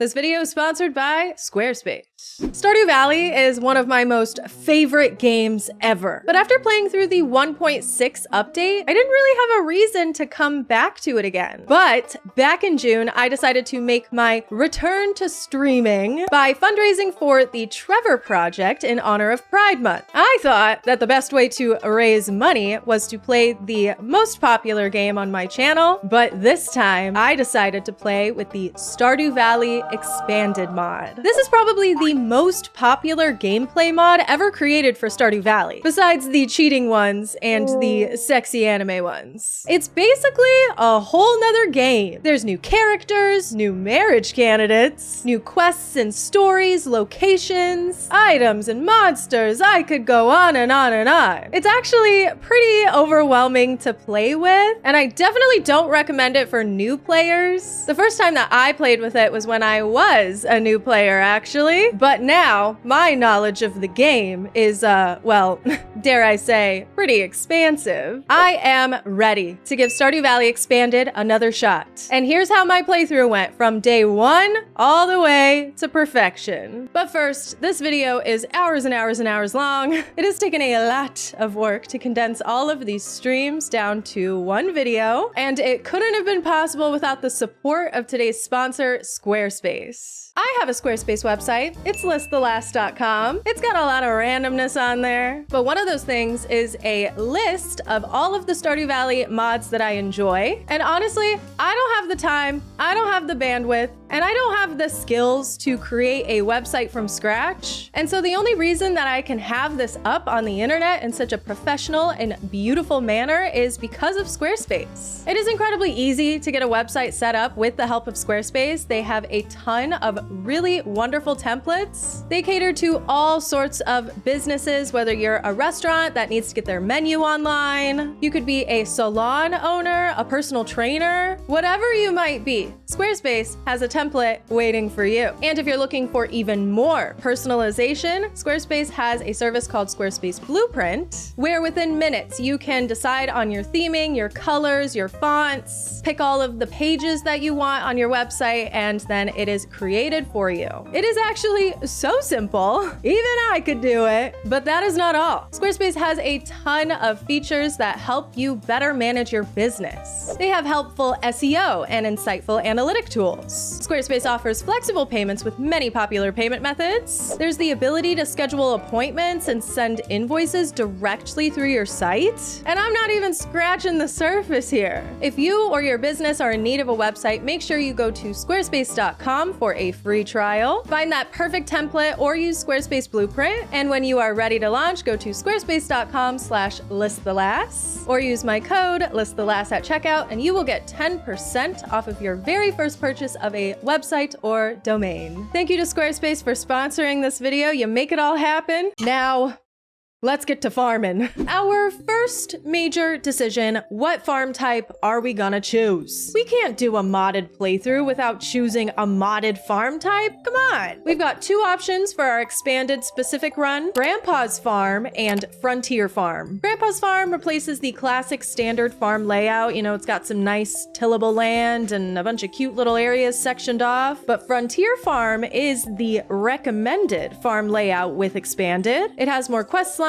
This video is sponsored by Squarespace. Stardew Valley is one of my most favorite games ever. But after playing through the 1.6 update, I didn't really have a reason to come back to it again. But back in June, I decided to make my return to streaming by fundraising for the Trevor Project in honor of Pride Month. I thought that the best way to raise money was to play the most popular game on my channel, but this time I decided to play with the Stardew Valley Expanded mod. This is probably the most popular gameplay mod ever created for Stardew Valley, besides the cheating ones and the sexy anime ones. It's basically a whole nother game. There's new characters, new marriage candidates, new quests and stories, locations, items and monsters. I could go on and on and on. It's actually pretty overwhelming to play with, and I definitely don't recommend it for new players. The first time that I played with it was when I was a new player, actually. But now, my knowledge of the game is, well, dare I say, pretty expansive. I am ready to give Stardew Valley Expanded another shot. And here's how my playthrough went from day one all the way to perfection. But first, this video is hours and hours and hours long. It has taken a lot of work to condense all of these streams down to one video, and it couldn't have been possible without the support of today's sponsor, Squarespace. I have a Squarespace website. It's lissthelast.com. It's got a lot of randomness on there, but one of those things is a list of all of the Stardew Valley mods that I enjoy. And honestly, I don't have the time, I don't have the bandwidth, and I don't have the skills to create a website from scratch. And so the only reason that I can have this up on the internet in such a professional and beautiful manner is because of Squarespace. It is incredibly easy to get a website set up with the help of Squarespace. They have a ton of really wonderful templates. They cater to all sorts of businesses, whether you're a restaurant that needs to get their menu online, you could be a salon owner, a personal trainer, whatever you might be. Squarespace has a template waiting for you. And if you're looking for even more personalization, Squarespace has a service called Squarespace Blueprint, where within minutes you can decide on your theming, your colors, your fonts, pick all of the pages that you want on your website, and then it is created for you. It is actually so simple. Even I could do it, but that is not all. Squarespace has a ton of features that help you better manage your business. They have helpful SEO and insightful analytic tools. Squarespace offers flexible payments with many popular payment methods. There's the ability to schedule appointments and send invoices directly through your site. And I'm not even scratching the surface here. If you or your business are in need of a website, make sure you go to squarespace.com for a free trial. Find that perfect template or use Squarespace Blueprint. And when you are ready to launch, go to squarespace.com/listthelast or use my code listthelast at checkout, and you will get 10% off of your very first purchase of a website or domain. Thank you to Squarespace for sponsoring this video. You make it all happen. Now, let's get to farming. Our first major decision, what farm type are we gonna choose? We can't do a modded playthrough without choosing a modded farm type. Come on. We've got two options for our expanded specific run, Grandpa's Farm and Frontier Farm. Grandpa's Farm replaces the classic standard farm layout. You know, it's got some nice tillable land and a bunch of cute little areas sectioned off. But Frontier Farm is the recommended farm layout with Expanded. It has more quest lines,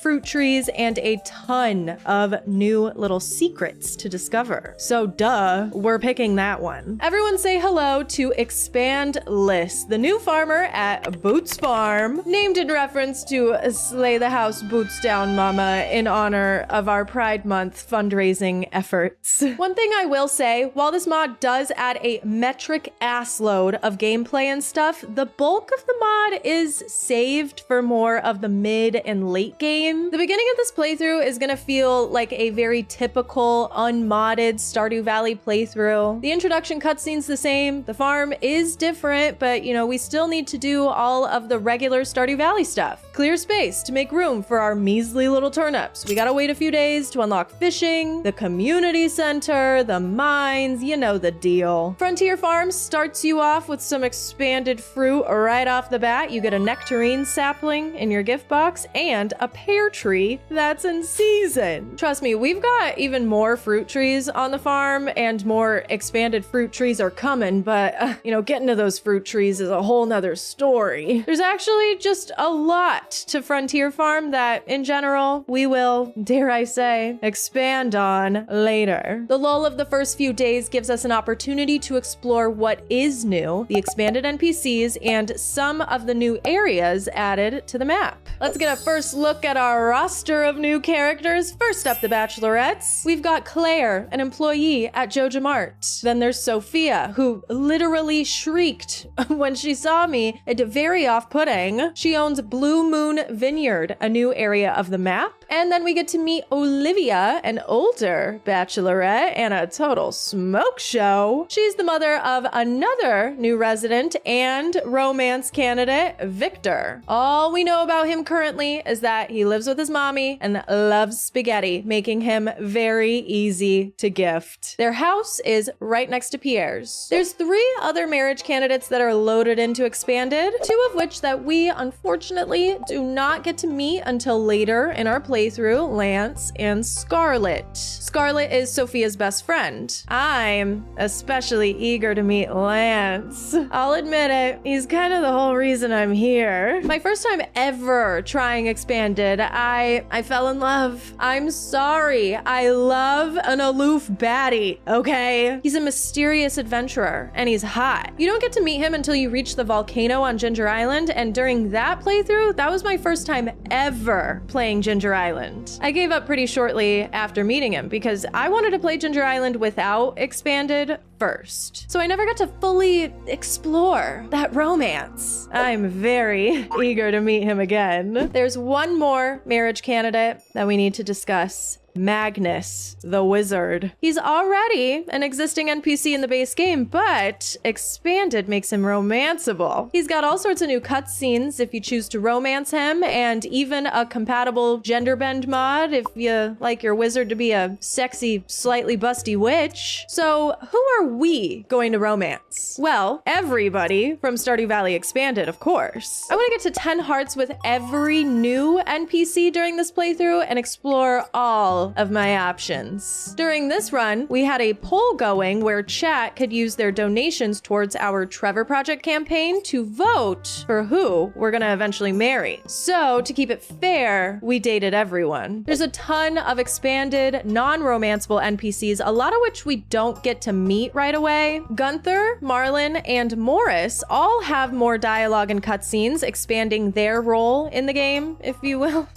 fruit trees, and a ton of new little secrets to discover. So duh, we're picking that one. Everyone say hello to Expand Liss, the new farmer at Boots Farm, named in reference to Slay the House Boots Down Mama in honor of our Pride Month fundraising efforts. One thing I will say, while this mod does add a metric ass load of gameplay and stuff, the bulk of the mod is saved for more of the mid and late game. The beginning of this playthrough is gonna feel like a very typical unmodded Stardew Valley playthrough. The introduction cutscene's the same, the farm is different, but you know, we still need to do all of the regular Stardew Valley stuff. Clear space to make room for our measly little turnips. We gotta wait a few days to unlock fishing, the community center, the mines, you know the deal. Frontier Farms starts you off with some expanded fruit right off the bat. You get a nectarine sapling in your gift box and a pear tree that's in season. Trust me, we've got even more fruit trees on the farm and more expanded fruit trees are coming, but getting to those fruit trees is a whole nother story. There's actually just a lot to Frontier Farm that, in general, we will, dare I say, expand on later. The lull of the first few days gives us an opportunity to explore what is new, the expanded NPCs, and some of the new areas added to the map. Let's get a first look at our roster of new characters. First up, the Bachelorettes. We've got Claire, an employee at Joja Mart. Then there's Sophia, who literally shrieked when she saw me. It's very off-putting. She owns Blue Moon Vineyard, a new area of the map. And then we get to meet Olivia, an older bachelorette and a total smoke show. She's the mother of another new resident and romance candidate, Victor. All we know about him currently is that he lives with his mommy and loves spaghetti, making him very easy to gift. Their house is right next to Pierre's. There's 3 other marriage candidates that are loaded into Expanded, 2 of which that we unfortunately do not get to meet until later in our playthrough, Lance and Scarlet. Scarlet is Sophia's best friend. I'm especially eager to meet Lance. I'll admit it, he's kind of the whole reason I'm here. My first time ever trying Expanded, I fell in love. I'm sorry, I love an aloof baddie, okay? He's a mysterious adventurer, and he's hot. You don't get to meet him until you reach the volcano on Ginger Island, and during that playthrough, that was my first time ever playing Ginger Island. I gave up pretty shortly after meeting him because I wanted to play Ginger Island without Expanded first. So I never got to fully explore that romance. I'm very eager to meet him again. There's one more marriage candidate that we need to discuss. Magnus, the wizard. He's already an existing NPC in the base game, but Expanded makes him romanceable. He's got all sorts of new cutscenes if you choose to romance him, and even a compatible gender bend mod if you like your wizard to be a sexy, slightly busty witch. So who are we going to romance? Well, everybody from Stardew Valley Expanded, of course. I want to get to 10 hearts with every new NPC during this playthrough and explore all of my options. During this run, we had a poll going where chat could use their donations towards our Trevor Project campaign to vote for who we're gonna eventually marry. So to keep it fair, we dated everyone. There's a ton of expanded, non-romanceable NPCs, a lot of which we don't get to meet right away. Gunther, Marlin, and Morris all have more dialogue and cutscenes, expanding their role in the game, if you will.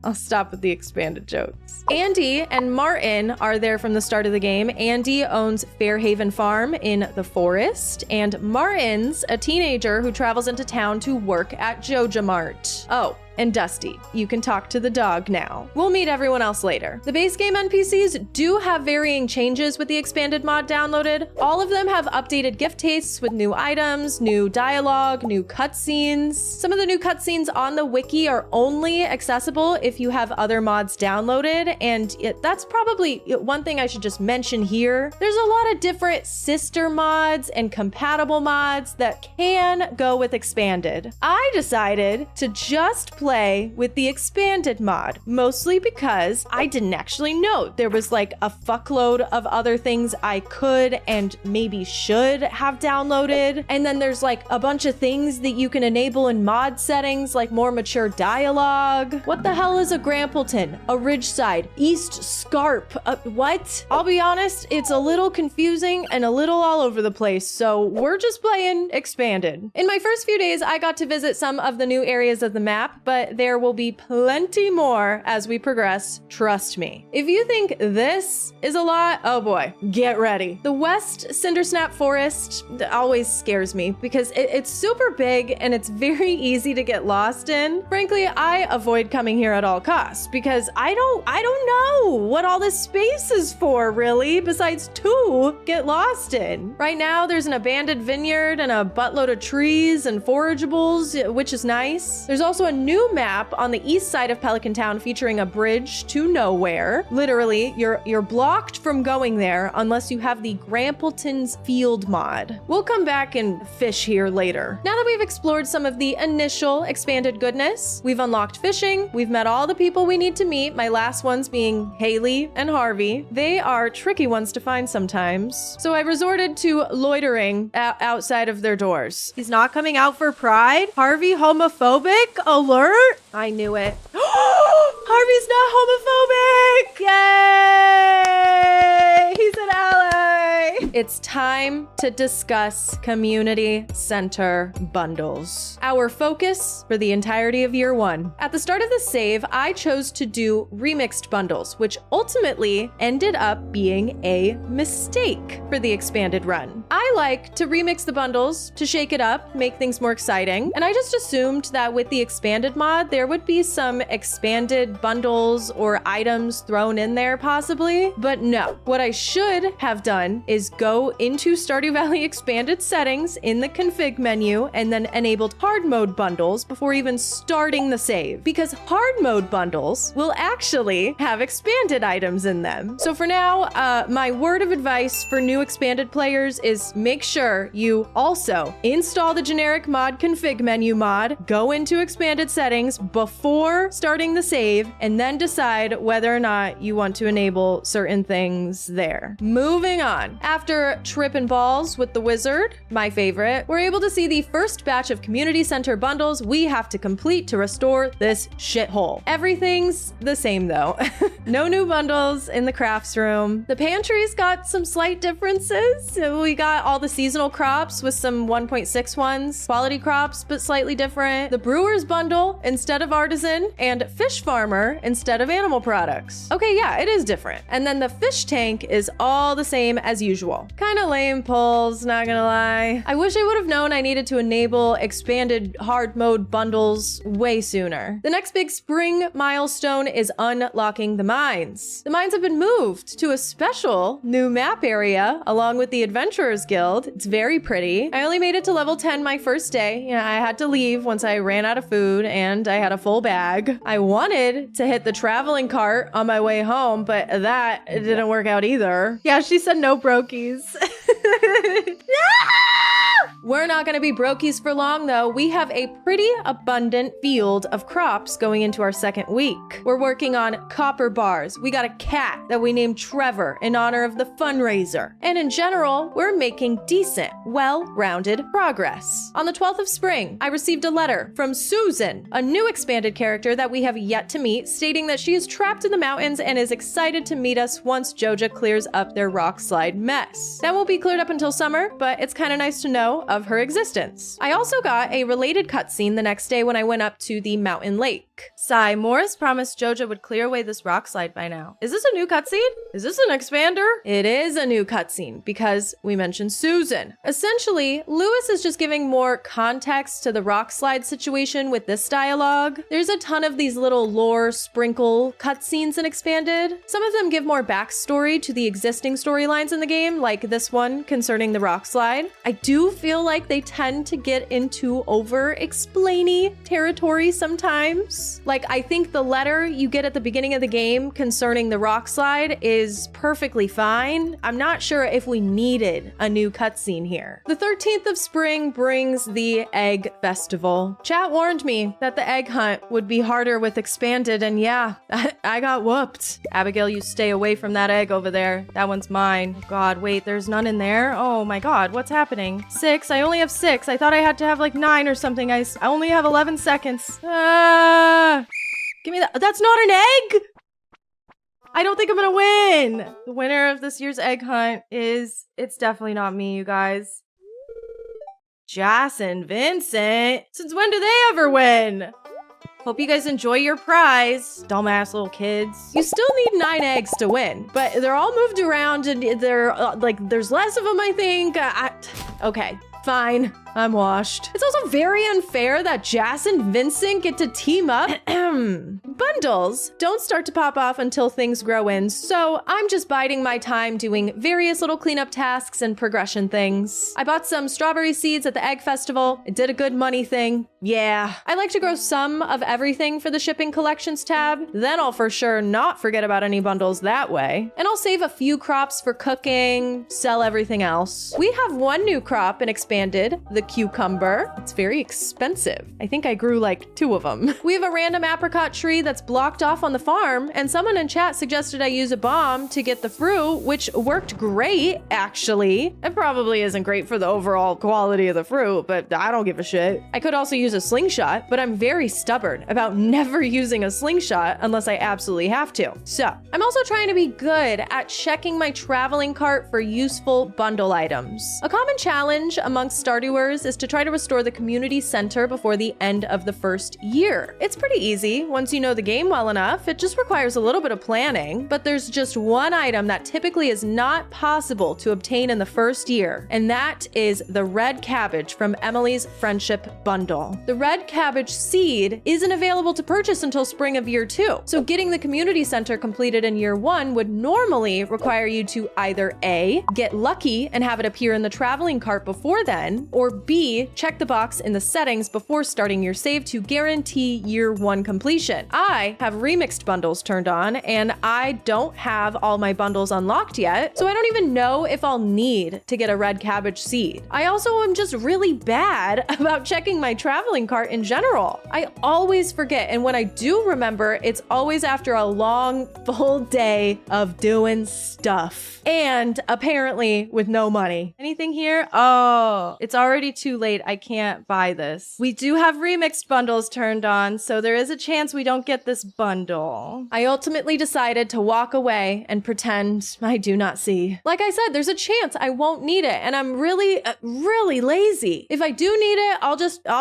I'll stop with the expanded jokes. Andy and Martin are there from the start of the game. Andy owns Fairhaven Farm in the forest, and Martin's a teenager who travels into town to work at Joja Mart. Oh, and Dusty, you can talk to the dog now. We'll meet everyone else later. The base game NPCs do have varying changes with the expanded mod downloaded. All of them have updated gift tastes with new items, new dialogue, new cutscenes. Some of the new cutscenes on the wiki are only accessible if you have other mods downloaded, and that's probably one thing I should just mention here. There's a lot of different sister mods and compatible mods that can go with expanded. I decided to just play with the expanded mod, mostly because I didn't actually know there was like a fuckload of other things I could and maybe should have downloaded. And then there's like a bunch of things that you can enable in mod settings, like more mature dialogue. What the hell is a Grampleton? A Ridgeside? East Scarp? What? I'll be honest, it's a little confusing and a little all over the place, so we're just playing expanded. In my first few days, I got to visit some of the new areas of the map, but but there will be plenty more as we progress, trust me. If you think this is a lot, oh boy, get ready. The West Cindersnap Forest always scares me because it's super big and it's very easy to get lost in. Frankly, I avoid coming here at all costs because I don't know what all this space is for, really, besides to get lost in. Right now, there's an abandoned vineyard and a buttload of trees and forageables, which is nice. There's also a new map on the east side of Pelican Town featuring a bridge to nowhere. Literally, you're blocked from going there unless you have the Grampleton's Field mod. We'll come back and fish here later. Now that we've explored some of the initial expanded goodness, we've unlocked fishing, we've met all the people we need to meet, my last ones being Haley and Harvey. They are tricky ones to find sometimes. So I resorted to loitering outside of their doors. He's not coming out for Pride? Harvey homophobic? Alert! I knew it. Harvey's not homophobic! Yay! He's an ally! It's time to discuss community center bundles. Our focus for the entirety of year one. At the start of the save, I chose to do remixed bundles, which ultimately ended up being a mistake for the expanded run. I like to remix the bundles to shake it up, make things more exciting, and I just assumed that with the expanded mod, there would be some expanded bundles or items thrown in there possibly, but no. What I should have done is go into Stardew Valley Expanded settings in the config menu and then enabled hard mode bundles before even starting the save, because hard mode bundles will actually have expanded items in them. So for now, my word of advice for new expanded players is make sure you also install the generic mod config menu mod, go into expanded settings before starting the save, and then decide whether or not you want to enable certain things there. Moving on. After tripping balls with the wizard, my favorite, we're able to see the first batch of community center bundles we have to complete to restore this shithole. Everything's the same though. No new bundles in the crafts room. The pantry's got some slight differences. We got all the seasonal crops with some 1.6 ones, quality crops but slightly different. The brewer's bundle instead of artisan, and fish farmer instead of animal products. Okay, yeah, it is different. And then the fish tank is all the same as usual. Kinda lame pulls, not gonna lie. I wish I would have known I needed to enable expanded hard mode bundles way sooner. The next big spring milestone is unlocking the mines. The mines have been moved to a special new map area along with the Adventurers Guild. It's very pretty. I only made it to level 10 my first day. You know, I had to leave once I ran out of food and I had a full bag. I wanted to hit the traveling cart on my way home, but that didn't work out either. Yeah, she said no brokies. We're not going to be brokies for long though. We have a pretty abundant field of crops going into our second week. We're working on copper bars. We got a cat that we named Trevor in honor of the fundraiser. And in general, we're making decent, well-rounded progress. On the 12th of spring, I received a letter from Susan, a new expanded character that we have yet to meet, stating that she is trapped in the mountains and is excited to meet us once Joja clears up their rock slide mess. That won't be cleared up until summer, but it's kind of nice to know of her existence. I also got a related cutscene the next day when I went up to the mountain lake. Sigh, Morris promised Joja would clear away this rock slide by now. Is this a new cutscene? Is this an expander? It is a new cutscene because we mentioned Susan. Essentially, Lewis is just giving more context to the rock slide situation with this dialogue. There's a ton of these little lore sprinkle cutscenes in Expanded. Some of them give more backstory to the existing storylines in the game, like this one concerning the rock slide. I do feel like they tend to get into over-explainy territory sometimes. Like, I think the letter you get at the beginning of the game concerning the rock slide is perfectly fine. I'm not sure if we needed a new cutscene here. The 13th of spring brings the Egg Festival. Chat warned me that the egg hunt would be harder with Expanded, and yeah, I got whooped. Abigail, you stay away from that egg over there. That one's mine. Oh God, wait, there's none in there? Oh my God, what's happening? 6? I only have 6. I thought I had to have like 9 or something. I only have 11 seconds. Give me that. That's not an egg! I don't think I'm gonna win! The winner of this year's egg hunt is... It's definitely not me, you guys. Jas and Vincent? Since when do they ever win? Hope you guys enjoy your prize, dumbass little kids. You still need 9 eggs to win, but they're all moved around and they're there's less of them, I think. Okay, fine. I'm washed. It's also very unfair that Jas and Vincent get to team up. Bundles don't start to pop off until things grow in, so I'm just biding my time doing various little cleanup tasks and progression things. I bought some strawberry seeds at the Egg Festival. It did a good money thing. Yeah. I like to grow some of everything for the shipping collections tab. Then I'll for sure not forget about any bundles that way. And I'll save a few crops for cooking, sell everything else. We have one new crop in Expanded, the cucumber. It's very expensive. I think I grew like 2 of them. We have a random apricot tree that's blocked off on the farm, and someone in chat suggested I use a bomb to get the fruit, which worked great, actually. It probably isn't great for the overall quality of the fruit, but I don't give a shit. I could also use a slingshot, but I'm very stubborn about never using a slingshot unless I absolutely have to. So, I'm also trying to be good at checking my traveling cart for useful bundle items. A common challenge amongst Stardewers is to try to restore the community center before the end of the first year. It's pretty easy once you know the game well enough. It just requires a little bit of planning, but there's just one item that typically is not possible to obtain in the first year, and that is the red cabbage from Emily's Friendship Bundle. The red cabbage seed isn't available to purchase until spring of year 2, so getting the community center completed in year 1 would normally require you to either A, get lucky and have it appear in the traveling cart before then, or B, check the box in the settings before starting your save to guarantee year 1 completion. I have remixed bundles turned on, and I don't have all my bundles unlocked yet, so I don't even know if I'll need to get a red cabbage seed. I also am just really bad about checking my traveling cart in general. I always forget, and when I do remember, it's always after a long, full day of doing stuff. And apparently with no money. Anything here? Oh, it's already too late. I can't buy this. We do have remixed bundles turned on, so there is a chance we don't get this bundle. I ultimately decided to walk away and pretend I do not see. Like I said, there's a chance I won't need it, and I'm really lazy. If I do need it, I'll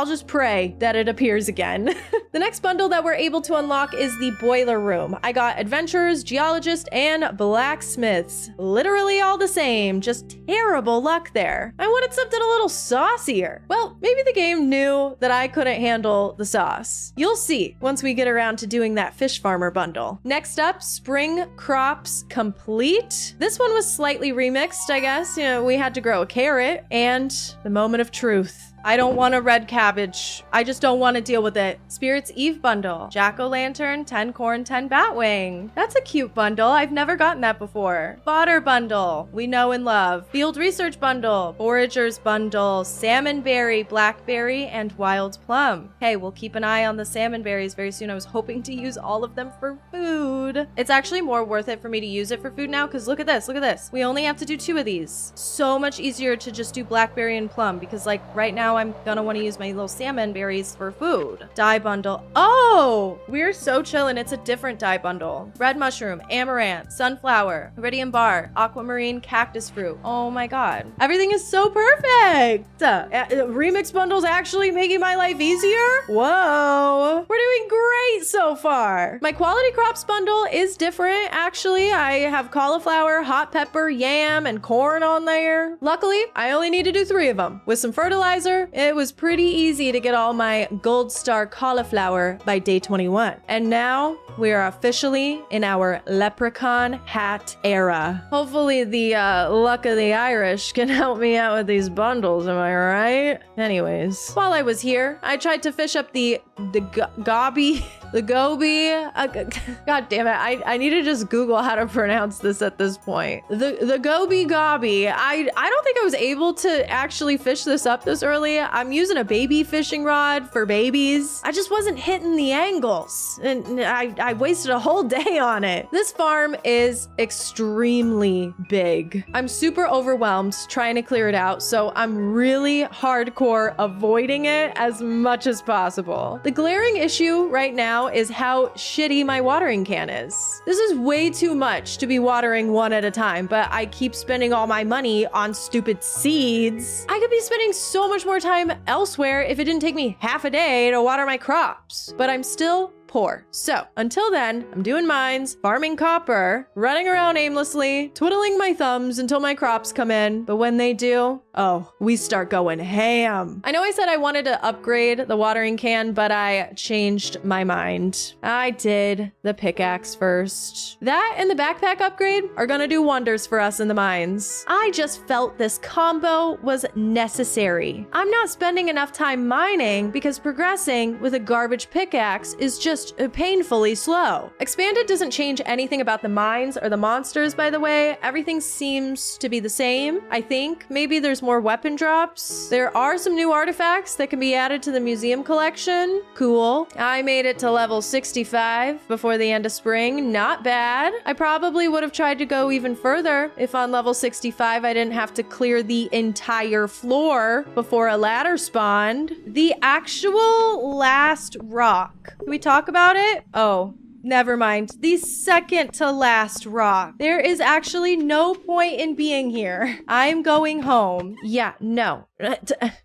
just pray that it appears again. The next bundle that we're able to unlock is the boiler room. I got adventurers, geologists, and blacksmiths. Literally all the same, just terrible luck there. I wanted something a little saucier. Well, maybe the game knew that I couldn't handle the sauce. You'll see once we get around to doing that fish farmer bundle. Next up, spring crops complete. This one was slightly remixed, I guess. You know, we had to grow a carrot and the moment of truth. I don't want a red cabbage. I just don't want to deal with it. Spirits Eve bundle. Jack-o'-lantern, 10 corn, 10 batwing. That's a cute bundle. I've never gotten that before. Fodder bundle. We know and love. Field research bundle. Foragers bundle. Salmonberry, blackberry, and wild plum. Hey, we'll keep an eye on the salmonberries very soon. I was hoping to use all of them for food. It's actually more worth it for me to use it for food now because look at this. Look at this. We only have to do 2 of these. So much easier to just do blackberry and plum because like right now I'm gonna want to use my little salmon berries for food. Dye bundle. Oh, we're so chillin'. It's a different dye bundle. Red mushroom, amaranth, sunflower, iridium bar, aquamarine, cactus fruit. Oh my god. Everything is so perfect. Remix bundles actually making my life easier? Whoa. We're doing great so far. My quality crops bundle is different, actually. I have cauliflower, hot pepper, yam, and corn on there. Luckily, I only need to do 3 of them. With some fertilizer, it was pretty easy to get all my gold star cauliflower by day 21. And now we are officially in our leprechaun hat era. Hopefully the luck of the Irish can help me out with these bundles, am I right? Anyways, while I was here, I tried to fish up the goby. The goby. God damn it. I need to just Google how to pronounce this at this point. The goby gobby. I don't think I was able to actually fish this up this early. I'm using a baby fishing rod for babies. I just wasn't hitting the angles. And I wasted a whole day on it. This farm is extremely big. I'm super overwhelmed trying to clear it out. So I'm really hardcore avoiding it as much as possible. The glaring issue right now now is how shitty my watering can is. This is way too much to be watering one at a time, but I keep spending all my money on stupid seeds. I could be spending so much more time elsewhere if it didn't take me half a day to water my crops, but I'm still poor. So until then, I'm doing mines, farming copper, running around aimlessly, twiddling my thumbs until my crops come in. But when they do, oh, we start going ham. I know I said I wanted to upgrade the watering can, but I changed my mind. I did the pickaxe first. That and the backpack upgrade are gonna do wonders for us in the mines. I just felt this combo was necessary. I'm not spending enough time mining because progressing with a garbage pickaxe is just painfully slow. Expanded doesn't change anything about the mines or the monsters, by the way. Everything seems to be the same, I think. Maybe there's more weapon drops. There are some new artifacts that can be added to the museum collection. Cool. I made it to level 65 before the end of spring. Not bad. I probably would have tried to go even further if on level 65 I didn't have to clear the entire floor before a ladder spawned. The actual last rock. Can we talk about it? Oh, never mind. The second to last rock. There is actually no point in being here. I'm going home. Yeah, no.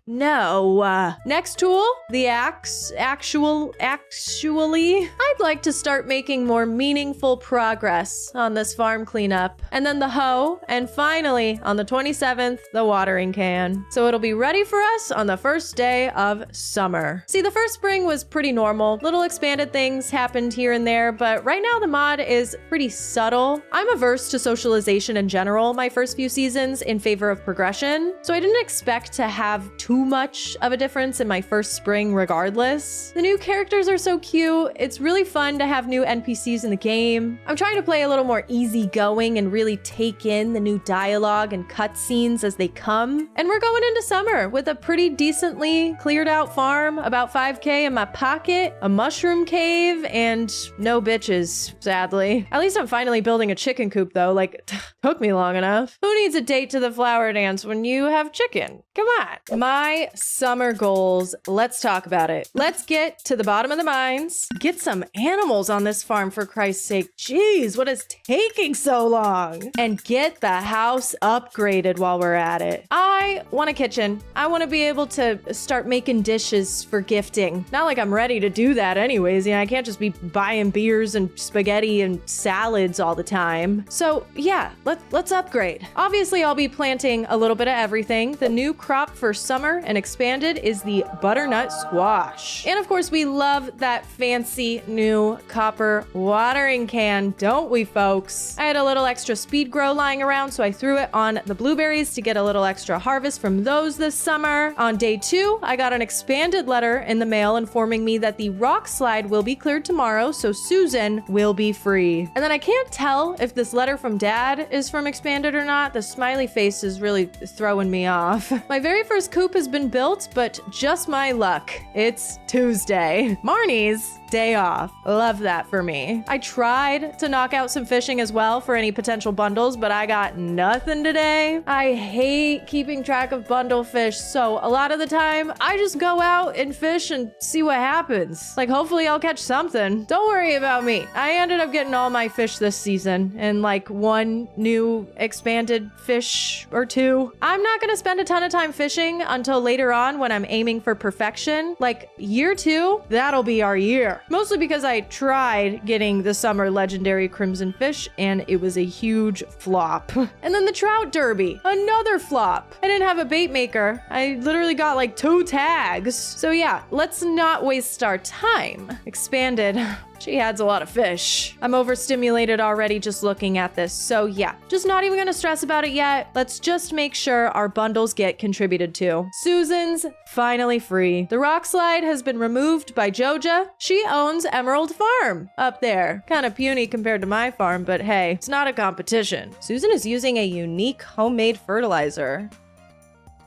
No. Next tool, the axe. Actually, I'd like to start making more meaningful progress on this farm cleanup. And then the hoe, and finally, on the 27th, the watering can. So it'll be ready for us on the first day of summer. See, the first spring was pretty normal. Little expanded things happened here and there, but right now the mod is pretty subtle. I'm averse to socialization in general my first few seasons in favor of progression, so I didn't expect to have too much of a difference in my first spring regardless. The new characters are so cute. It's really fun to have new NPCs in the game. I'm trying to play a little more easygoing and really take in the new dialogue and cutscenes as they come. And we're going into summer with a pretty decently cleared out farm, about 5K in my pocket, a mushroom cave, and no bitches, sadly. At least I'm finally building a chicken coop though, like, took me long enough. Who needs a date to the flower dance when you have chicken? Come on. My summer goals. Let's talk about it. Let's get to the bottom of the mines. Get some animals on this farm for Christ's sake. Jeez, what is taking so long? And get the house upgraded while we're at it. I want a kitchen. I want to be able to start making dishes for gifting. Not like I'm ready to do that anyways. I can't just be buying beers and spaghetti and salads all the time. So yeah, let's upgrade. Obviously, I'll be planting a little bit of everything. The new crop for summer and expanded is the butternut squash. And of course, we love that fancy new copper watering can, don't we, folks? I had a little extra speed grow lying around, so I threw it on the blueberries to get a little extra harvest from those this summer. On day 2, I got an expanded letter in the mail informing me that the rock slide will be cleared tomorrow, so Susan will be free. And then I can't tell if this letter from Dad is from Expanded or not. The smiley face is really throwing me off. My very first coop has been built, but just my luck. It's Tuesday. Marnie's day off. Love that for me. I tried to knock out some fishing as well for any potential bundles, but I got nothing today. I hate keeping track of bundle fish, so a lot of the time I just go out and fish and see what happens. Like, hopefully I'll catch something. Don't worry about me. I ended up getting all my fish this season and like one new expanded fish or two. I'm not gonna spend a ton of time fishing until later on when I'm aiming for perfection. Like year 2, that'll be our year. Mostly because I tried getting the summer legendary crimson fish and it was a huge flop. And then the trout derby, another flop. I didn't have a bait maker. I literally got like 2 tags. So yeah, let's not waste our time. Expanded. She adds a lot of fish. I'm overstimulated already just looking at this. So yeah, just not even gonna stress about it yet. Let's just make sure our bundles get contributed to. Susan's finally free. The rock slide has been removed by Joja. She owns Emerald Farm up there. Kind of puny compared to my farm, but hey, it's not a competition. Susan is using a unique homemade fertilizer.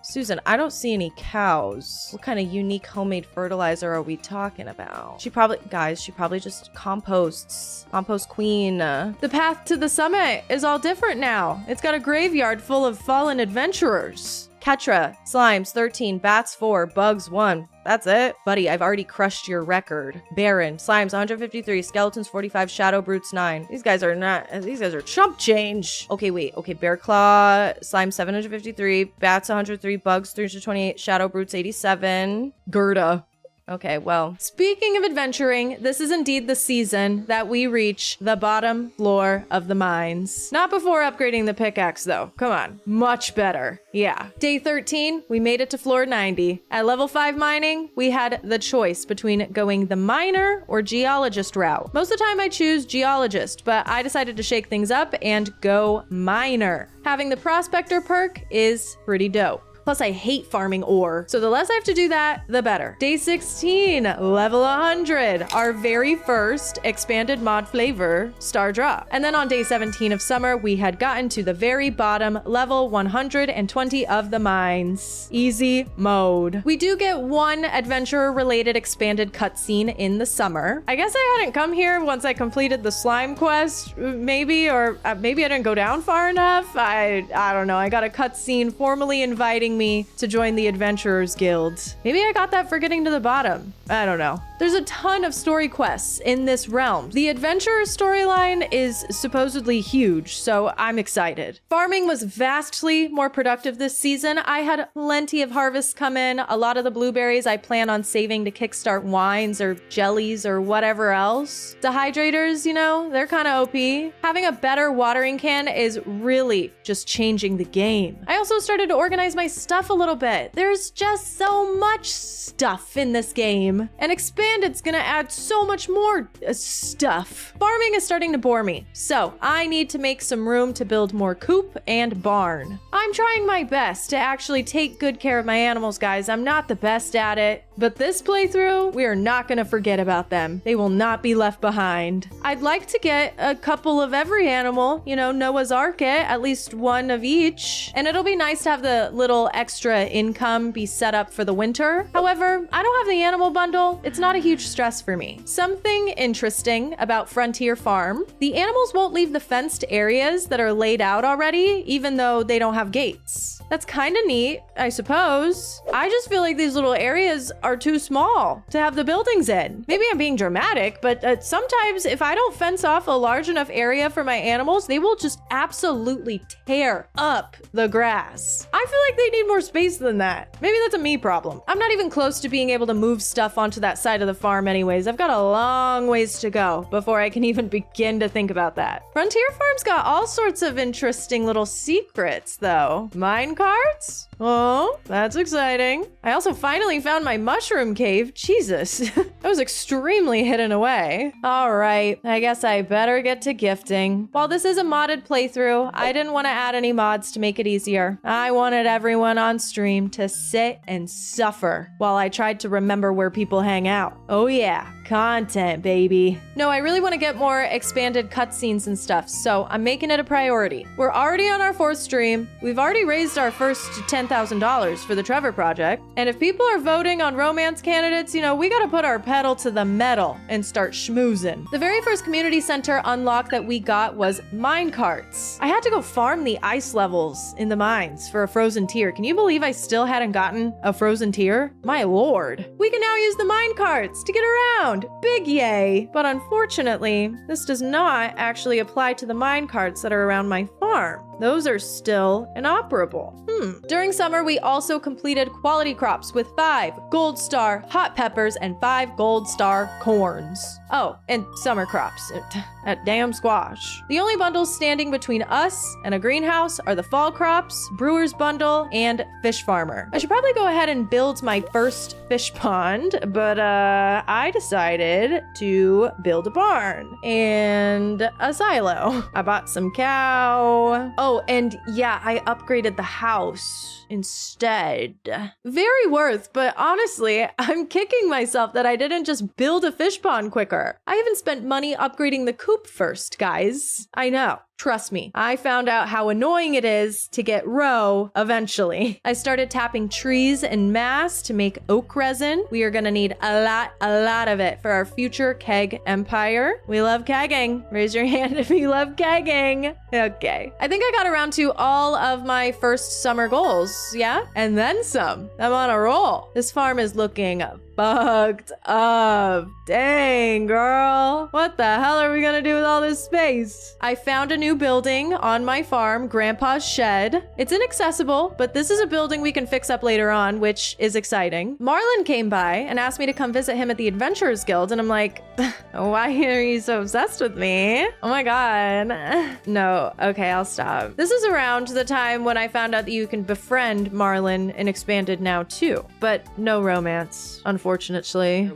Susan, I don't see any cows. What kind of unique homemade fertilizer are we talking about? She probably just composts. Compost queen. The path to the summit is all different now. It's got a graveyard full of fallen adventurers. Tetra, slimes 13, bats 4, bugs 1. That's it. Buddy, I've already crushed your record. Baron, slimes 153, skeletons 45, shadow brutes 9. These guys are chump change. Okay, wait. Okay, bear claw, slime 753, bats 103, bugs 328, shadow brutes 87. Gerda. Okay, well, speaking of adventuring, this is indeed the season that we reach the bottom floor of the mines. Not before upgrading the pickaxe, though. Come on. Much better. Yeah. Day 13, we made it to floor 90. At level 5 mining, we had the choice between going the miner or geologist route. Most of the time I choose geologist, but I decided to shake things up and go miner. Having the prospector perk is pretty dope. Plus, I hate farming ore, so the less I have to do that, the better. Day 16, level 100, our very first expanded mod flavor, Star Drop. And then on day 17 of summer, we had gotten to the very bottom, level 120 of the mines. Easy mode. We do get one adventure-related expanded cutscene in the summer. I guess I hadn't come here once I completed the slime quest, maybe, or maybe I didn't go down far enough. I don't know. I got a cutscene formally inviting me to join the Adventurers Guild. Maybe I got that for getting to the bottom. I don't know. There's a ton of story quests in this realm. The Adventurers storyline is supposedly huge, so I'm excited. Farming was vastly more productive this season. I had plenty of harvests come in. A lot of the blueberries I plan on saving to kickstart wines or jellies or whatever else. Dehydrators, you know, they're kind of OP. Having a better watering can is really just changing the game. I also started to organize my stuff a little bit. There's just so much stuff in this game. And Expanded's gonna add so much more stuff. Farming is starting to bore me, so I need to make some room to build more coop and barn. I'm trying my best to actually take good care of my animals, guys. I'm not the best at it, but this playthrough, we are not gonna forget about them. They will not be left behind. I'd like to get a couple of every animal, you know, Noah's Ark it, at least one of each. And it'll be nice to have the little extra income be set up for the winter. However, I don't have the animal bundle. It's not a huge stress for me. Something interesting about Frontier Farm, the animals won't leave the fenced areas that are laid out already, even though they don't have gates. That's kind of neat, I suppose. I just feel like these little areas are too small to have the buildings in. Maybe I'm being dramatic, but sometimes if I don't fence off a large enough area for my animals, they will just absolutely tear up the grass. I feel like they need more space than that. Maybe that's a me problem. I'm not even close to being able to move stuff onto that side of the farm anyways. I've got a long ways to go before I can even begin to think about that. Frontier Farm's got all sorts of interesting little secrets though. Mine carts? Oh, that's exciting. I also finally found my mushroom cave. Jesus, that was extremely hidden away. All right, I guess I better get to gifting. While this is a modded playthrough, I didn't want to add any mods to make it easier. I wanted everyone on stream to sit and suffer while I tried to remember where people hang out. Oh yeah, content, baby. No, I really want to get more expanded cutscenes and stuff, so I'm making it a priority. We're already on our 4th stream. We've already raised our first $10,000 for the Trevor Project. And if people are voting on romance candidates, you know, we gotta put our pedal to the metal and start schmoozing. The very first community center unlock that we got was mine carts. I had to go farm the ice levels in the mines for a frozen tier. Can you believe I still hadn't gotten a frozen tier? My lord. We can now use the mine carts to get around. Big yay. But unfortunately, this does not actually apply to the mine carts that are around my farm. Those are still inoperable. During summer, we also completed quality crops with 5 gold star hot peppers and 5 gold star corns. Oh, and summer crops. That damn squash. The only bundles standing between us and a greenhouse are the fall crops, brewer's bundle, and fish farmer. I should probably go ahead and build my first fish pond, but I decided to build a barn and a silo. I bought some cow. Oh, and yeah, I upgraded the house instead. Very worth, but honestly, I'm kicking myself that I didn't just build a fish pond quicker. I even spent money upgrading the coop first, guys. I know. Trust me, I found out how annoying it is to get row eventually. I started tapping trees en masse to make oak resin. We are gonna need a lot of it for our future keg empire. We love kegging. Raise your hand if you love kegging. Okay. I think I got around to all of my first summer goals, yeah? And then some. I'm on a roll. This farm is looking fucked up. Dang, girl. What the hell are we gonna do with all this space? I found a new building on my farm, Grandpa's Shed. It's inaccessible, but this is a building we can fix up later on, which is exciting. Marlon came by and asked me to come visit him at the Adventurers Guild, and I'm like, why are you so obsessed with me? Oh my god. No, okay, I'll stop. This is around the time when I found out that you can befriend Marlon in Expanded now too, but no romance, unfortunately.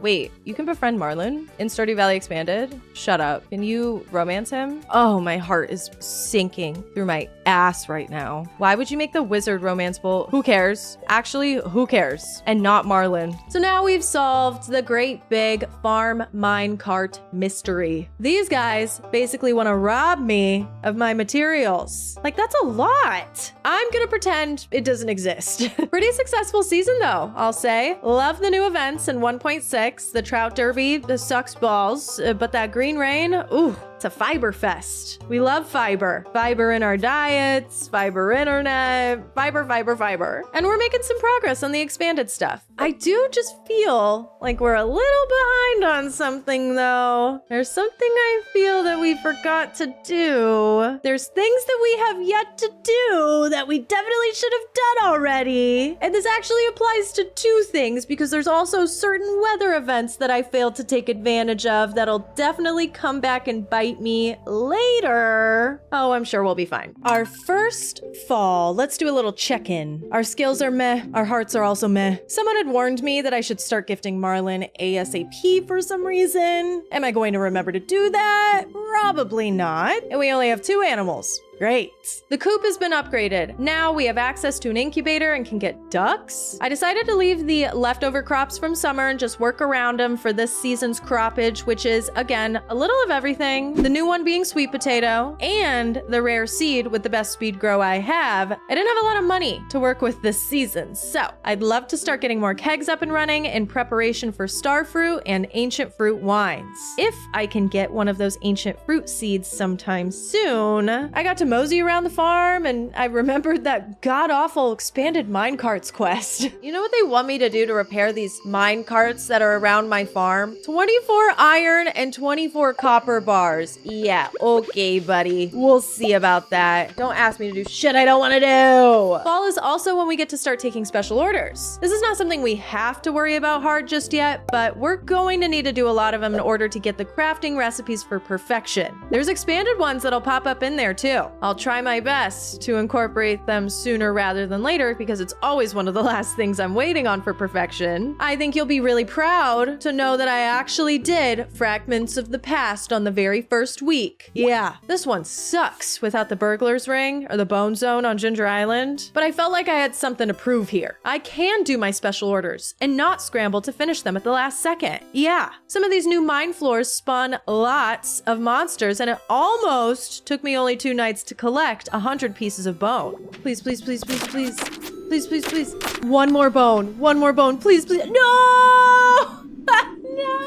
Wait, you can befriend Marlon in Stardew Valley Expanded? Shut up. Can you romance him? Oh, my heart is sinking through my ass right now. Why would you make the wizard romanceable? Who cares? Actually, who cares? And not Marlon. So now we've solved the great big farm minecart mystery. These guys basically want to rob me of my materials. Like, that's a lot. I'm gonna pretend it doesn't exist. Pretty successful season though, I'll say. Love the new events in 1.6. The Trout Derby sucks balls, but that green rain, ooh. It's a fiber fest. We love fiber. Fiber in our diets, fiber internet, fiber. And we're making some progress on the expanded stuff. I do just feel like we're a little behind on something though. There's something I feel that we forgot to do. There's things that we have yet to do that we definitely should have done already. And this actually applies to two things because there's also certain weather events that I failed to take advantage of that'll definitely come back and bite me later. Oh, I'm sure we'll be fine. Our first fall. Let's do a little check-in. Our skills are meh. Our hearts are also meh. Someone had warned me that I should start gifting Marlon ASAP for some reason. Am I going to remember to do that? Probably not. And we only have 2 animals. Great. The coop has been upgraded. Now we have access to an incubator and can get ducks. I decided to leave the leftover crops from summer and just work around them for this season's croppage, which is, again, a little of everything. The new one being sweet potato and the rare seed with the best speed grow I have. I didn't have a lot of money to work with this season, so I'd love to start getting more kegs up and running in preparation for star fruit and ancient fruit wines. If I can get one of those ancient fruit seeds sometime soon. I got to mosey around the farm and I remembered that god-awful expanded minecarts quest. You know what they want me to do to repair these minecarts that are around my farm? 24 iron and 24 copper bars. Yeah, okay, buddy. We'll see about that. Don't ask me to do shit I don't want to do. Fall is also when we get to start taking special orders. This is not something we have to worry about hard just yet, but we're going to need to do a lot of them in order to get the crafting recipes for perfection. There's expanded ones that'll pop up in there too. I'll try my best to incorporate them sooner rather than later because it's always one of the last things I'm waiting on for perfection. I think you'll be really proud to know that I actually did Fragments of the Past on the very first week. Yeah, this one sucks without the burglar's ring or the bone zone on Ginger Island, but I felt like I had something to prove here. I can do my special orders and not scramble to finish them at the last second. Yeah, some of these new mine floors spawn lots of monsters and it almost took me only 2 nights to collect 100 pieces of bone. Please, please, please, please, please. Please, please, please. One more bone. One more bone. Please, please. No! No!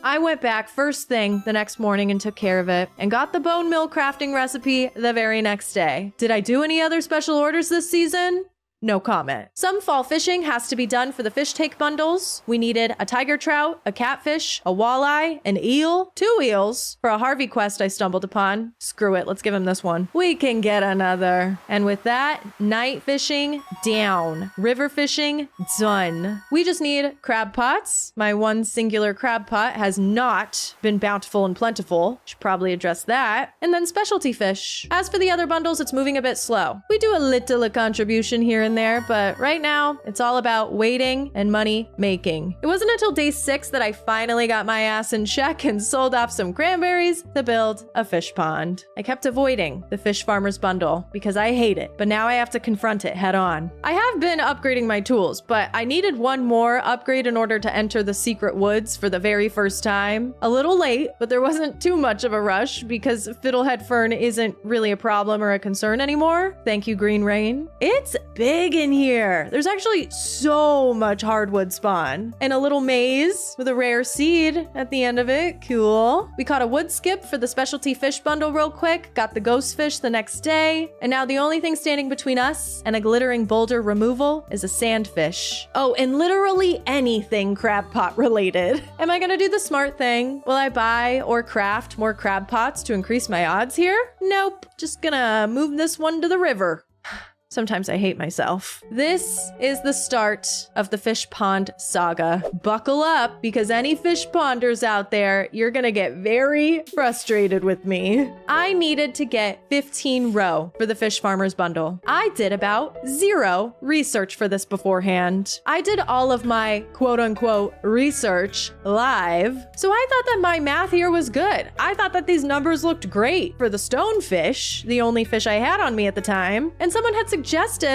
I went back first thing the next morning and took care of it and got the bone meal crafting recipe the very next day. Did I do any other special orders this season? No comment. Some fall fishing has to be done for the fish take bundles. We needed a tiger trout, a catfish, a walleye, an eel, 2 eels for a Harvey quest I stumbled upon. Screw it, let's give him this one. We can get another. And with that, night fishing down. River fishing done. We just need crab pots. My one singular crab pot has not been bountiful and plentiful. Should probably address that. And then specialty fish. As for the other bundles, it's moving a bit slow. We do a little contribution here and in there, but right now it's all about waiting and money making. It wasn't until day 6 that I finally got my ass in check and sold off some cranberries to build a fish pond. I kept avoiding the fish farmer's bundle because I hate it, but now I have to confront it head on. I have been upgrading my tools, but I needed one more upgrade in order to enter the secret woods for the very first time. A little late, but there wasn't too much of a rush because fiddlehead fern isn't really a problem or a concern anymore. Thank you, Green Rain. It's big in here. There's actually so much hardwood spawn and a little maze with a rare seed at the end of it. Cool. We caught a wood skip for the specialty fish bundle real quick, got the ghost fish the next day, and now the only thing standing between us and a glittering boulder removal is a sandfish. Oh, and literally anything crab pot related. Am I gonna do the smart thing? Will I buy or craft more crab pots to increase my odds here? Nope. Just gonna move this one to the river. Sometimes I hate myself. This is the start of the fish pond saga. Buckle up, because any fish ponders out there, you're gonna get very frustrated with me. I needed to get 15 roe for the fish farmer's bundle. I did about 0 research for this beforehand. I did all of my quote unquote research live, so I thought that my math here was good. I thought that these numbers looked great for the stonefish, the only fish I had on me at the time, and someone had suggested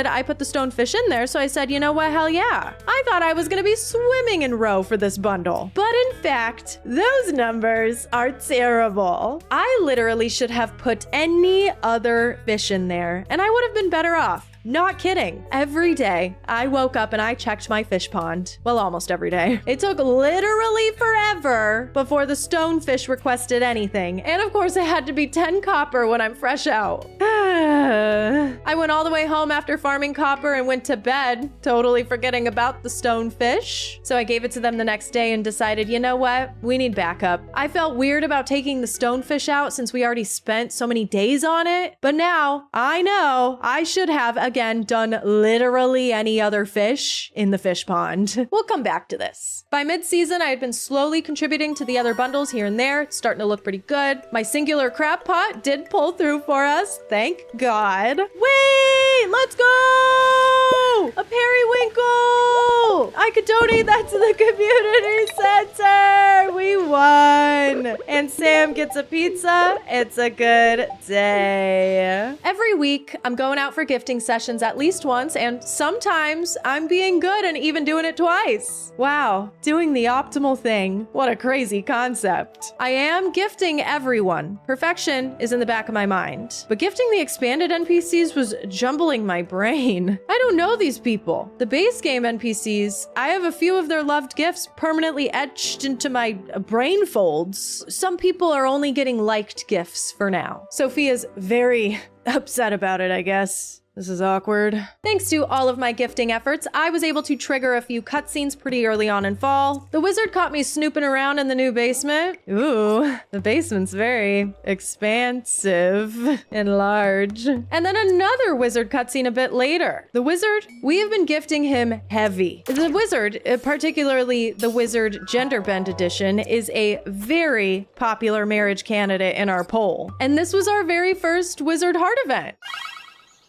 I put the stonefish in there, so I said, you know what, hell yeah. I thought I was gonna be swimming in roe for this bundle. But in fact, those numbers are terrible. I literally should have put any other fish in there, and I would have been better off. Not kidding. Every day, I woke up and I checked my fish pond. Well, almost every day. It took literally forever before the stonefish requested anything. And of course, it had to be 10 copper when I'm fresh out. I went all the way home after farming copper and went to bed, totally forgetting about the stonefish. So I gave it to them the next day and decided, you know what? We need backup. I felt weird about taking the stonefish out since we already spent so many days on it. But now I know I should have again done literally any other fish in the fish pond. We'll come back to this. By mid-season, I had been slowly contributing to the other bundles here and there. It's starting to look pretty good. My singular crab pot did pull through for us. Thank God. Wait, let's go! A periwinkle! I could donate that to the community center. We won. And Sam gets a pizza. It's a good day. Every week, I'm going out for gifting sessions at least once, and sometimes I'm being good and even doing it twice. Wow, doing the optimal thing. What a crazy concept. I am gifting everyone. Perfection is in the back of my mind. But gifting the expanded NPCs was jumbling my brain. I don't know these people. The base game NPCs, I have a few of their loved gifts permanently etched into my brain folds. Some people are only getting liked gifts for now. Sophia's very upset about it, I guess. This is awkward. Thanks to all of my gifting efforts, I was able to trigger a few cutscenes pretty early on in fall. The wizard caught me snooping around in the new basement. Ooh, the basement's very expansive and large. And then another wizard cutscene a bit later. The wizard, we have been gifting him heavy. The wizard, particularly the wizard gender bend edition, is a very popular marriage candidate in our poll. And this was our very first wizard heart event.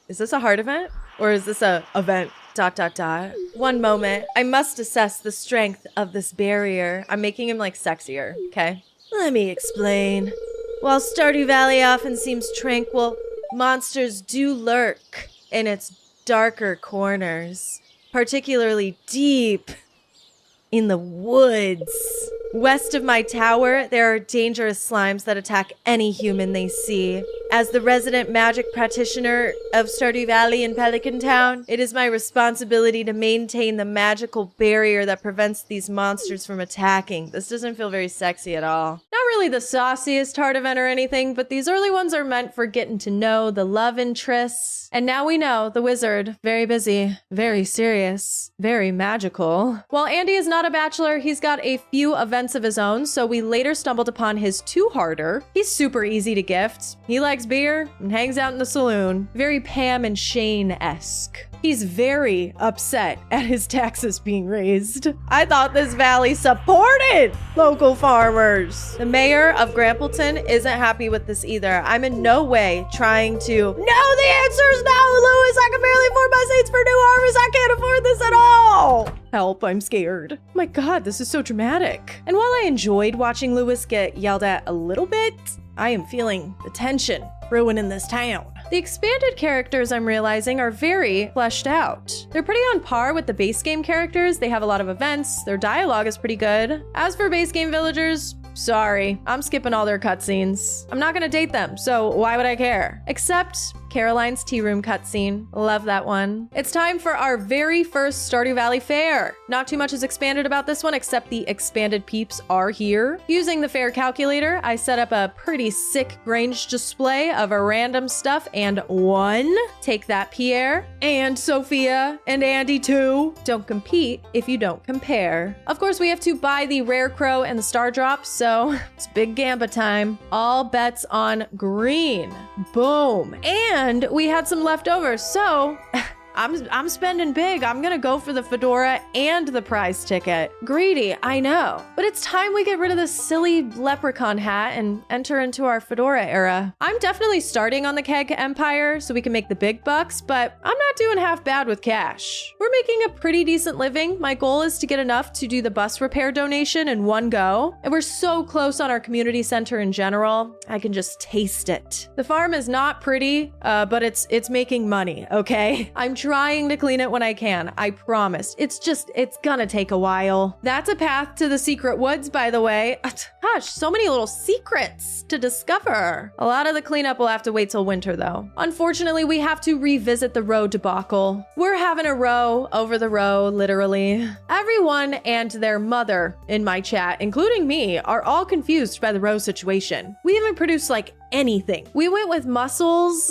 Is this a heart event? Or is this a event? ... One moment. I must assess the strength of this barrier. I'm making him like sexier, okay? Let me explain. While Stardew Valley often seems tranquil, monsters do lurk in its darker corners, particularly deep in the woods. West of my tower, there are dangerous slimes that attack any human they see. As the resident magic practitioner of Stardew Valley in Pelican Town, it is my responsibility to maintain the magical barrier that prevents these monsters from attacking. This doesn't feel very sexy at all. Not really the sauciest heart event or anything, but these early ones are meant for getting to know the love interests. And now we know the wizard, very busy, very serious, very magical. While Andy is not a bachelor, he's got a few events of his own, so we later stumbled upon his two-harder. He's super easy to gift. He likes likes beer and hangs out in the saloon. Very Pam and Shane-esque. He's very upset at his taxes being raised. I thought this valley supported local farmers. The mayor of Grampleton isn't happy with this either. I'm in no way trying to, no, the answer is no, Lewis. I can barely afford my seeds for new harvest. I can't afford this at all. Help, I'm scared. Oh my God, this is so dramatic. And while I enjoyed watching Lewis get yelled at a little bit, I am feeling the tension brewing in this town. The expanded characters, I'm realizing, are very fleshed out. They're pretty on par with the base game characters. They have a lot of events. Their dialogue is pretty good. As for base game villagers, sorry, I'm skipping all their cutscenes. I'm not gonna date them, so why would I care? Except Caroline's tea room cutscene. Love that one. It's time for our very first Stardew Valley fair. Not too much is expanded about this one, except the expanded peeps are here. Using the fair calculator, I set up a pretty sick range display of a random stuff and one. Take that, Pierre. And Sophia. And Andy too. Don't compete if you don't compare. Of course, we have to buy the rare crow and the star drop, so it's big gamba time. All bets on green. Boom. And we had some leftovers, so I'm spending big. I'm gonna go for the fedora and the prize ticket. Greedy, I know. But it's time we get rid of this silly leprechaun hat and enter into our fedora era. I'm definitely starting on the keg empire so we can make the big bucks, but I'm not doing half bad with cash. We're making a pretty decent living. My goal is to get enough to do the bus repair donation in one go. And we're so close on our community center in general. I can just taste it. The farm is not pretty, but it's making money, okay? I'm trying to clean it when I can. I promise. It's gonna take a while. That's a path to the secret woods, by the way. Gosh, so many little secrets to discover. A lot of the cleanup will have to wait till winter, though. Unfortunately, we have to revisit the row debacle. We're having a row over the row, literally. Everyone and their mother in my chat, including me, are all confused by the row situation. We haven't produced like anything. We went with mussels.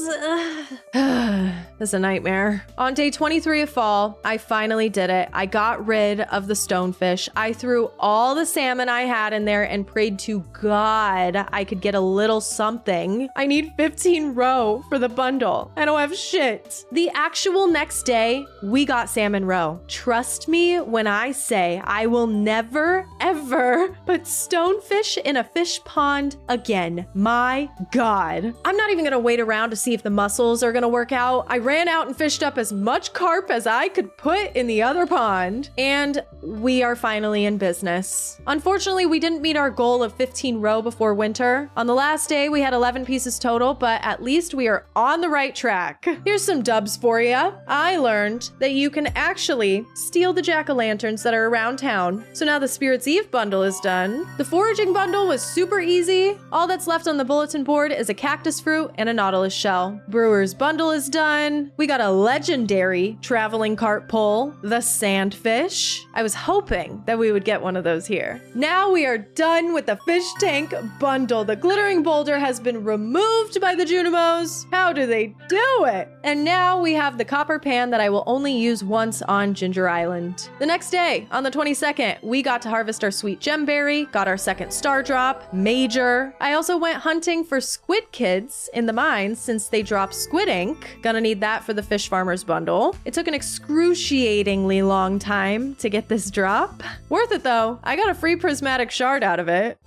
That's a nightmare. On day 23 of fall, I finally did it. I got rid of the stonefish. I threw all the salmon I had in there and prayed to God I could get a little something. I need 15 roe for the bundle. I don't have shit. The actual next day, we got salmon roe. Trust me when I say I will never, ever put stonefish in a fish pond again. My God. I'm not even gonna wait around to see if the mussels are gonna work out. I ran out and fished up as much carp as I could put in the other pond, and we are finally in business. Unfortunately, we didn't meet our goal of 15 roe before winter. On the last day, we had 11 pieces total, but at least we are on the right track. Here's some dubs for you. I learned that you can actually steal the jack-o'-lanterns that are around town. So now the Spirit's Eve bundle is done. The foraging bundle was super easy. All that's left on the bulletin board is a cactus fruit and a nautilus shell. Brewer's bundle is done. We got a legendary traveling cart pull, the sandfish. I was hoping that we would get one of those here. Now we are done with the fish tank bundle. The glittering boulder has been removed by the Junimos. How do they do it? And now we have the copper pan that I will only use once on Ginger Island. The next day, on the 22nd, we got to harvest our sweet gemberry, got our second star drop, major. I also went hunting for squid kids in the mines since they drop squid ink. Gonna need that for the fish farmers bundle. It took an excruciatingly long time to get this drop. Worth it though. I got a free prismatic shard out of it.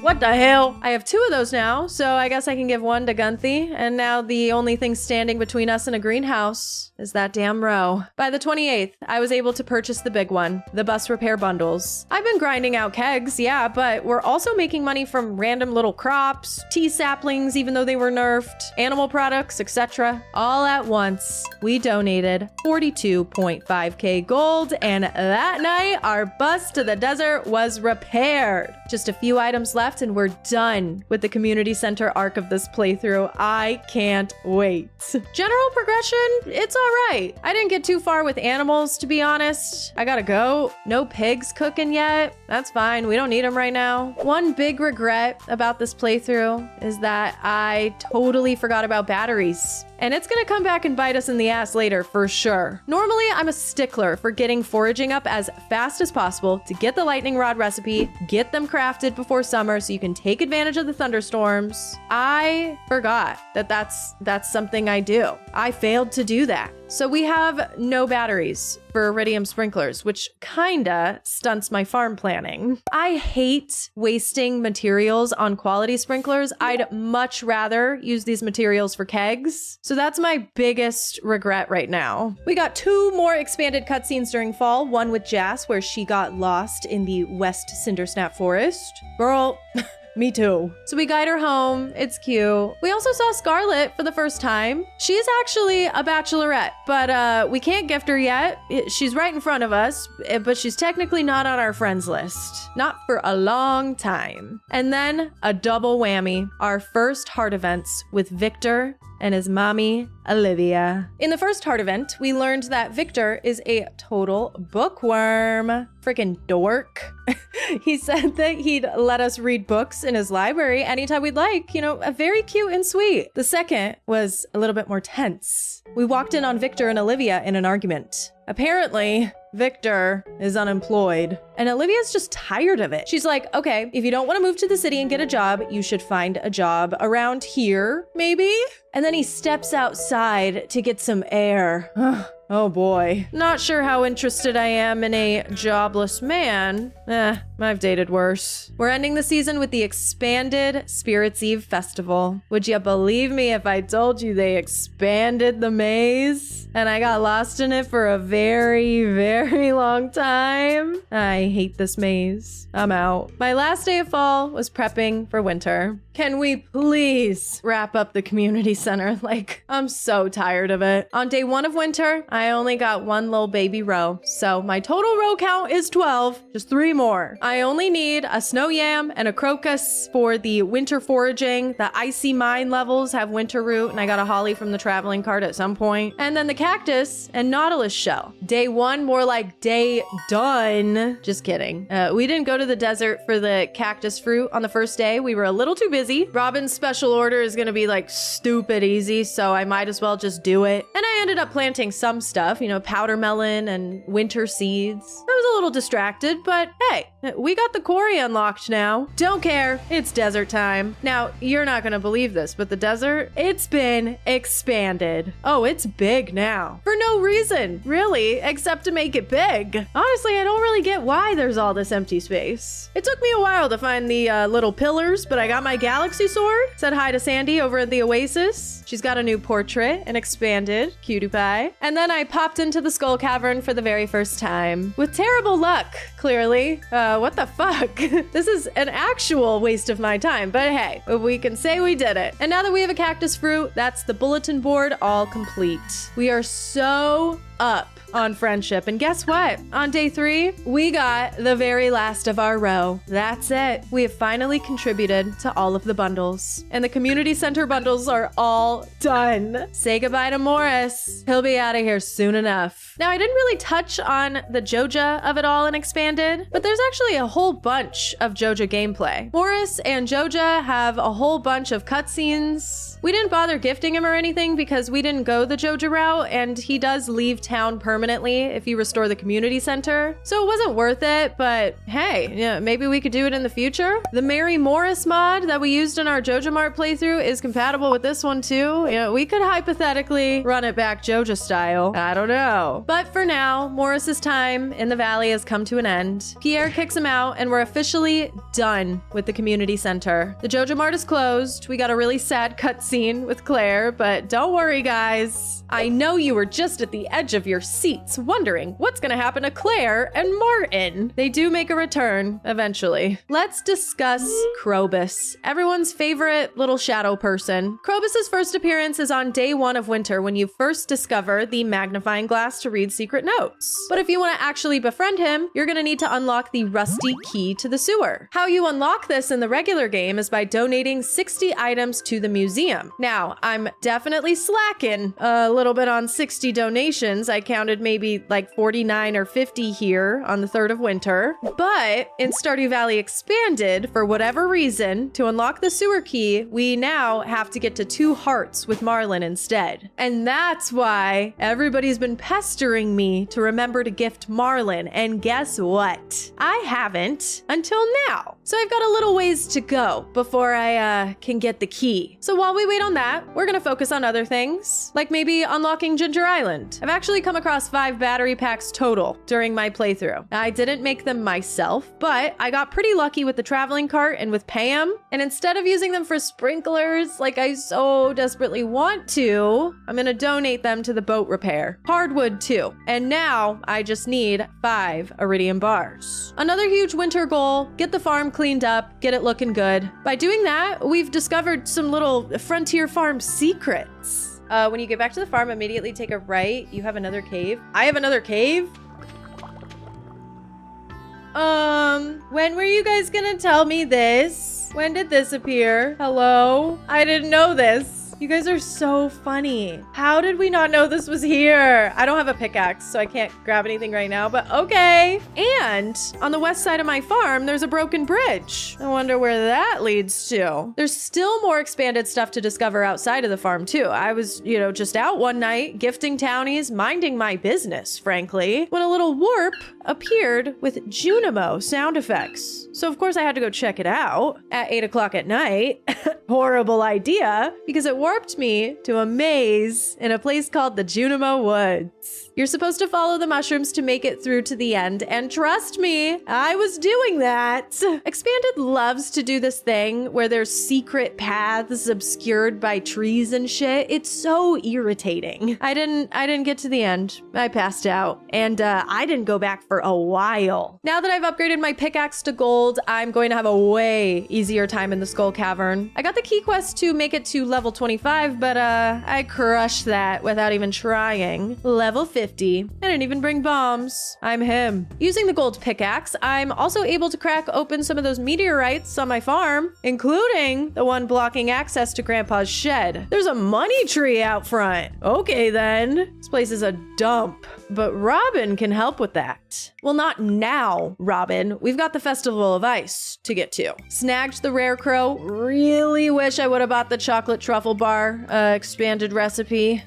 What the hell? I have 2 of those now, so I guess I can give one to Gunthy. And now the only thing standing between us and a greenhouse is that damn row. By the 28th, I was able to purchase the big one, the bus repair bundles. I've been grinding out kegs, yeah, but we're also making money from random little crops, tea saplings, even though they were nerfed, animal products, etc. All at once, we donated 42.5k gold, and that night, our bus to the desert was repaired. Just a few items left and we're done with the community center arc of this playthrough. I can't wait. General progression, it's all right. I didn't get too far with animals, to be honest. I gotta go. No pigs cooking yet. That's fine. We don't need them right now. One big regret about this playthrough is that I totally forgot about batteries. and it's gonna come back and bite us in the ass later for sure. Normally, I'm a stickler for getting foraging up as fast as possible to get the lightning rod recipe, get them crafted before summer so you can take advantage of the thunderstorms. I forgot that that's something I do. I failed to do that. So we have no batteries for iridium sprinklers, which kinda stunts my farm planning. I hate wasting materials on quality sprinklers. I'd much rather use these materials for kegs. So that's my biggest regret right now. We got 2 more expanded cutscenes during fall, one with Jas where she got lost in the West Cindersnap Forest. Girl, me too. So we guide her home. It's cute. We also saw Scarlet for the first time. She's actually a bachelorette, but we can't gift her yet. She's right in front of us, but she's technically not on our friends list. Not for a long time. And then a double whammy. Our first heart events with Victor and his mommy, Olivia. In the first heart event, we learned that Victor is a total bookworm. Freaking dork. He said that he'd let us read books in his library anytime we'd like, very cute and sweet. The second was a little bit more tense. We walked in on Victor and Olivia in an argument. Apparently, Victor is unemployed, and Olivia's just tired of it. She's like, okay, if you don't want to move to the city and get a job, you should find a job around here, maybe? And then he steps outside to get some air. Oh boy. Not sure how interested I am in a jobless man. I've dated worse. We're ending the season with the Expanded Spirits Eve Festival. Would you believe me if I told you they expanded the maze? And I got lost in it for a very, very long time. I hate this maze. I'm out. My last day of fall was prepping for winter. Can we please wrap up the community center? I'm so tired of it. On day 1 of winter, I only got 1 little baby row. So my total row count is 12, just 3 more. I only need a snow yam and a crocus for the winter foraging. The icy mine levels have winter root, and I got a holly from the traveling cart at some point. And then the cactus and nautilus shell. Day 1, more like day done. Just kidding. We didn't go to the desert for the cactus fruit on the first day. We were a little too busy. Robin's special order is gonna be stupid easy, so I might as well just do it. And I ended up planting some stuff, powder melon and winter seeds. I was a little distracted, but hey, we got the quarry unlocked now. Don't care, it's desert time. Now, you're not gonna believe this, but the desert, it's been expanded. Oh, it's big now. For no reason, really, except to make it big. Honestly, I don't really get why there's all this empty space. It took me a while to find the little pillars, but I got my galaxy sword. Said hi to Sandy over at the Oasis. She's got a new portrait and expanded. Cutie pie. And then I popped into the Skull Cavern for the very first time. With terrible luck, clearly. What the fuck? This is an actual waste of my time, but hey, we can say we did it. And now that we have a cactus fruit, that's the bulletin board all complete. We are so up on friendship. And guess what? On day 3, we got the very last of our row. That's it. We have finally contributed to all of the bundles. And the community center bundles are all done. Say goodbye to Morris. He'll be out of here soon enough. Now, I didn't really touch on the Joja of it all in Expanded, but there's actually a whole bunch of Joja gameplay. Morris and Joja have a whole bunch of cutscenes. We didn't bother gifting him or anything because we didn't go the Joja route, and he does leave town permanently if you restore the community center. So it wasn't worth it, but hey, maybe we could do it in the future. The Mary Morris mod that we used in our Joja Mart playthrough is compatible with this one too. We could hypothetically run it back Joja style. I don't know. But for now, Morris's time in the valley has come to an end. Pierre kicks him out, and we're officially done with the community center. The Joja Mart is closed. We got a really sad cutscene with Claire, but don't worry, guys. I know you were just at the edge of your seats wondering what's gonna happen to Claire and Martin. They do make a return eventually. Let's discuss Krobus, everyone's favorite little shadow person. Krobus's first appearance is on day 1 of winter when you first discover the magnifying glass to read secret notes. But if you want to actually befriend him, you're gonna need to unlock the rusty key to the sewer. How you unlock this in the regular game is by donating 60 items to the museum. Now, I'm definitely slacking a little bit on 60 donations. I counted maybe 49 or 50 here on the 3rd of winter. But in Stardew Valley Expanded, for whatever reason, to unlock unlock the sewer key, we now have to get to 2 hearts with Marlin instead. And that's why everybody's been pestering me to remember to gift Marlin. And guess what? I haven't until now. So I've got a little ways to go before I can get the key. So while we wait on that, we're gonna focus on other things, like maybe unlocking Ginger Island. I've actually come across 5 battery packs total during my playthrough. I didn't make them myself, but I got pretty lucky with the traveling cart and with Pam. And instead of using them for sprinklers like I so desperately want to, I'm gonna donate them to the boat repair. Hardwood too. And now I just need 5 iridium bars. Another huge winter goal, get the farm cleaned up, get it looking good. By doing that, we've discovered some little frontier farm secrets. When you get back to the farm, immediately take a right. You have another cave. I have another cave? When were you guys gonna tell me this? When did this appear? Hello? I didn't know this. You guys are so funny. How did we not know this was here? I don't have a pickaxe, so I can't grab anything right now, but okay. And on the west side of my farm, there's a broken bridge. I wonder where that leads to. There's still more expanded stuff to discover outside of the farm too. I was, just out one night, gifting townies, minding my business, frankly, when a little warp appeared with Junimo sound effects. So of course I had to go check it out at 8 o'clock at night. Horrible idea, because it warped me to a maze in a place called the Junimo Woods. You're supposed to follow the mushrooms to make it through to the end, and trust me, I was doing that. Expanded loves to do this thing where there's secret paths obscured by trees and shit. It's so irritating. I didn't get to the end. I passed out, and I didn't go back for a while. Now that I've upgraded my pickaxe to gold, I'm going to have a way easier time in the Skull Cavern. I got the key quest to make it to level 25, but I crushed that without even trying. Level 50. I didn't even bring bombs. I'm him. Using the gold pickaxe, I'm also able to crack open some of those meteorites on my farm, including the one blocking access to Grandpa's shed. There's a money tree out front. Okay then. This place is a dump, but Robin can help with that. Well, not now, Robin. We've got the Festival of Ice to get to. Snagged the rare crow. Really wish I would have bought the chocolate truffle bar expanded recipe.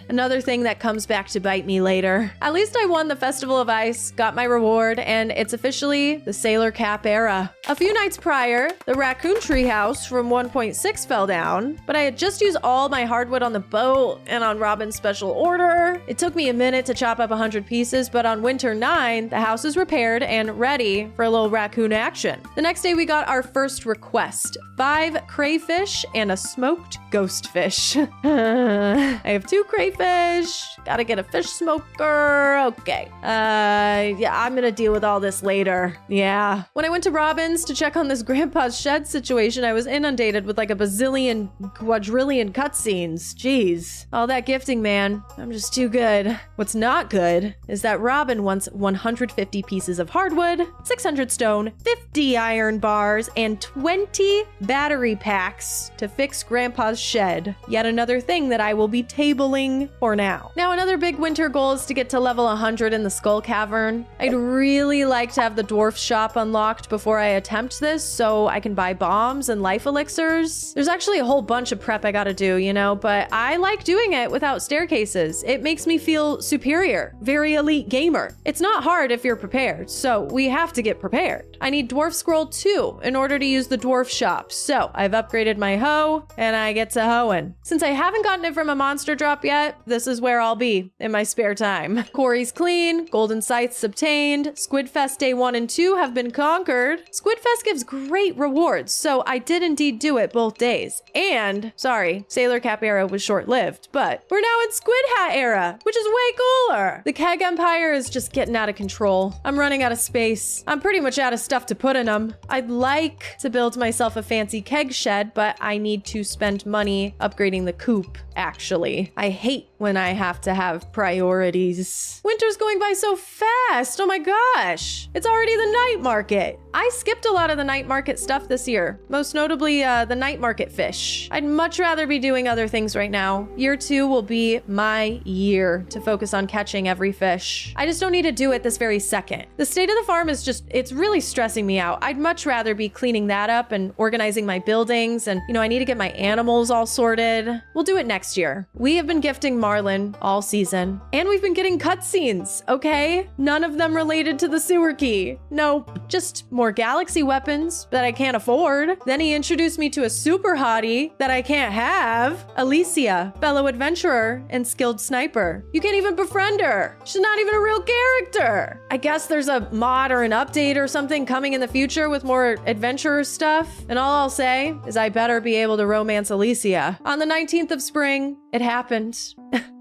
Another thing that comes back to bite me later. At least I won the Festival of Ice, got my reward, and it's officially the Sailor Cap era. A few nights prior, the raccoon treehouse from 1.6 fell down, but I had just used all my hardwood on the boat and on Robin's special order. It took me a minute to chop up 100 pieces, but on winter 9, the house is repaired and ready for a little raccoon action. The next day we got our first request, 5 crayfish and a smoked ghost fish. I have 2 crayfish, gotta get a fish smoker. Okay. Yeah, I'm gonna deal with all this later. Yeah. When I went to Robin's to check on this Grandpa's shed situation, I was inundated with like a bazillion, quadrillion cutscenes. Jeez. All that gifting, man. I'm just too good. What's not good is that Robin wants 150 pieces of hardwood, 600 stone, 50 iron bars, and 20 battery packs to fix Grandpa's shed. Yet another thing that I will be tabling for now. Now, another big winter goal is to get to level 100 in the Skull Cavern. I'd really like to have the dwarf shop unlocked before I attempt this so I can buy bombs and life elixirs. There's actually a whole bunch of prep I gotta do, but I like doing it without staircases. It makes me feel superior, very elite gamer. It's not hard if you're prepared, so we have to get prepared. I need dwarf scroll 2 in order to use the dwarf shop, so I've upgraded my hoe and I get to hoeing. Since I haven't gotten it from a monster drop yet, this is where I'll be in my spare time. Quarry's clean, golden scythes obtained, Squidfest day 1 and 2 have been conquered. Squidfest gives great rewards, so I did indeed do it both days. And, sorry, Sailor Cap era was short-lived, but we're now in Squid Hat era, which is way cooler. The Keg Empire is just getting out of control. I'm running out of space. I'm pretty much out of stuff to put in them. I'd like to build myself a fancy keg shed, but I need to spend money upgrading the coop, actually. I hate when I have to have priorities. Winter's going by so fast. Oh my gosh. It's already the night market. I skipped a lot of the night market stuff this year, most notably the night market fish. I'd much rather be doing other things right now. Year 2 will be my year to focus on catching every fish. I just don't need to do it this very second. The state of the farm is just, it's really stressing me out. I'd much rather be cleaning that up and organizing my buildings, and I need to get my animals all sorted. We'll do it next year. We have been gifting Marlin all season, and we've been getting cutscenes, okay? None of them related to the sewer key. Nope, just more galaxy weapons that I can't afford. Then he introduced me to a super hottie that I can't have. Alicia, fellow adventurer and skilled sniper. You can't even befriend her. She's not even a real character. I guess there's a mod or an update or something coming in the future with more adventurer stuff. And all I'll say is I better be able to romance Alicia. On the 19th of spring, it happened.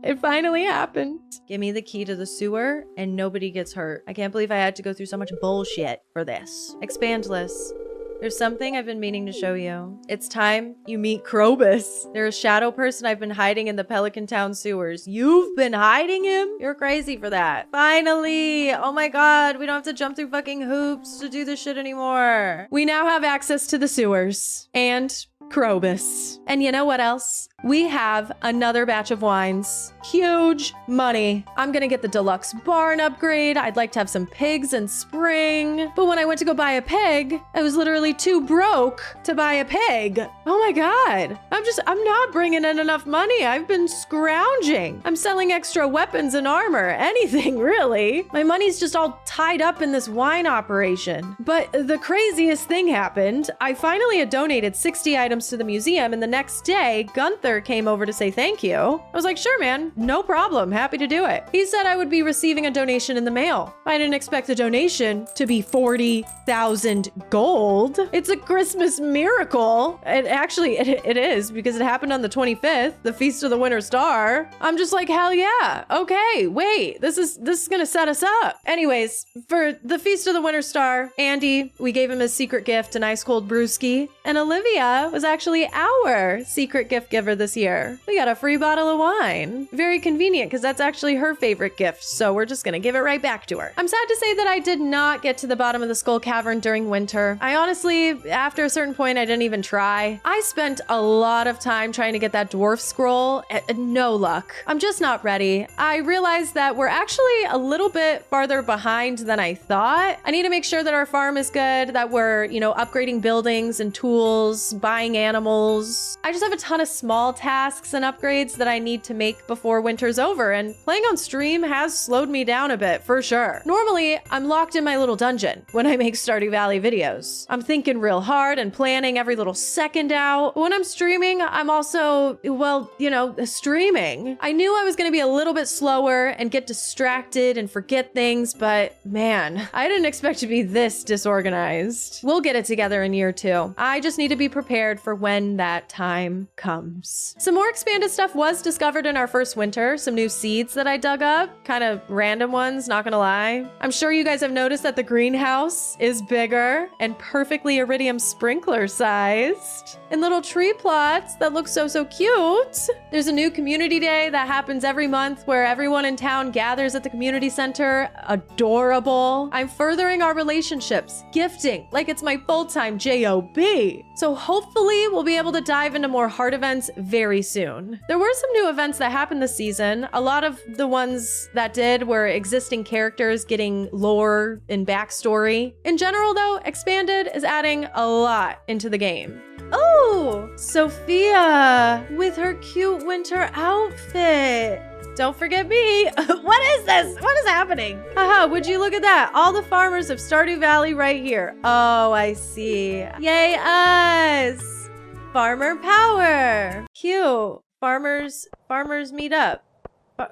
It finally happened. Give me the key to the sewer and nobody gets hurt. I can't believe I had to go through so much bullshit for this. Expand liss. There's something I've been meaning to show you. It's time you meet Krobus. They're a shadow person I've been hiding in the Pelican Town sewers. You've been hiding him? You're crazy for that. Finally! Oh my god, we don't have to jump through fucking hoops to do this shit anymore. We now have access to the sewers. And Krobus. And you know what else? We have another batch of wines. Huge money. I'm gonna get the deluxe barn upgrade. I'd like to have some pigs in spring. But when I went to go buy a pig, I was literally too broke to buy a pig. Oh my god. I'm not bringing in enough money. I've been scrounging. I'm selling extra weapons and armor. Anything, really. My money's just all tied up in this wine operation. But the craziest thing happened. I finally had donated 60 items to the museum, and the next day, Gunther came over to say thank you. I was like, sure, man, no problem. Happy to do it. He said I would be receiving a donation in the mail. I didn't expect the donation to be 40,000 gold. It's a Christmas miracle. It is, because it happened on the 25th, the Feast of the Winter Star. I'm just like, hell yeah. Okay, wait, this is gonna set us up. Anyways, for the Feast of the Winter Star, Andy, we gave him his secret gift, an ice cold brewski, and Olivia was actually our secret gift giver this year. We got a free bottle of wine. Very convenient, because that's actually her favorite gift, so we're just gonna give it right back to her. I'm sad to say that I did not get to the bottom of the Skull Cavern during winter. I honestly, after a certain point, I didn't even try. I spent a lot of time trying to get that dwarf scroll. No luck. I'm just not ready. I realized that we're actually a little bit farther behind than I thought. I need to make sure that our farm is good, that we're, upgrading buildings and tools, buying animals. I just have a ton of small tasks and upgrades that I need to make before winter's over, and playing on stream has slowed me down a bit, for sure. Normally, I'm locked in my little dungeon when I make Stardew Valley videos. I'm thinking real hard and planning every little second out. When I'm streaming, I'm also, streaming. I knew I was going to be a little bit slower and get distracted and forget things, but man, I didn't expect to be this disorganized. We'll get it together in year 2. I just need to be prepared for when that time comes. Some more expanded stuff was discovered in our first winter. Some new seeds that I dug up, kind of random ones, not gonna lie. I'm sure you guys have noticed that the greenhouse is bigger and perfectly iridium sprinkler sized. And little tree plots that look so cute. There's a new community day that happens every month where everyone in town gathers at the community center. Adorable. I'm furthering our relationships, gifting like it's my full-time job. So hopefully we'll be able to dive into more hard events very soon. There were some new events that happened this season. A lot of the ones that did were existing characters getting lore and backstory. In general though, Expanded is adding a lot into the game. Oh, Sophia with her cute winter outfit. Don't forget me. What is this? What is happening? Haha, would you look at that? All the farmers of Stardew Valley right here. Oh, I see. Yay us. Farmer power. Cute. Farmers meet up.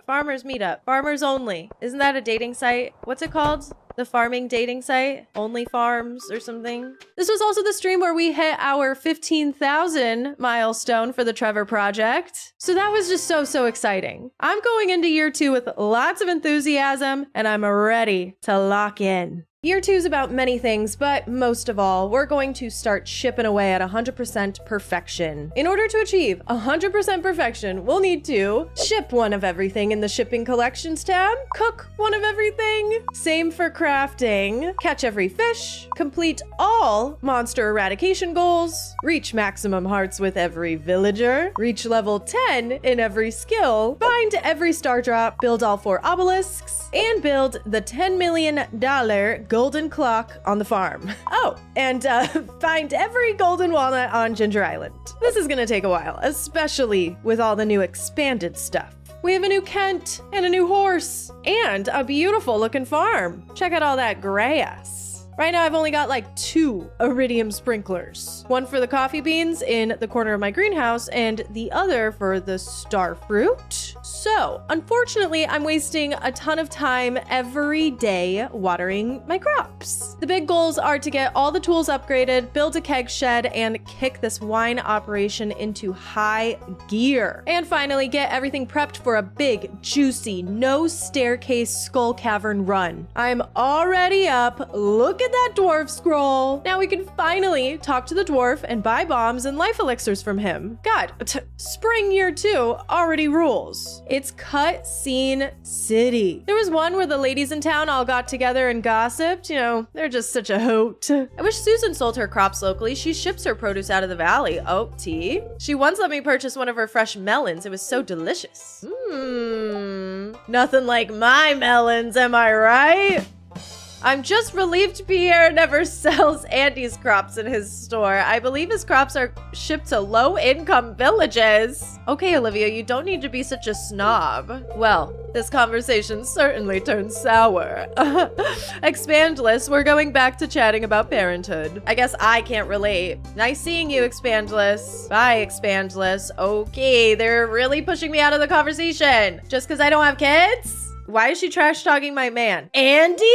Farmers meet up. Farmers only. Isn't that a dating site? What's it called? The farming dating site? Only Farms or something? This was also the stream where we hit our 15,000 milestone for the Trevor project. So that was just so exciting. I'm going into year 2 with lots of enthusiasm, and I'm ready to lock in. Year 2 is about many things, but most of all, we're going to start shipping away at 100% perfection. In order to achieve 100% perfection, we'll need to ship one of everything in the shipping collections tab, cook one of everything, same for crafting, catch every fish, complete all monster eradication goals, reach maximum hearts with every villager, reach level 10 in every skill, find every star drop, build all 4 obelisks, and build the $10 million golden clock on the farm. Oh, and find every golden walnut on Ginger Island. This is gonna take a while, especially with all the new expanded stuff. We have a new Kent and a new horse and a beautiful looking farm. Check out all that grass. Right now, I've only got like 2 iridium sprinklers. One for the coffee beans in the corner of my greenhouse and the other for the star fruit. So, unfortunately, I'm wasting a ton of time every day watering my crops. The big goals are to get all the tools upgraded, build a keg shed, and kick this wine operation into high gear. And finally, get everything prepped for a big, juicy, no staircase skull cavern run. I'm already up. Look at that dwarf scroll. Now we can finally talk to the dwarf and buy bombs and life elixirs from him. God, spring year 2 already rules. It's cutscene city. There was one where the ladies in town all got together and gossiped. You know, they're just such a hoot. I wish Susan sold her crops locally. She ships her produce out of the valley. Oh, tea. She once let me purchase one of her fresh melons. It was so delicious. Nothing like my melons, am I right? I'm just relieved Pierre never sells Andy's crops in his store. I believe his crops are shipped to low-income villages. Okay, Olivia, you don't need to be such a snob. Well, this conversation certainly turned sour. Expandless, we're going back to chatting about parenthood. I guess I can't relate. Nice seeing you, Expandless. Bye, Expandless. Okay, they're really pushing me out of the conversation. Just because I don't have kids? Why is she trash talking my man? Andy?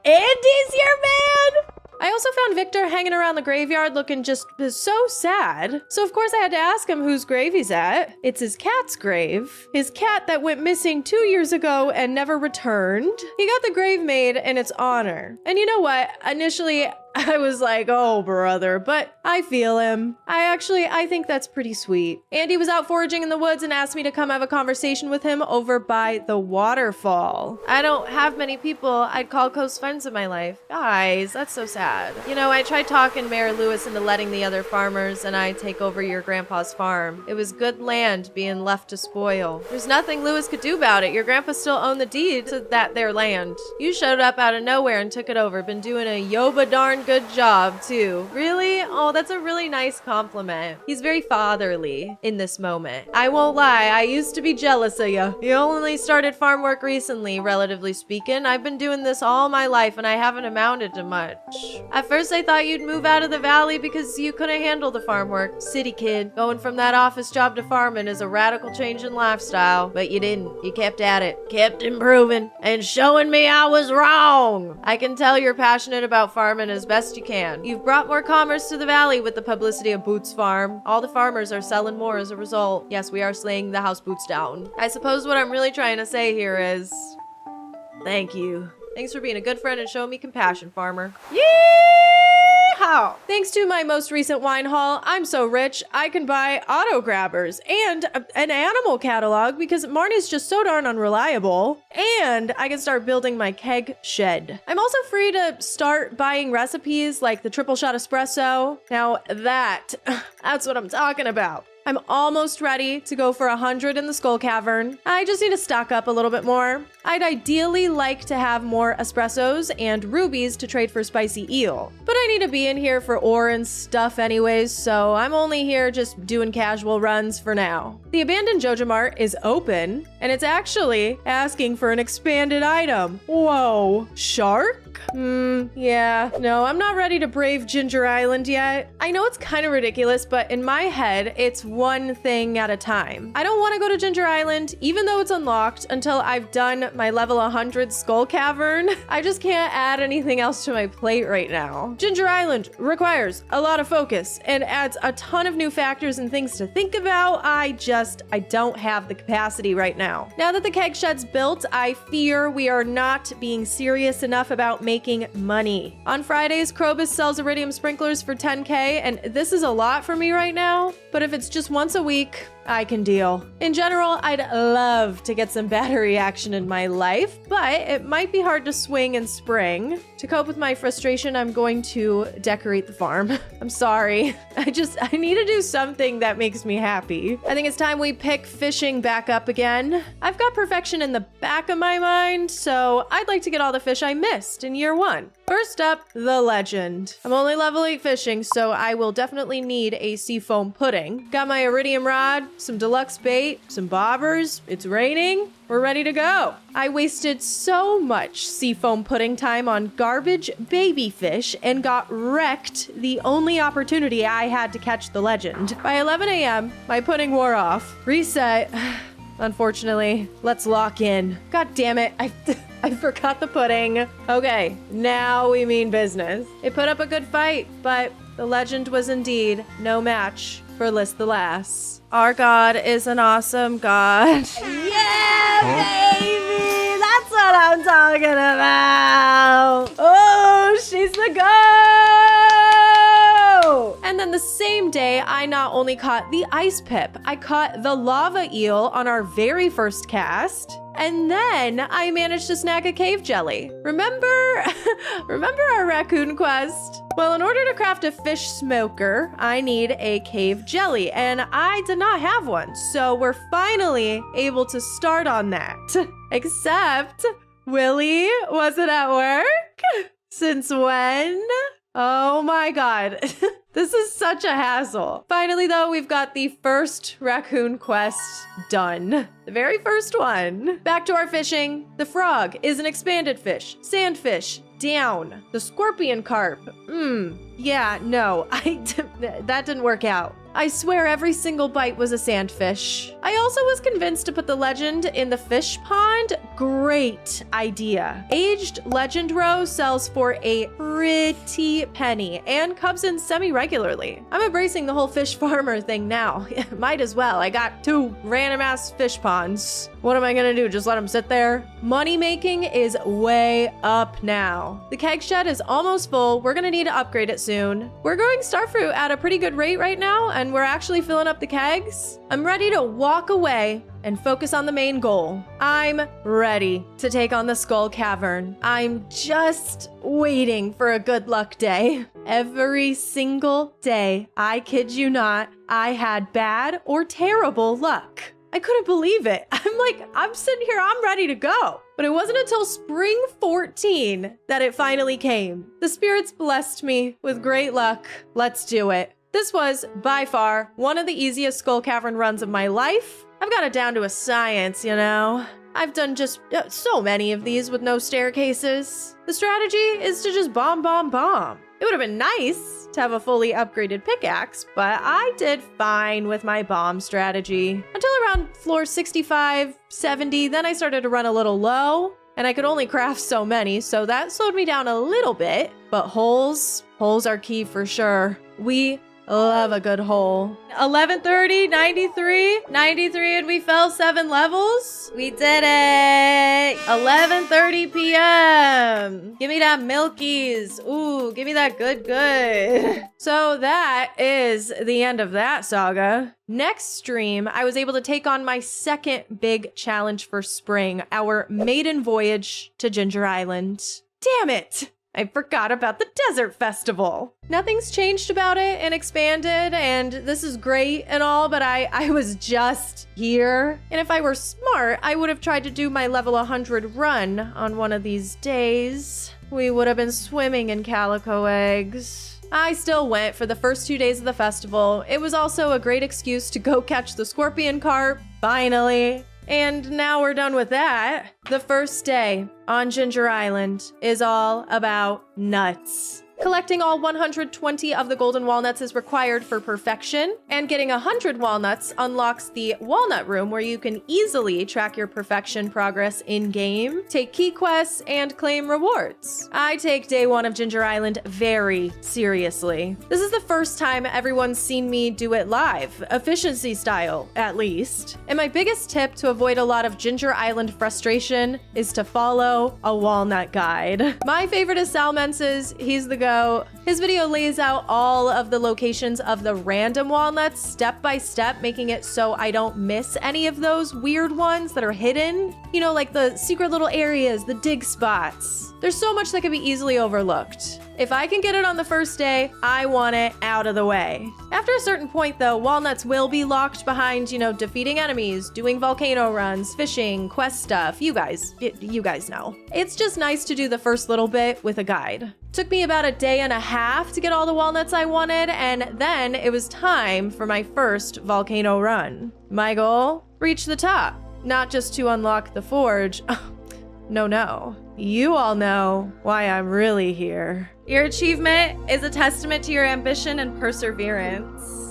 Andy's your man? I also found Victor hanging around the graveyard looking just so sad. So of course I had to ask him whose grave he's at. It's his cat's grave. His cat that went missing 2 years ago and never returned. He got the grave made in its honor. And you know what? Initially, I was like, oh, brother, but I feel him. I think that's pretty sweet. Andy was out foraging in the woods and asked me to come have a conversation with him over by the waterfall. I don't have many people I'd call close friends in my life. Guys, that's so sad. You know, I tried talking Mayor Lewis into letting the other farmers and I take over your grandpa's farm. It was good land being left to spoil. There's nothing Lewis could do about it. Your grandpa still owned the deed to that there land. You showed up out of nowhere and took it over. Been doing a yoba darn good job too. Really? Oh, that's a really nice compliment. He's very fatherly in this moment. I won't lie, I used to be jealous of you. You only started farm work recently, relatively speaking. I've been doing this all my life and I haven't amounted to much. At first I thought you'd move out of the valley because you couldn't handle the farm work. City kid. Going from that office job to farming is a radical change in lifestyle. But you didn't. You kept at it. Kept improving and showing me I was wrong. I can tell you're passionate about farming as best you can. You've brought more commerce to the valley with the publicity of Boots Farm. All the farmers are selling more as a result. Yes, we are slaying the house boots down. I suppose what I'm really trying to say here is thank you. Thanks for being a good friend and showing me compassion, farmer. Yeehaw! Thanks to my most recent wine haul, I'm so rich, I can buy auto grabbers and an animal catalog because Marnie's just so darn unreliable. And I can start building my keg shed. I'm also free to start buying recipes like the triple shot espresso. Now that's what I'm talking about. I'm almost ready to go for 100 in the Skull Cavern. I just need to stock up a little bit more. I'd ideally like to have more espressos and rubies to trade for spicy eel. But I need to be in here for ore and stuff anyways, so I'm only here just doing casual runs for now. The abandoned Joja Mart is open, and it's actually asking for an expanded item. Whoa, shark? Yeah, no, I'm not ready to brave Ginger Island yet. I know it's kind of ridiculous, but in my head, it's one thing at a time. I don't want to go to Ginger Island, even though it's unlocked, until I've done my level 100 skull cavern. I just can't add anything else to my plate right now. Ginger Island requires a lot of focus and adds a ton of new factors and things to think about. I don't have the capacity right now. Now that the keg shed's built, I fear we are not being serious enough about making money. On Fridays, Krobus sells iridium sprinklers for 10K, and this is a lot for me right now, but if it's just once a week, I can deal. In general, I'd love to get some battery action in my life, but it might be hard to swing in spring. To cope with my frustration, I'm going to decorate the farm. I'm sorry. I need to do something that makes me happy. I think it's time we pick fishing back up again. I've got perfection in the back of my mind, so I'd like to get all the fish I missed in year 1. First up, the legend. I'm only level 8 fishing, so I will definitely need a seafoam pudding. Got my iridium rod, some deluxe bait, some bobbers. It's raining. We're ready to go. I wasted so much seafoam pudding time on garbage baby fish and got wrecked the only opportunity I had to catch the legend. By 11 a.m., my pudding wore off. Reset. Unfortunately, let's lock in. God damn it. I forgot the pudding. Okay, now we mean business. It put up a good fight, but the legend was indeed no match for Liss the Lass. Our god is an awesome god. Yeah, baby! That's what I'm talking about! Oh, she's the go! And then the same day, I not only caught the ice pip, I caught the lava eel on our very first cast. And then I managed to snag a cave jelly. Remember our raccoon quest? Well, in order to craft a fish smoker, I need a cave jelly, and I did not have one. So we're finally able to start on that. Except, Willie wasn't at work? Since when? Oh my god. This is such a hassle. Finally, though, we've got the first raccoon quest done. The very first one. Back to our fishing. The frog is an expanded fish. Sandfish, down. The scorpion carp. Yeah, no, that didn't work out. I swear every single bite was a sandfish. I also was convinced to put the legend in the fish pond. Great idea. Aged legend roe sells for a pretty penny and comes in semi-regularly. I'm embracing the whole fish farmer thing now. Might as well. I got 2 random ass fish ponds. What am I gonna do? Just let them sit there? Money making is way up now. The keg shed is almost full. We're gonna need to upgrade it soon. We're growing starfruit at a pretty good rate right now, and we're actually filling up the kegs. I'm ready to walk away and focus on the main goal. I'm ready to take on the skull cavern. I'm just waiting for a good luck day. Every single day, I kid you not, I had bad or terrible luck. I couldn't believe it. I'm sitting here, I'm ready to go. But it wasn't until spring 14 that it finally came. The spirits blessed me with great luck. Let's do it. This was, by far, one of the easiest skull cavern runs of my life. I've got it down to a science, you know. I've done just so many of these with no staircases. The strategy is to just bomb. It would have been nice to have a fully upgraded pickaxe, but I did fine with my bomb strategy. Until around floor 65, 70, then I started to run a little low, and I could only craft so many, so that slowed me down a little bit. But holes are key for sure. We love a good hole. 11:30, 93, and we fell 7 levels. We did it. 11:30 p.m. Give me that milkies. Ooh, give me that good. So that is the end of that saga. Next stream, I was able to take on my second big challenge for spring, our maiden voyage to Ginger Island. Damn it! I forgot about the desert festival. Nothing's changed about it in Expanded, and this is great and all, but I was just here. And if I were smart, I would have tried to do my level 100 run on one of these days. We would have been swimming in calico eggs. I still went for the first 2 days of the festival. It was also a great excuse to go catch the scorpion carp, finally. And now we're done with that. The first day on Ginger Island is all about nuts. Collecting all 120 of the golden walnuts is required for perfection, and getting 100 walnuts unlocks the walnut room where you can easily track your perfection progress in-game, take key quests, and claim rewards. I take day 1 of Ginger Island very seriously. This is the first time everyone's seen me do it live, efficiency style, at least. And my biggest tip to avoid a lot of Ginger Island frustration is to follow a walnut guide. My favorite is Salmence's. He's the go. His video lays out all of the locations of the random walnuts step by step, making it so I don't miss any of those weird ones that are hidden. You know, like the secret little areas, the dig spots. There's so much that can be easily overlooked. If I can get it on the first day, I want it out of the way. After a certain point though, walnuts will be locked behind, you know, defeating enemies, doing volcano runs, fishing, quest stuff. You guys know. It's just nice to do the first little bit with a guide. Took me about a day and a half to get all the walnuts I wanted, and then it was time for my first volcano run. My goal? Reach the top. Not just to unlock the forge. No. You all know why I'm really here. Your achievement is a testament to your ambition and perseverance.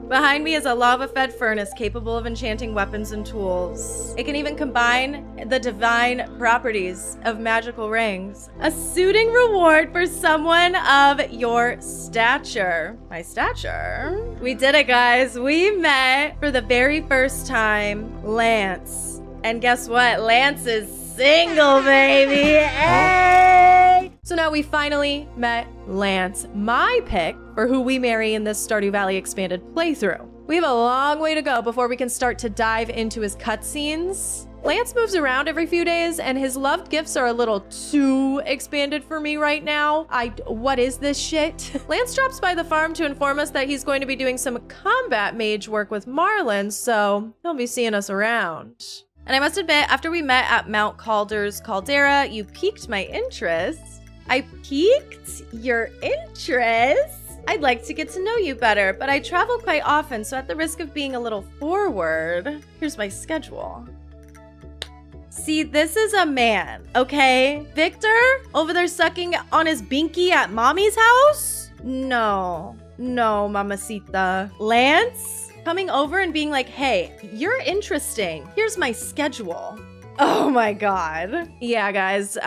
Behind me is a lava-fed furnace capable of enchanting weapons and tools. It can even combine the divine properties of magical rings. A suiting reward for someone of your stature. My stature? We did it, guys. We met for the very first time, Lance. And guess what? Lance is single, baby. Hey! So now we finally met Lance, my pick for who we marry in this Stardew Valley Expanded playthrough. We have a long way to go before we can start to dive into his cutscenes. Lance moves around every few days, and his loved gifts are a little too expanded for me right now. What is this shit? Lance drops by the farm to inform us that he's going to be doing some combat mage work with Marlin, so he'll be seeing us around. And I must admit, after we met at Mount Calder's Caldera, you piqued my interest. I piqued your interest? I'd like to get to know you better, but I travel quite often, so at the risk of being a little forward, here's my schedule. See, this is a man, okay? Victor, over there sucking on his binky at mommy's house? No, mamacita. Lance? Coming over and being like, hey, you're interesting. Here's my schedule. Oh my God. Yeah, guys,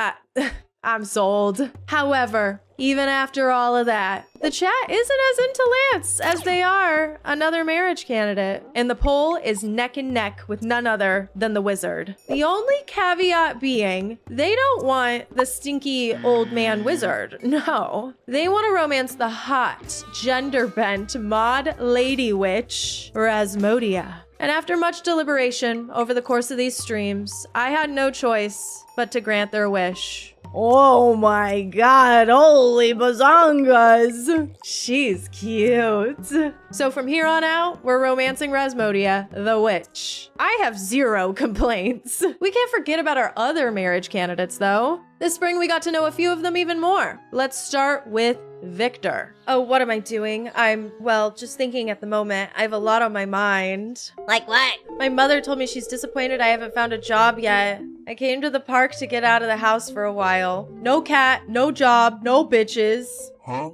I'm sold. However, even after all of that, the chat isn't as into Lance as they are another marriage candidate. And the poll is neck and neck with none other than the wizard. The only caveat being, they don't want the stinky old man wizard. No, they want to romance the hot, gender-bent mod lady witch, Rasmodia. And after much deliberation over the course of these streams, I had no choice but to grant their wish. Oh my God, holy bazongas. She's cute. So from here on out, we're romancing Rasmodia, the witch. I have zero complaints. We can't forget about our other marriage candidates though. This spring, we got to know a few of them even more. Let's start with Victor. Oh, what am I doing? Well, just thinking at the moment. I have a lot on my mind. Like what? My mother told me she's disappointed I haven't found a job yet. I came to the park to get out of the house for a while. No cat, no job, no bitches. Huh?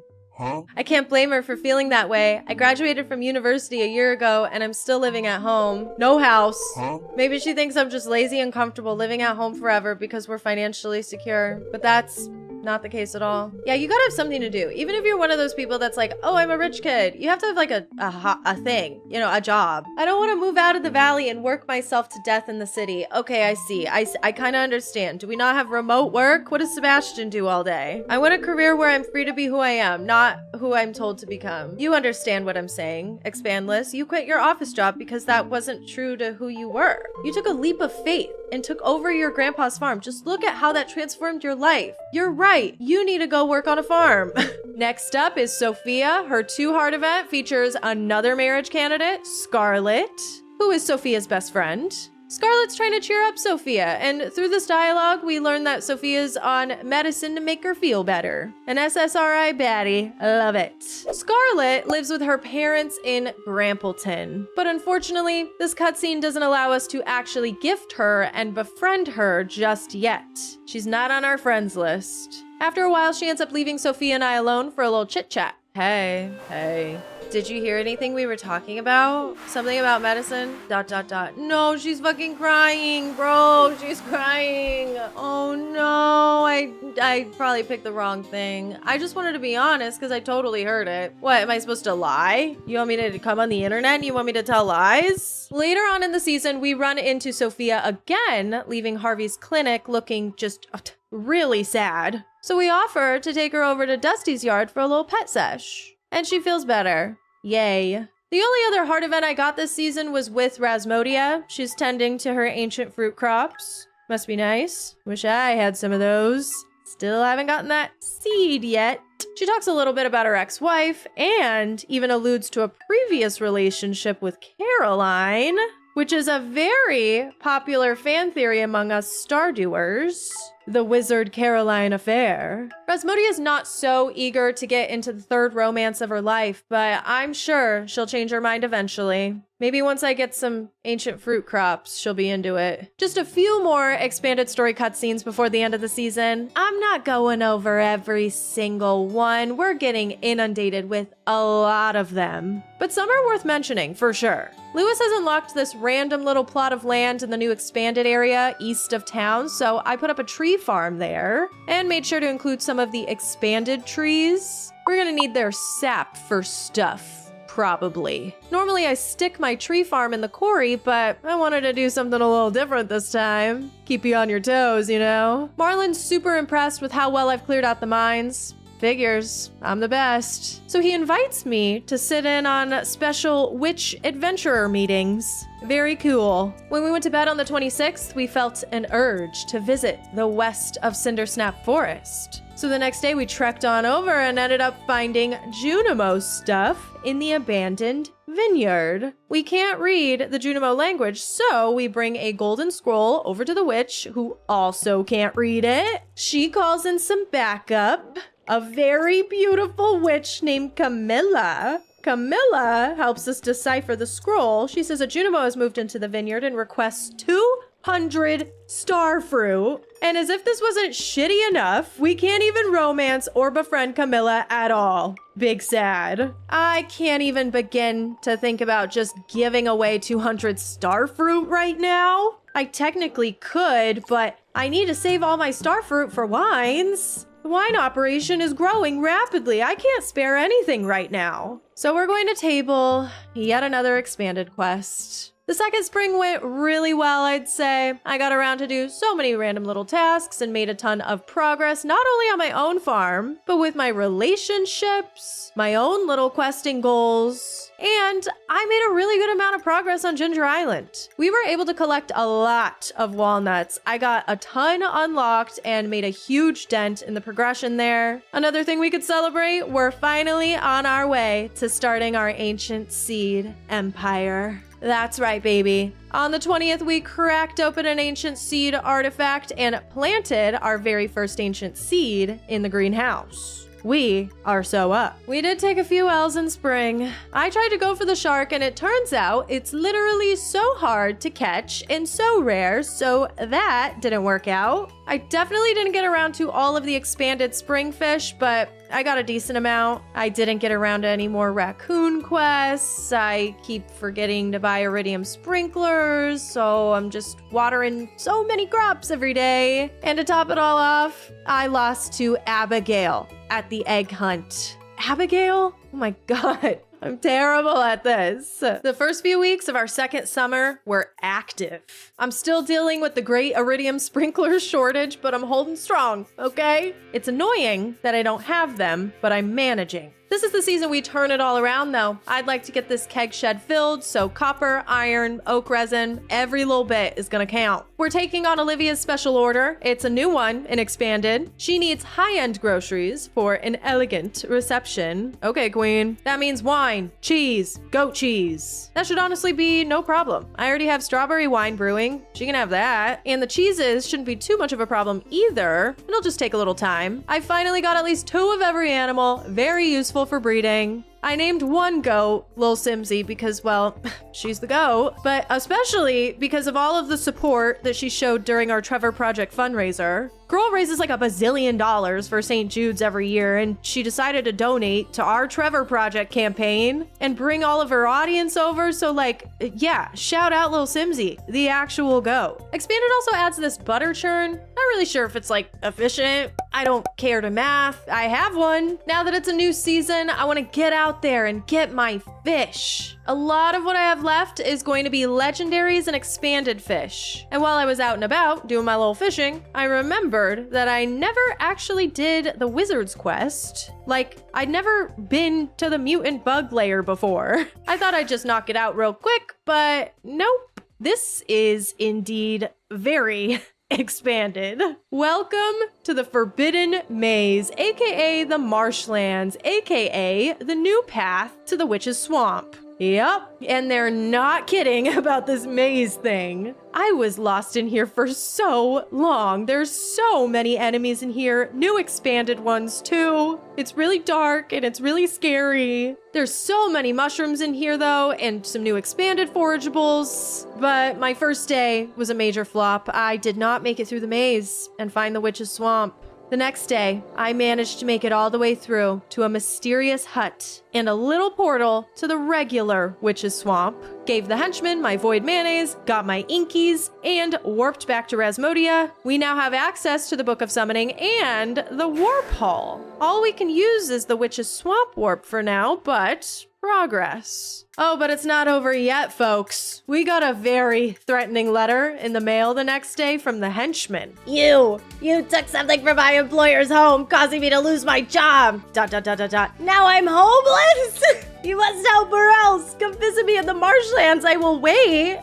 I can't blame her for feeling that way. I graduated from university a year ago and I'm still living at home. No house. Maybe she thinks I'm just lazy and comfortable living at home forever because we're financially secure. But that's not the case at all. Yeah, you gotta have something to do. Even if you're one of those people that's like, oh, I'm a rich kid. You have to have like a thing, you know, a job. I don't want to move out of the valley and work myself to death in the city. Okay, I see. I kind of understand. Do we not have remote work? What does Sebastian do all day? I want a career where I'm free to be who I am, not who I'm told to become. You understand what I'm saying, Expand Liss. You quit your office job because that wasn't true to who you were. You took a leap of faith and took over your grandpa's farm. Just look at how that transformed your life. You're right. You need to go work on a farm. Next up is Sophia. Her 2 heart event features another marriage candidate, Scarlet, who is Sophia's best friend. Scarlet's trying to cheer up Sophia, and through this dialogue, we learn that Sophia's on medicine to make her feel better. An SSRI baddie. I love it. Scarlet lives with her parents in Brampleton, but unfortunately, this cutscene doesn't allow us to actually gift her and befriend her just yet. She's not on our friends list. After a while, she ends up leaving Sophia and I alone for a little chit chat. Hey. Did you hear anything we were talking about? Something about medicine? ... No, she's fucking crying, bro. She's crying. Oh no, I probably picked the wrong thing. I just wanted to be honest because I totally heard it. What, am I supposed to lie? You want me to come on the internet and you want me to tell lies? Later on in the season, we run into Sophia again, leaving Harvey's clinic looking just really sad. So we offer to take her over to Dusty's yard for a little pet sesh. And she feels better. Yay. The only other heart event I got this season was with Rasmodia. She's tending to her ancient fruit crops. Must be nice. Wish I had some of those. Still haven't gotten that seed yet. She talks a little bit about her ex-wife and even alludes to a previous relationship with Caroline, which is a very popular fan theory among us Stardewers. The Wizard Caroline affair. Rasmodia is not so eager to get into the third romance of her life, but I'm sure she'll change her mind eventually. Maybe once I get some ancient fruit crops, she'll be into it. Just a few more expanded story cutscenes before the end of the season. I'm not going over every single one. We're getting inundated with a lot of them. But some are worth mentioning, for sure. Lewis has unlocked this random little plot of land in the new expanded area east of town, so I put up a tree farm there and made sure to include some of the expanded trees. We're gonna need their sap for stuff. Probably. Normally I stick my tree farm in the quarry, but I wanted to do something a little different this time. Keep you on your toes, you know? Marlon's super impressed with how well I've cleared out the mines. Figures, I'm the best. So he invites me to sit in on special witch adventurer meetings. Very cool. When we went to bed on the 26th, we felt an urge to visit the west of Cindersnap Forest. So the next day we trekked on over and ended up finding Junimo stuff in the abandoned vineyard. We can't read the Junimo language, so we bring a golden scroll over to the witch, who also can't read it. She calls in some backup. A very beautiful witch named Camilla. Camilla helps us decipher the scroll. She says that Junimo has moved into the vineyard and requests 200 star fruit. And as if this wasn't shitty enough, we can't even romance or befriend Camilla at all. Big sad. I can't even begin to think about just giving away 200 star fruit right now. I technically could, but I need to save all my star fruit for wines. The wine operation is growing rapidly. I can't spare anything right now. So we're going to table yet another expanded quest. The second spring went really well, I'd say. I got around to do so many random little tasks and made a ton of progress, not only on my own farm, but with my relationships, my own little questing goals, and I made a really good amount of progress on Ginger Island. We were able to collect a lot of walnuts. I got a ton unlocked and made a huge dent in the progression there. Another thing we could celebrate, we're finally on our way to starting our ancient seed empire. That's right, baby. On the 20th, we cracked open an ancient seed artifact and planted our very first ancient seed in the greenhouse. We are so up. We did take a few L's in spring. I tried to go for the shark, and it turns out it's literally so hard to catch and so rare, so that didn't work out. I definitely didn't get around to all of the expanded spring fish, but I got a decent amount. I didn't get around to any more raccoon quests. I keep forgetting to buy iridium sprinklers, so I'm just watering so many crops every day. And to top it all off, I lost to Abigail at the egg hunt. Abigail? Oh my God. I'm terrible at this. The first few weeks of our second summer were active. I'm still dealing with the great iridium sprinkler shortage, but I'm holding strong, okay? It's annoying that I don't have them, but I'm managing. This is the season we turn it all around, though. I'd like to get this keg shed filled, so copper, iron, oak resin, every little bit is gonna count. We're taking on Olivia's special order. It's a new one and expanded. She needs high-end groceries for an elegant reception. Okay, queen. That means wine, cheese, goat cheese. That should honestly be no problem. I already have strawberry wine brewing. She can have that. And the cheeses shouldn't be too much of a problem either. It'll just take a little time. I finally got at least 2 of every animal. Very useful for breeding. I named one goat Lil Simsy because, well, she's the goat, but especially because of all of the support that she showed during our Trevor Project fundraiser. Girl raises like $1 bazillion for St. Jude's every year, and she decided to donate to our Trevor Project campaign and bring all of her audience over. So like, yeah, shout out Lil Simsy, the actual goat. Expanded also adds this butter churn. Not really sure if it's like efficient. I don't care to math. I have one. Now that it's a new season, I want to get out there and get my fish. A lot of what I have left is going to be legendaries and expanded fish. And while I was out and about doing my little fishing, I remembered that I never actually did the wizard's quest. Like, I'd never been to the mutant bug lair before. I thought I'd just knock it out real quick, but nope. This is indeed very expanded. Welcome to the Forbidden Maze, aka the Marshlands, aka the new path to the Witch's Swamp. Yep, and they're not kidding about this maze thing. I was lost in here for so long. There's so many enemies in here, new expanded ones too. It's really dark and it's really scary. There's so many mushrooms in here though, and some new expanded forageables. But my first day was a major flop. I did not make it through the maze and find the Witch's Swamp. The next day, I managed to make it all the way through to a mysterious hut and a little portal to the regular Witch's Swamp, gave the henchman my void mayonnaise, got my inkies, and warped back to Rasmodia. We now have access to the Book of Summoning and the Warp Hall. All we can use is the Witch's Swamp warp for now, but progress. Oh, but it's not over yet, folks. We got a very threatening letter in the mail the next day from the henchman. You took something from my employer's home, causing me to lose my job. ... Now I'm homeless? You must help or else. Come visit me in the marshlands. I will wait.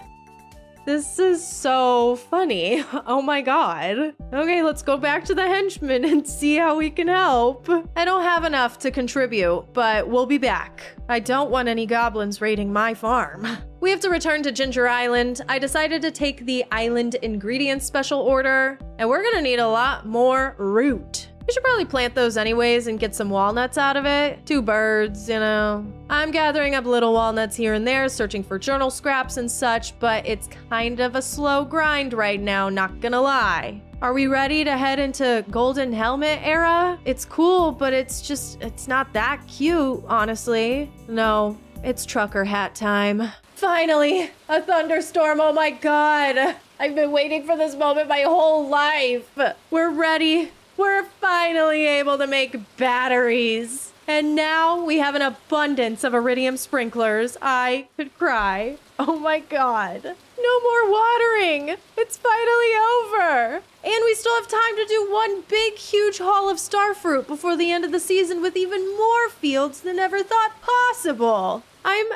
This is so funny. Oh my god. Okay, let's go back to the henchman and see how we can help. I don't have enough to contribute, but we'll be back. I don't want any goblins raiding my farm. We have to return to Ginger Island. I decided to take the island ingredients special order, and we're gonna need a lot more root. We should probably plant those anyways and get some walnuts out of it. 2 birds, you know. I'm gathering up little walnuts here and there, searching for journal scraps and such, but it's kind of a slow grind right now, not gonna lie. Are we ready to head into Golden Helmet era? It's cool, but it's not that cute, honestly. No, it's trucker hat time. Finally, a thunderstorm, oh my god. I've been waiting for this moment my whole life. We're ready. We're finally able to make batteries. And now we have an abundance of iridium sprinklers. I could cry. Oh my god. No more watering. It's finally over. And we still have time to do one big, huge haul of starfruit before the end of the season with even more fields than ever thought possible. I'm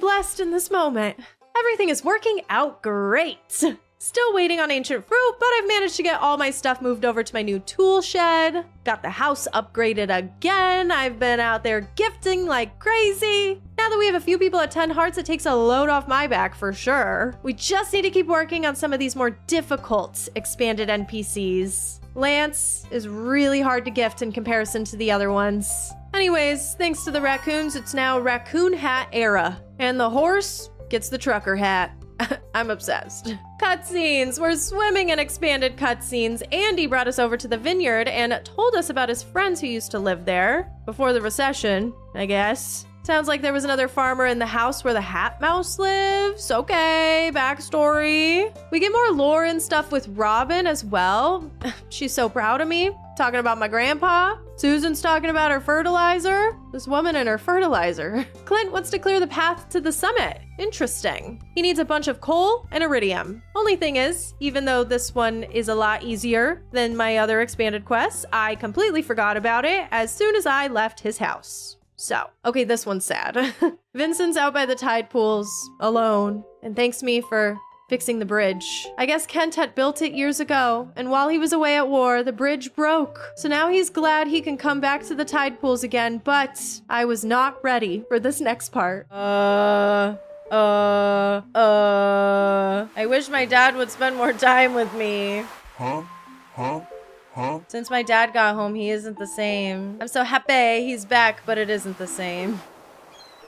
#blessed in this moment. Everything is working out great. Still waiting on ancient fruit, but I've managed to get all my stuff moved over to my new tool shed. Got the house upgraded again. I've been out there gifting like crazy. Now that we have a few people at 10 hearts, it takes a load off my back for sure. We just need to keep working on some of these more difficult expanded NPCs. Lance is really hard to gift in comparison to the other ones. Anyways, thanks to the raccoons, it's now raccoon hat era. And the horse gets the trucker hat. I'm obsessed. Cutscenes. We're swimming in expanded cutscenes. Andy brought us over to the vineyard and told us about his friends who used to live there before the recession, I guess. Sounds like there was another farmer in the house where the Hat Mouse lives. Okay, backstory. We get more lore and stuff with Robin as well. She's so proud of me. Talking about my grandpa. Susan's talking about her fertilizer. This woman and her fertilizer. Clint wants to clear the path to the summit. Interesting. He needs a bunch of coal and iridium. Only thing is, even though this one is a lot easier than my other expanded quests, I completely forgot about it as soon as I left his house. So, okay, this one's sad. Vincent's out by the tide pools, alone, and thanks me for fixing the bridge. I guess Kent had built it years ago, and while he was away at war, the bridge broke. So now he's glad he can come back to the tide pools again, but I was not ready for this next part. I wish my dad would spend more time with me. Since my dad got home, he isn't the same. I'm so happy he's back, but it isn't the same.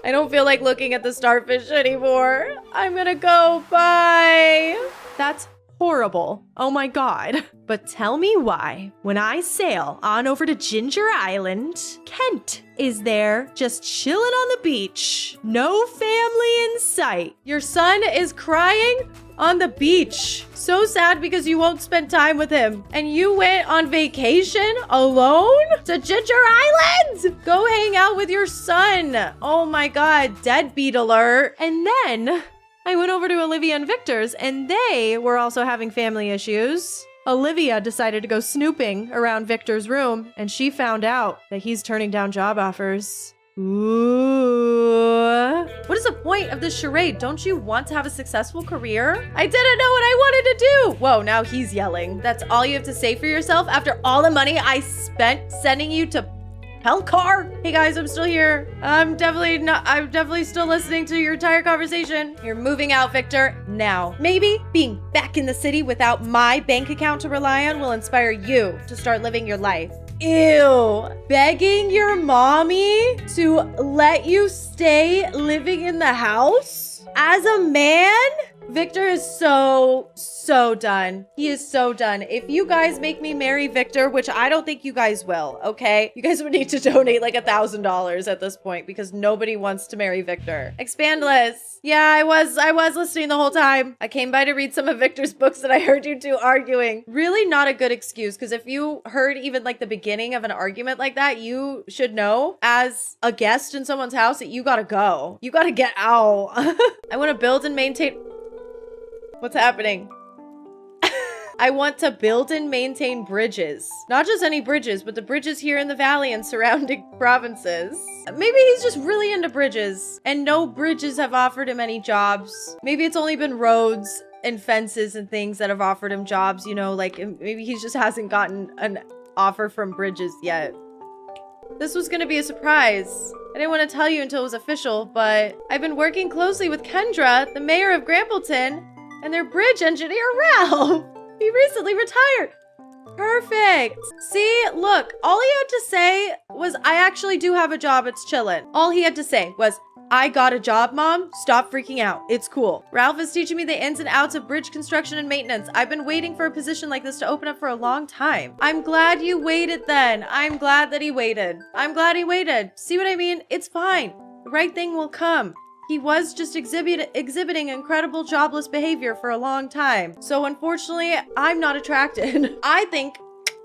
I don't feel like looking at the starfish anymore. I'm gonna go. Bye. That's horrible. Oh my god. But tell me why, when I sail on over to Ginger Island, Kent is there just chilling on the beach. No family in sight. Your son is crying on the beach. So sad because you won't spend time with him. And you went on vacation alone to Ginger Island? Go hang out with your son. Oh my god, deadbeat alert. And then I went over to Olivia and Victor's, and they were also having family issues. Olivia decided to go snooping around Victor's room, and she found out that he's turning down job offers. Ooh. What is the point of this charade? Don't you want to have a successful career? I didn't know what I wanted to do. Whoa, now he's yelling. That's all you have to say for yourself after all the money I spent sending you to Hellcar? Hey guys, I'm still here. I'm definitely still listening to your entire conversation. You're moving out, Victor, now. Maybe being back in the city without my bank account to rely on will inspire you to start living your life. Ew. Begging your mommy to let you stay living in the house? As a man? Victor is so done. He is so done. If you guys make me marry Victor, which I don't think you guys will, okay? You guys would need to donate like $1,000 at this point because nobody wants to marry Victor. Expand Liss. Yeah, I was listening the whole time. I came by to read some of Victor's books and I heard you two arguing. Really not a good excuse, because if you heard even like the beginning of an argument like that, you should know as a guest in someone's house that you gotta go. You gotta get out. I want to build and maintain... What's happening? I want to build and maintain bridges. Not just any bridges, but the bridges here in the valley and surrounding provinces. Maybe he's just really into bridges and no bridges have offered him any jobs. Maybe it's only been roads and fences and things that have offered him jobs, you know, like maybe he just hasn't gotten an offer from bridges yet. This was gonna be a surprise. I didn't want to tell you until it was official, but I've been working closely with Kendra, the mayor of Grampleton, and their bridge engineer, Ralph. He recently retired. Perfect. See, look, all he had to say was, I actually do have a job, it's chillin'. All he had to say was, I got a job, Mom. Stop freaking out. It's cool. Ralph is teaching me the ins and outs of bridge construction and maintenance. I've been waiting for a position like this to open up for a long time. I'm glad you waited then. I'm glad that he waited. I'm glad he waited. See what I mean? It's fine. The right thing will come. He was just exhibiting incredible jobless behavior for a long time. So unfortunately, I'm not attracted. I think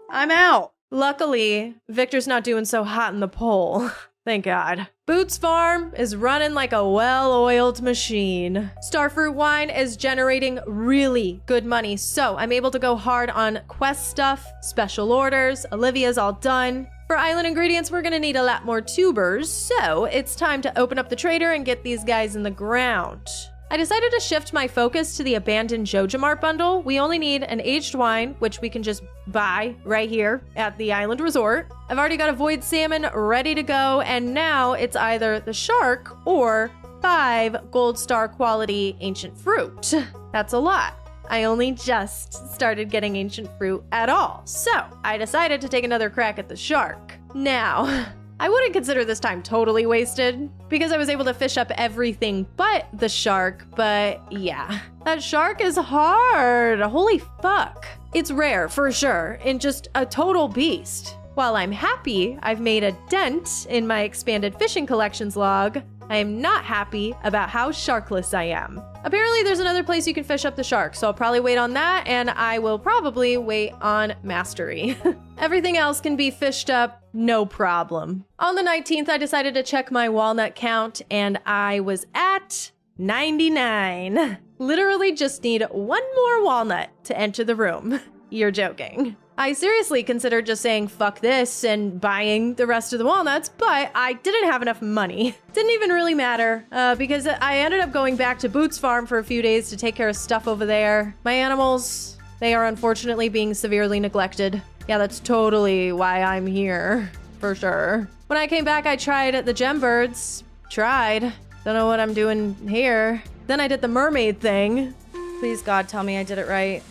I'm out. Luckily, Victor's not doing so hot in the poll. Thank God. Boots Farm is running like a well-oiled machine. Starfruit Wine is generating really good money, so I'm able to go hard on quest stuff, special orders. Olivia's all done. For island ingredients, we're gonna need a lot more tubers, so it's time to open up the trader and get these guys in the ground. I decided to shift my focus to the abandoned Jojamart bundle. We only need an aged wine, which we can just buy right here at the island resort. I've already got a void salmon ready to go, and now it's either the shark or 5 gold star quality ancient fruit. That's a lot. I only just started getting ancient fruit at all, so I decided to take another crack at the shark. Now, I wouldn't consider this time totally wasted because I was able to fish up everything but the shark, but yeah, that shark is hard. Holy fuck. It's rare for sure and just a total beast. While I'm happy I've made a dent in my expanded fishing collections log, I am not happy about how sharkless I am. Apparently there's another place you can fish up the shark, so I'll probably wait on that, and I will probably wait on mastery. Everything else can be fished up, no problem. On the 19th, I decided to check my walnut count, and I was at 99. Literally just need one more walnut to enter the room. You're joking. I seriously considered just saying fuck this and buying the rest of the walnuts, but I didn't have enough money. Didn't even really matter because I ended up going back to Boots Farm for a few days to take care of stuff over there. My animals, they are unfortunately being severely neglected. Yeah, that's totally why I'm here, for sure. When I came back, I tried the gem birds. Don't know what I'm doing here. Then I did the mermaid thing. Please God, tell me I did it right.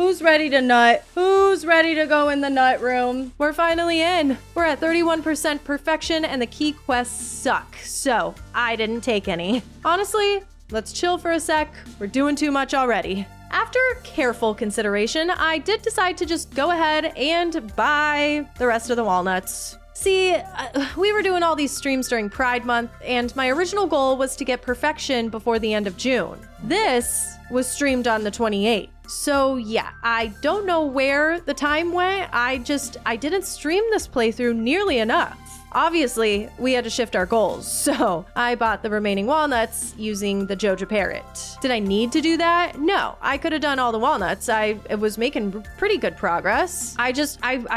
Who's ready to nut? Who's ready to go in the nut room? We're finally in. We're at 31% perfection and the key quests suck, so I didn't take any. Honestly, let's chill for a sec. We're doing too much already. After careful consideration, I did decide to just go ahead and buy the rest of the walnuts. See, we were doing all these streams during Pride Month, and my original goal was to get perfection before the end of June. This was streamed on the 28th. So yeah, I don't know where the time went. I didn't stream this playthrough nearly enough. Obviously, we had to shift our goals, so I bought the remaining walnuts using the Joja Parrot. Did I need to do that? No, I could have done all the walnuts. I was making pretty good progress. I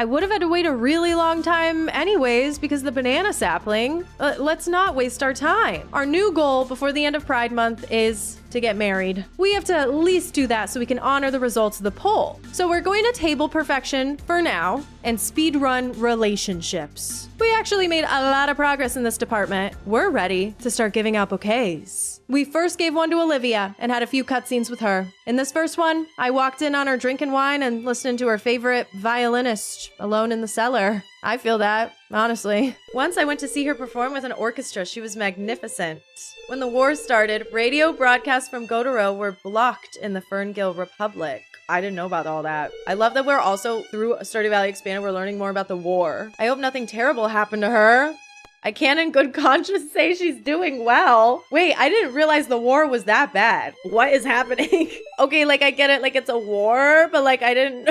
would have had to wait a really long time anyways because of the banana sapling. Let's not waste our time. Our new goal before the end of Pride Month is to get married. We have to at least do that so we can honor the results of the poll. So we're going to table perfection for now and speedrun relationships. We actually made a lot of progress in this department. We're ready to start giving out bouquets. We first gave one to Olivia and had a few cutscenes with her. In this first one, I walked in on her drinking wine and listening to her favorite violinist alone in the cellar. I feel that, honestly. Once I went to see her perform with an orchestra. She was magnificent. When the war started, radio broadcasts from Gotoro were blocked in the Ferngill Republic. I didn't know about all that. I love that we're also, through Stardew Valley Expanded, we're learning more about the war. I hope nothing terrible happened to her. I can't in good conscience say she's doing well. Wait, I didn't realize the war was that bad. What is happening? Okay, like I get it, like it's a war, but like I didn't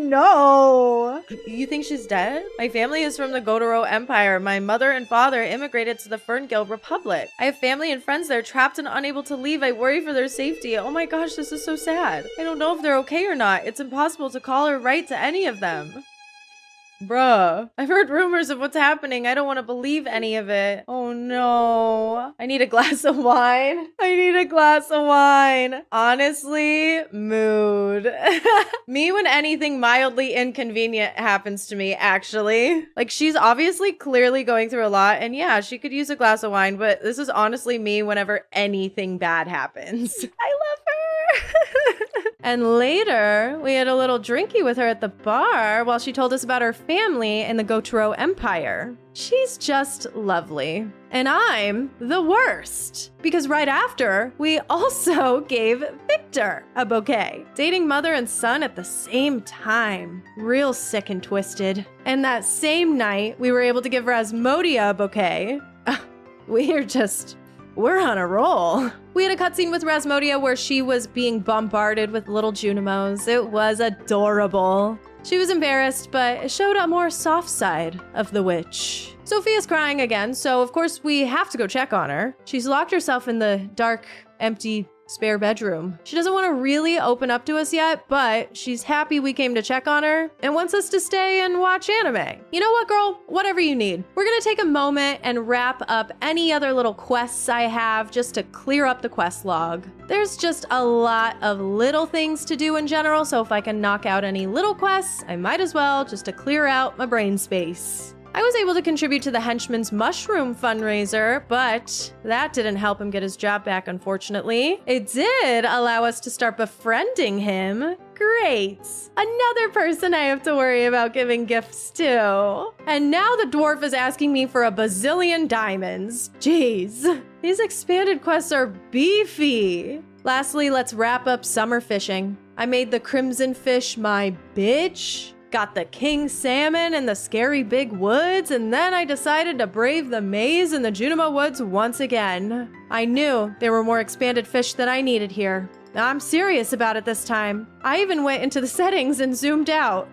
know. You think she's dead? My family is from the Gotoro Empire. My mother and father immigrated to the Ferngill Republic. I have family and friends there trapped and unable to leave. I worry for their safety. Oh my gosh, this is so sad. I don't know if they're okay or not. It's impossible to call or write to any of them. Bruh. I've heard rumors of what's happening. I don't want to believe any of it. Oh no. I need a glass of wine. I need a glass of wine. Honestly, mood. Me when anything mildly inconvenient happens to me, actually. Like, she's obviously clearly going through a lot, and yeah, she could use a glass of wine, but this is honestly me whenever anything bad happens. I love her. And later, we had a little drinky with her at the bar while she told us about her family in the Gotoro Empire. She's just lovely. And I'm the worst. Because right after, we also gave Victor a bouquet. Dating mother and son at the same time. Real sick and twisted. And that same night, we were able to give Rasmodia a bouquet. We're on a roll. We had a cutscene with Rasmodia where she was being bombarded with little Junimos. It was adorable. She was embarrassed, but it showed a more soft side of the witch. Sophia's crying again, so of course we have to go check on her. She's locked herself in the dark, empty spare bedroom. She doesn't want to really open up to us yet, but she's happy we came to check on her and wants us to stay and watch anime. You know what, girl? Whatever you need. We're gonna take a moment and wrap up any other little quests I have just to clear up the quest log. There's just a lot of little things to do in general, so if I can knock out any little quests, I might as well just to clear out my brain space. I was able to contribute to the Henchman's Mushroom fundraiser, but that didn't help him get his job back, unfortunately. It did allow us to start befriending him. Great. Another person I have to worry about giving gifts to. And now the dwarf is asking me for a bazillion diamonds. Jeez. These expanded quests are beefy. Lastly, let's wrap up summer fishing. I made the crimson fish my bitch. Got the king salmon in the scary big woods, and then I decided to brave the maze in the Junimo woods once again. I knew there were more expanded fish than I needed here. I'm serious about it this time. I even went into the settings and zoomed out.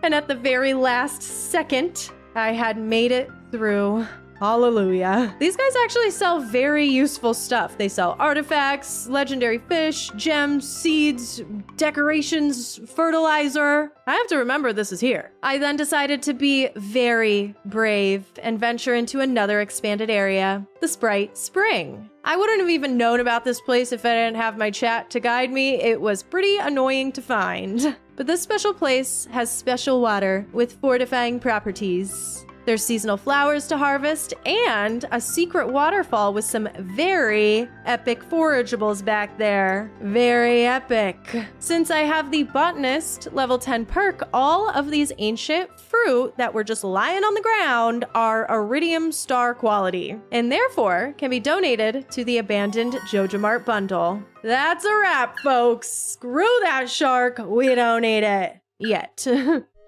And at the very last second, I had made it through. Hallelujah. These guys actually sell very useful stuff. They sell artifacts, legendary fish, gems, seeds, decorations, fertilizer. I have to remember this is here. I then decided to be very brave and venture into another expanded area, the Sprite Spring. I wouldn't have even known about this place if I didn't have my chat to guide me. It was pretty annoying to find. But this special place has special water with fortifying properties. There's seasonal flowers to harvest and a secret waterfall with some very epic forageables back there. Very epic. Since I have the botanist level 10 perk, all of these ancient fruit that were just lying on the ground are iridium star quality and therefore can be donated to the abandoned Joja Mart bundle. That's a wrap, folks. Screw that shark. We don't need it. Yet.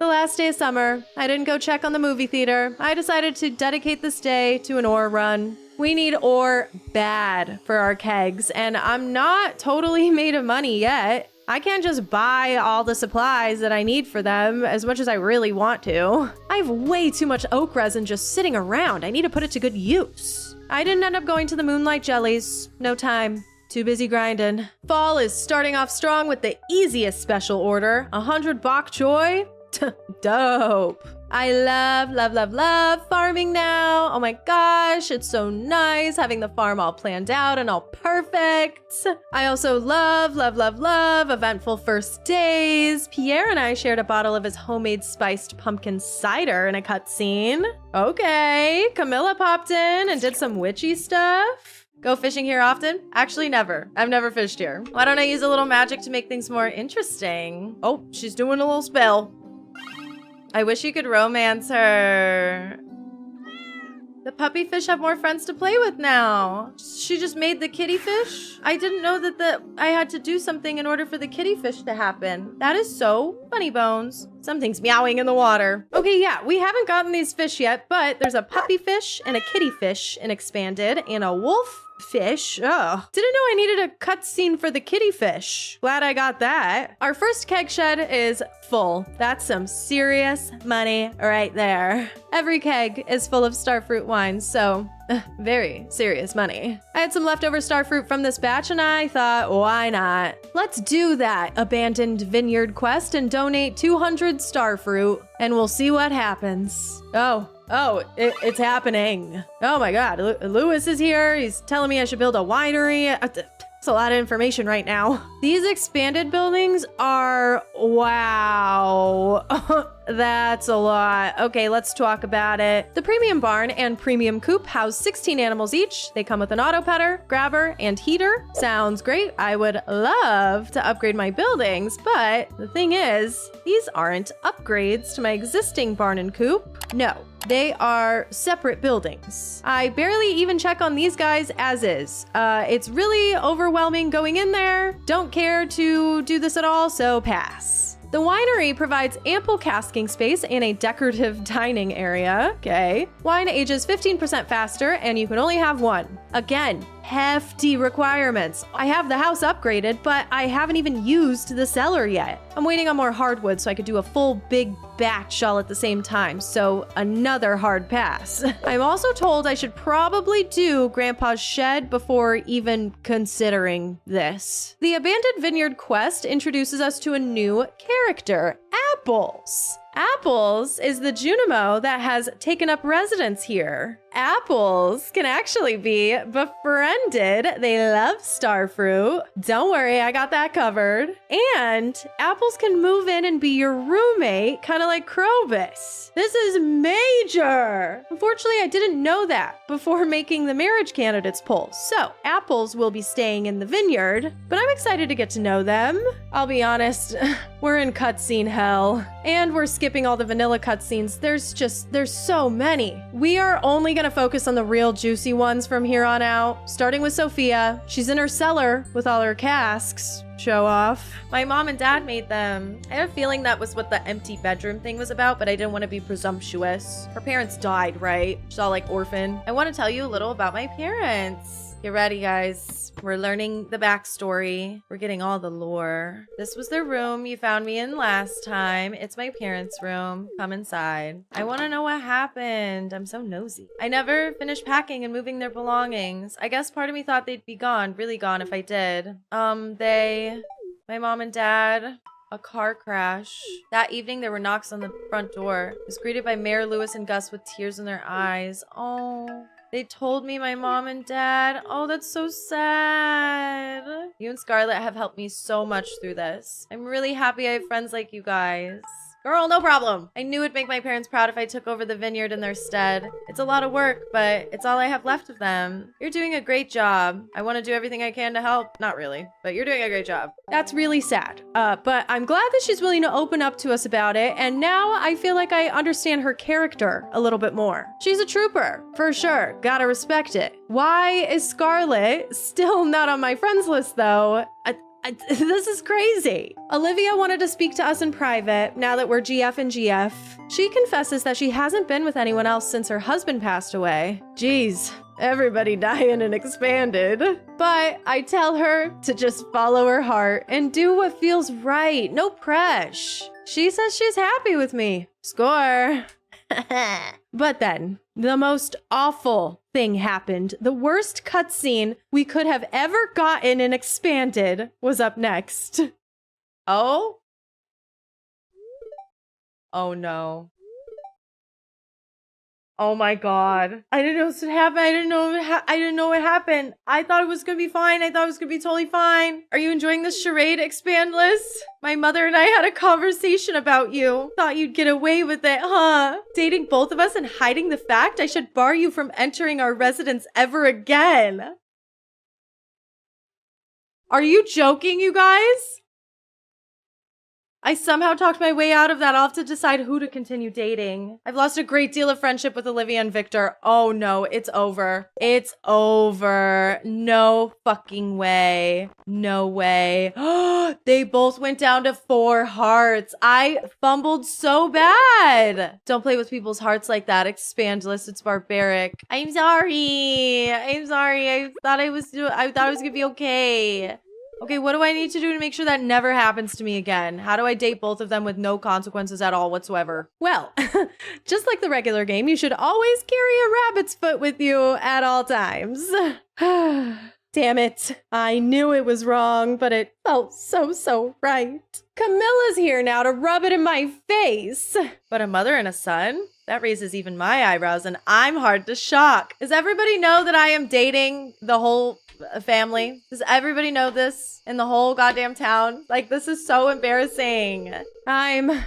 The last day of summer, I didn't go check on the movie theater. I decided to dedicate this day to an ore run. We need ore bad for our kegs, and I'm not totally made of money yet. I can't just buy all the supplies that I need for them as much as I really want to. I have way too much oak resin just sitting around. I need to put it to good use. I didn't end up going to the Moonlight Jellies. No time. Too busy grinding. Fall is starting off strong with the easiest special order, 100 bok choy. Dope. I love farming now. Oh my gosh, it's so nice having the farm all planned out and all perfect. I also love eventful first days. Pierre and I shared a bottle of his homemade spiced pumpkin cider in a cutscene. Okay, Camilla popped in and did some witchy stuff. Go fishing here often? Actually, never. I've never fished here. Why don't I use a little magic to make things more interesting? Oh, she's doing a little spell. I wish you could romance her. The puppy fish have more friends to play with now. She just made the kitty fish? I didn't know that I had to do something in order for the kitty fish to happen. That is so funny bones. Something's meowing in the water. Okay, yeah, we haven't gotten these fish yet, but there's a puppy fish and a kitty fish in Expanded and a wolf fish. Oh, didn't know I needed a cutscene for the kitty fish. Glad I got that. Our first keg shed is full. That's some serious money right there. Every keg is full of starfruit wine, so very serious money. I had some leftover starfruit from this batch and I thought, why not? Let's do that abandoned vineyard quest and donate 200 starfruit and we'll see what happens. It's happening. Oh my God, Lewis is here. He's telling me I should build a winery. It's a lot of information right now. These expanded buildings are, wow. That's a lot. Okay, let's talk about it. The premium barn and premium coop house 16 animals each. They come with an auto petter, grabber, and heater. Sounds great. I would love to upgrade my buildings, but the thing is, these aren't upgrades to my existing barn and coop. No, they are separate buildings. I barely even check on these guys as is. It's really overwhelming going in there. Don't care to do this at all, so pass. The winery provides ample casking space and a decorative dining area. Okay. Wine ages 15% faster and you can only have one. Again, hefty requirements. I have the house upgraded, but I haven't even used the cellar yet. I'm waiting on more hardwood so I could do a full big batch all at the same time, so another hard pass. I'm also told I should probably do Grandpa's shed before even considering this. The Abandoned Vineyard quest introduces us to a new character, Apples. Apples is the Junimo that has taken up residence here. Apples can actually be befriended. They love starfruit. Don't worry, I got that covered. And Apples can move in and be your roommate, kind of like Krobus. This is major. Unfortunately, I didn't know that before making the marriage candidates poll. So Apples will be staying in the vineyard, but I'm excited to get to know them. I'll be honest, we're in cutscene hell and we're skipping all the vanilla cutscenes. There's so many. We are only gonna focus on the real juicy ones from here on out, starting with Sophia. She's in her cellar with all her casks. Show off. My mom and dad made them. I have a feeling that was what the empty bedroom thing was about, but I didn't want to be presumptuous. Her parents died, right? She's all like orphan. I want to tell you a little about my parents. Get ready, guys. We're learning the backstory. We're getting all the lore. This was the room you found me in last time. It's my parents' room. Come inside. I want to know what happened. I'm so nosy. I never finished packing and moving their belongings. I guess part of me thought they'd be gone, really gone if I did. My mom and dad, a car crash. That evening, there were knocks on the front door. I was greeted by Mayor Lewis and Gus with tears in their eyes. Oh. They told me my mom and dad. Oh, that's so sad. You and Scarlett have helped me so much through this. I'm really happy I have friends like you guys. Girl, no problem. I knew it'd make my parents proud if I took over the vineyard in their stead. It's a lot of work, but it's all I have left of them. You're doing a great job. I want to do everything I can to help. Not really, but you're doing a great job. That's really sad. But I'm glad that she's willing to open up to us about it. And now I feel like I understand her character a little bit more. She's a trooper, for sure. Gotta respect it. Why is Scarlet still not on my friends list though? This is crazy. Olivia wanted to speak to us in private now that we're GF and GF. She confesses that she hasn't been with anyone else since her husband passed away. Jeez, everybody dying and expanded. But I tell her to just follow her heart and do what feels right. No pressure. She says she's happy with me. Score. But then, the most awful thing happened. The worst cutscene we could have ever gotten in Expanded was up next. Oh? Oh no. Oh my god. I didn't know this would happen. I didn't know what happened. I thought it was gonna be fine. I thought it was gonna be totally fine. Are you enjoying this charade, Expandless? My mother and I had a conversation about you. Thought you'd get away with it, huh? Dating both of us and hiding the fact I should bar you from entering our residence ever again. Are you joking, you guys? I somehow talked my way out of that. I'll have to decide who to continue dating. I've lost a great deal of friendship with Olivia and Victor. Oh no, it's over. It's over. No fucking way. No way. They both went down to 4 hearts. I fumbled so bad. Don't play with people's hearts like that. Expandless, it's barbaric. I'm sorry. I'm sorry. I thought it was gonna be okay. Okay, what do I need to do to make sure that never happens to me again? How do I date both of them with no consequences at all whatsoever? Well, just like the regular game, you should always carry a rabbit's foot with you at all times. Damn it. I knew it was wrong, but it felt so right. Camilla's here now to rub it in my face. But a mother and a son? That raises even my eyebrows, and I'm hard to shock. Does everybody know that I am dating the whole family? Does everybody know this in the whole goddamn town? Like, this is so embarrassing. I'm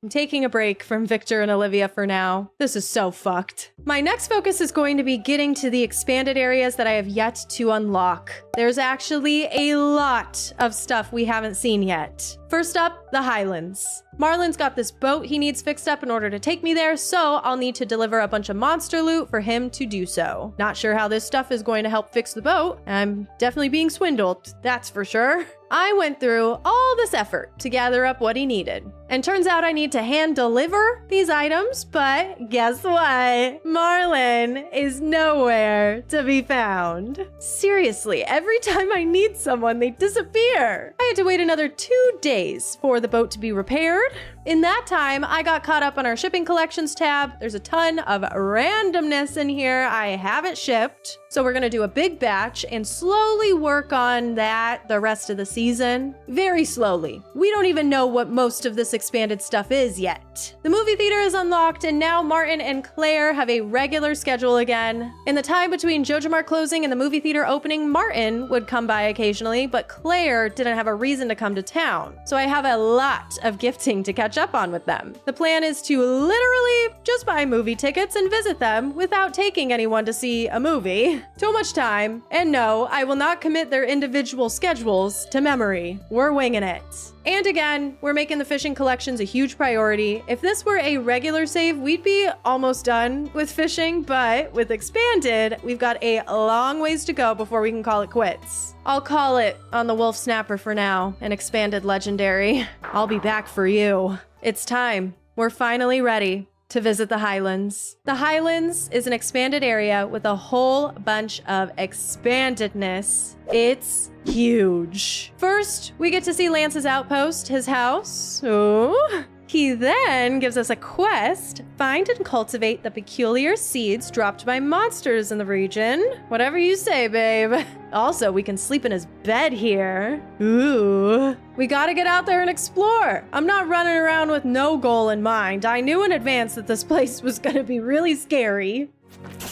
taking a break from Victor and Olivia for now. This is so fucked. My next focus is going to be getting to the expanded areas that I have yet to unlock. There's actually a lot of stuff we haven't seen yet. First up, the Highlands. Marlon's got this boat he needs fixed up in order to take me there, so I'll need to deliver a bunch of monster loot for him to do so. Not sure how this stuff is going to help fix the boat. I'm definitely being swindled, that's for sure. I went through all this effort to gather up what he needed. And turns out I need to hand deliver these items, but guess what? Marlon is nowhere to be found. Seriously, every time I need someone, they disappear. I had to wait another 2 days for the boat to be repaired. In that time, I got caught up on our shipping collections tab. There's a ton of randomness in here I haven't shipped. So we're gonna do a big batch and slowly work on that the rest of the season. Very slowly. We don't even know what most of this expanded stuff is yet. The movie theater is unlocked, and now Martin and Claire have a regular schedule again. In the time between JoJo closing and the movie theater opening, Martin would come by occasionally, but Claire didn't have a reason to come to town. So I have a lot of gifting to catch up on with them. The plan is to literally just buy movie tickets and visit them without taking anyone to see a movie. Too much time, and no, I will not commit their individual schedules to memory. We're winging it. And again, we're making the fishing collections a huge priority. If this were a regular save, we'd be almost done with fishing, but with Expanded, we've got a long ways to go before we can call it quits. I'll call it on the Wolf Snapper for now, an Expanded Legendary. I'll be back for you. It's time. We're finally ready to visit the Highlands. The Highlands is an expanded area with a whole bunch of expandedness. It's huge. First, we get to see Lance's outpost, his house. Oh. He then gives us a quest, find and cultivate the peculiar seeds dropped by monsters in the region. Whatever you say, babe. Also, we can sleep in his bed here. Ooh. We gotta get out there and explore. I'm not running around with no goal in mind. I knew in advance that this place was gonna be really scary.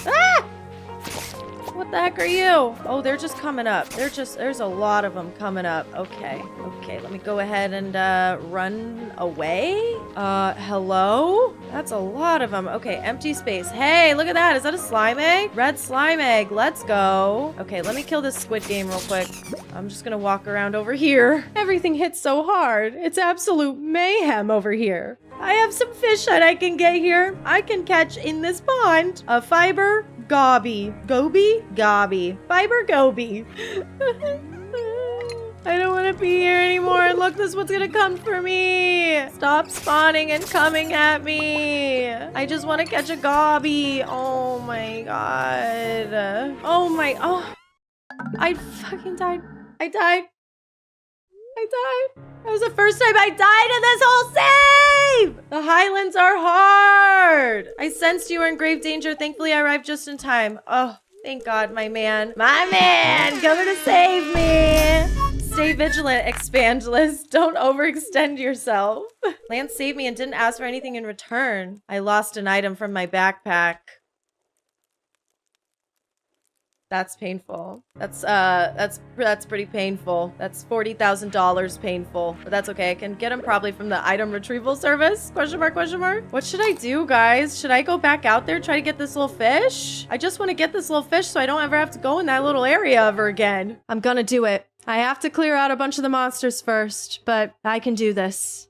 Ah! What The heck are you? Oh, they're just coming up. There's a lot of them coming up. Okay. Okay, let me go ahead and run away. Hello? That's a lot of them. Okay, empty space. Hey, look at that. Is that a slime egg? Red slime egg. Let's go. Okay, let me kill this squid game real quick. I'm just gonna walk around over here. Everything hits so hard. It's absolute mayhem over here. I have some fish that I can get here. I can catch in this pond a fiber goby. Goby? Goby. Fiber goby. I don't want to be here anymore. Look, this is what's gonna come for me. Stop spawning and coming at me. I just want to catch a gobby. Oh my god. Oh, I fucking died. I died. That was the first time I died in this whole save! The Highlands are hard! I sensed you were in grave danger. Thankfully, I arrived just in time. Oh, thank God, my man. My man! Coming to save me! Stay vigilant, expand liss. Don't overextend yourself. Lance saved me and didn't ask for anything in return. I lost an item from my backpack. That's painful. That's pretty painful. That's $40,000 painful. But that's okay. I can get them probably from the item retrieval service? Question mark, question mark. What should I do, guys? Should I go back out there, try to get this little fish? I just want to get this little fish so I don't ever have to go in that little area ever again. I'm gonna do it. I have to clear out a bunch of the monsters first, but I can do this.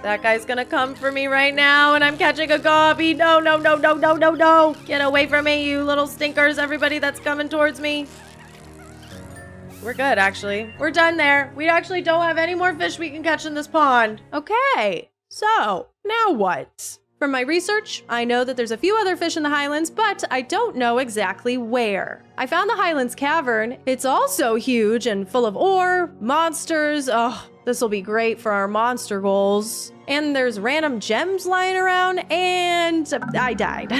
That guy's gonna come for me right now, and I'm catching a gobby. No, no, no, no, no, no, no. Get away from me, you little stinkers, everybody that's coming towards me. We're good, actually. We're done there. We actually don't have any more fish we can catch in this pond. Okay, so now what? From my research, I know that there's a few other fish in the Highlands, but I don't know exactly where. I found the Highlands Cavern. It's also huge and full of ore, monsters. Oh, this will be great for our monster goals. And there's random gems lying around, and I died.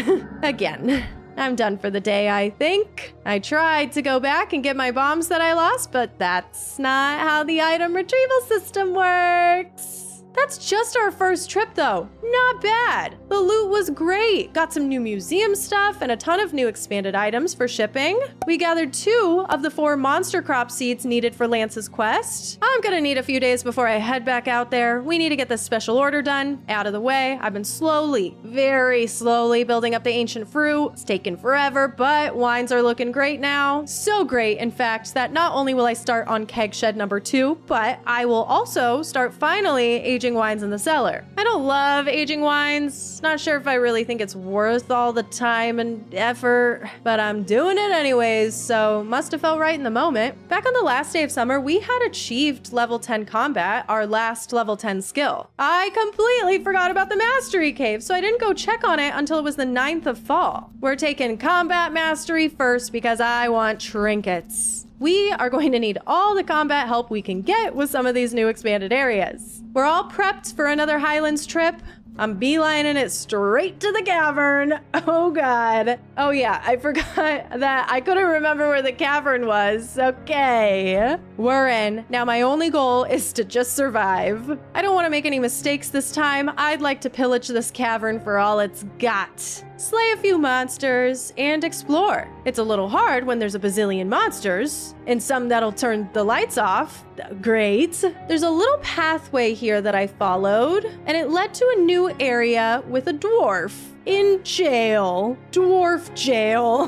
Again. I'm done for the day, I think. I tried to go back and get my bombs that I lost, but that's not how the item retrieval system works. That's just our first trip, though. Not bad. The loot was great. Got some new museum stuff and a ton of new expanded items for shipping. We gathered 2 of the 4 monster crop seeds needed for Lance's quest. I'm gonna need a few days before I head back out there. We need to get this special order done, out of the way. I've been slowly, very slowly building up the ancient fruit. It's taken forever, but wines are looking great now. So great, in fact, that not only will I start on keg shed number 2, but I will also start finally aging wines in the cellar. I don't love aging wines. Not sure if I really think it's worth all the time and effort, but I'm doing it anyways, so must have felt right in the moment. Back on the last day of summer, we had achieved level 10 combat, our last level 10 skill. I completely forgot about the mastery cave, so I didn't go check on it until it was the 9th of fall. We're taking combat mastery first because I want trinkets. We are going to need all the combat help we can get with some of these new expanded areas. We're all prepped for another Highlands trip. I'm beelining it straight to the cavern. Oh God. Oh yeah, I forgot that I couldn't remember where the cavern was. Okay. We're in. Now my only goal is to just survive. I don't want to make any mistakes this time. I'd like to pillage this cavern for all it's got. Slay a few monsters, and explore. It's a little hard when there's a bazillion monsters, and some that'll turn the lights off. Great. There's a little pathway here that I followed, and it led to a new area with a dwarf. In jail. Dwarf jail.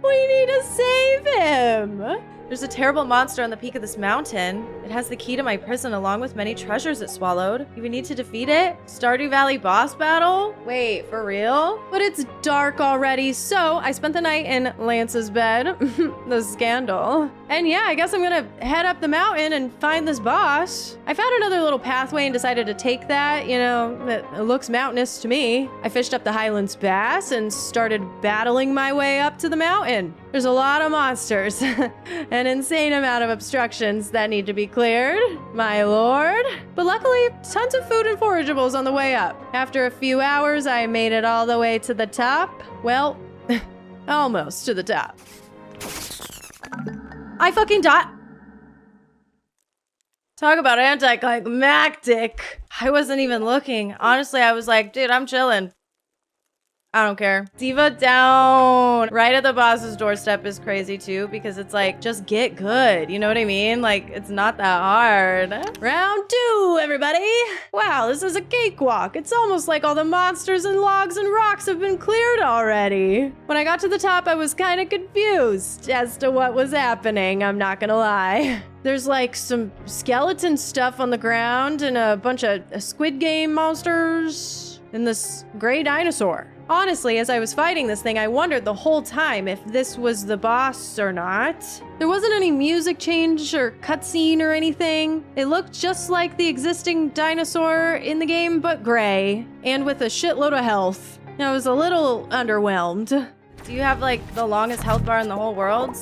We need to save him. There's a terrible monster on the peak of this mountain. It has the key to my prison along with many treasures it swallowed. You would need to defeat it? Stardew Valley boss battle? Wait, for real? But it's dark already, so I spent the night in Lance's bed. The scandal. And yeah, I guess I'm gonna head up the mountain and find this boss. I found another little pathway and decided to take that. You know, it looks mountainous to me. I fished up the Highlands bass and started battling my way up to the mountain. There's a lot of monsters. An insane amount of obstructions that need to be cleared, my lord. But luckily, tons of food and forageables on the way up. After a few hours, I made it all the way to the top. Well, almost to the top. I fucking died. Talk about anticlimactic. I wasn't even looking. Honestly, I was like, dude, I'm chilling. I don't care. Diva down. Right at the boss's doorstep is crazy too, because it's like, just get good. You know what I mean? Like, it's not that hard. Round 2, everybody. Wow, this is a cakewalk. It's almost like all the monsters and logs and rocks have been cleared already. When I got to the top, I was kind of confused as to what was happening. I'm not gonna lie. There's like some skeleton stuff on the ground and a bunch of Squid Game monsters and this gray dinosaur. Honestly, as I was fighting this thing, I wondered the whole time if this was the boss or not. There wasn't any music change or cutscene or anything. It looked just like the existing dinosaur in the game, but gray and with a shitload of health. I was a little underwhelmed. Do you have like the longest health bar in the whole world?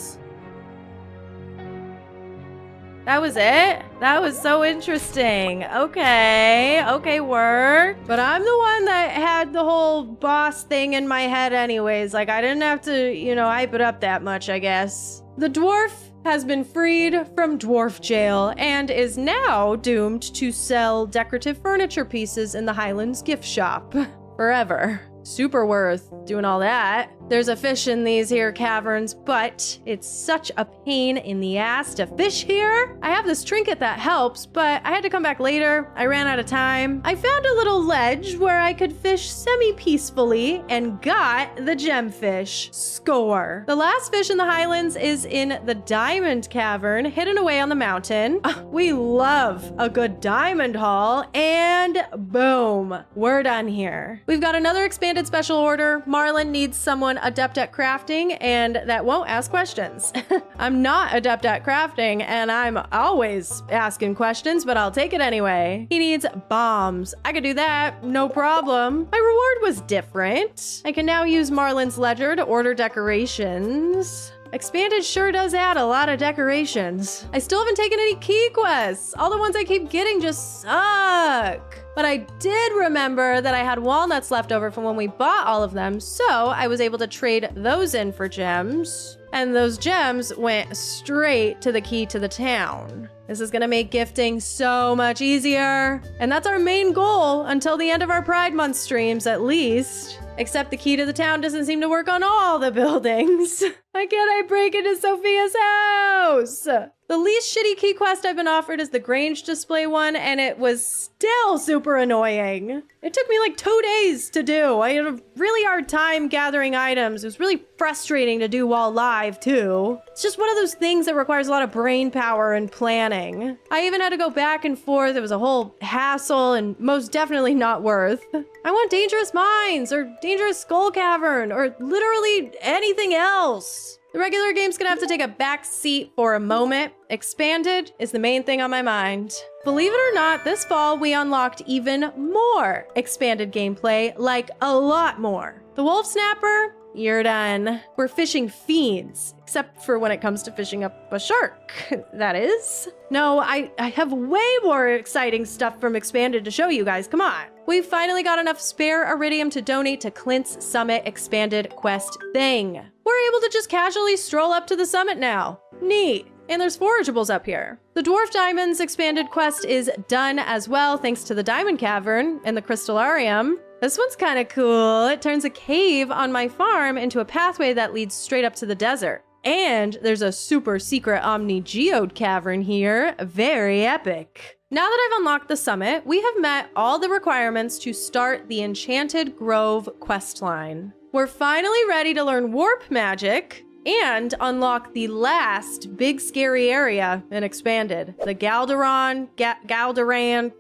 That was it? That was so interesting. Okay, work. But I'm the one that had the whole boss thing in my head anyways. Like, I didn't have to, you know, hype it up that much, I guess. The dwarf has been freed from dwarf jail and is now doomed to sell decorative furniture pieces in the Highlands gift shop. Forever. Super worth doing all that. There's a fish in these here caverns, but it's such a pain in the ass to fish here. I have this trinket that helps, but I had to come back later. I ran out of time. I found a little ledge where I could fish semi-peacefully and got the gemfish. Score. The last fish in the Highlands is in the Diamond Cavern, hidden away on the mountain. We love a good diamond haul, and boom, we're done here. We've got another expanded special order. Marlin needs someone adept at crafting and that won't ask questions. I'm not adept at crafting and I'm always asking questions, but I'll take it anyway. He needs bombs. I could do that, no problem. My reward was different. I can now use Marlin's ledger to order decorations. Expanded sure does add a lot of decorations. I still haven't taken any key quests. All the ones I keep getting just suck. But I did remember that I had walnuts left over from when we bought all of them, so I was able to trade those in for gems. And those gems went straight to the key to the town. This is gonna make gifting so much easier. And that's our main goal until the end of our Pride Month streams, at least. Except the key to the town doesn't seem to work on all the buildings. Why can't I break into Sophia's house? The least shitty key quest I've been offered is the Grange display one, and it was still super annoying. It took me like 2 days to do. I had a really hard time gathering items. It was really frustrating to do while live, too. It's just one of those things that requires a lot of brain power and planning. I even had to go back and forth. It was a whole hassle and most definitely not worth. I want Dangerous Mines or Dangerous Skull Cavern or literally anything else. The regular game's gonna have to take a back seat for a moment. Expanded is the main thing on my mind. Believe it or not, this fall we unlocked even more expanded gameplay, like a lot more. The Wolf Snapper, you're done. We're fishing fiends, except for when it comes to fishing up a shark, that is. No, I have way more exciting stuff from Expanded to show you guys, come on. We finally got enough spare iridium to donate to Clint's Summit Expanded quest thing. We're able to just casually stroll up to the summit now. Neat. And there's forageables up here. The Dwarf Diamonds Expanded quest is done as well, thanks to the Diamond Cavern and the Crystallarium. This one's kind of cool. It turns a cave on my farm into a pathway that leads straight up to the desert. And there's a super secret Omni-Geode cavern here. Very epic. Now that I've unlocked the summit, we have met all the requirements to start the Enchanted Grove questline. We're finally ready to learn warp magic and unlock the last big scary area in Expanded, the Galderan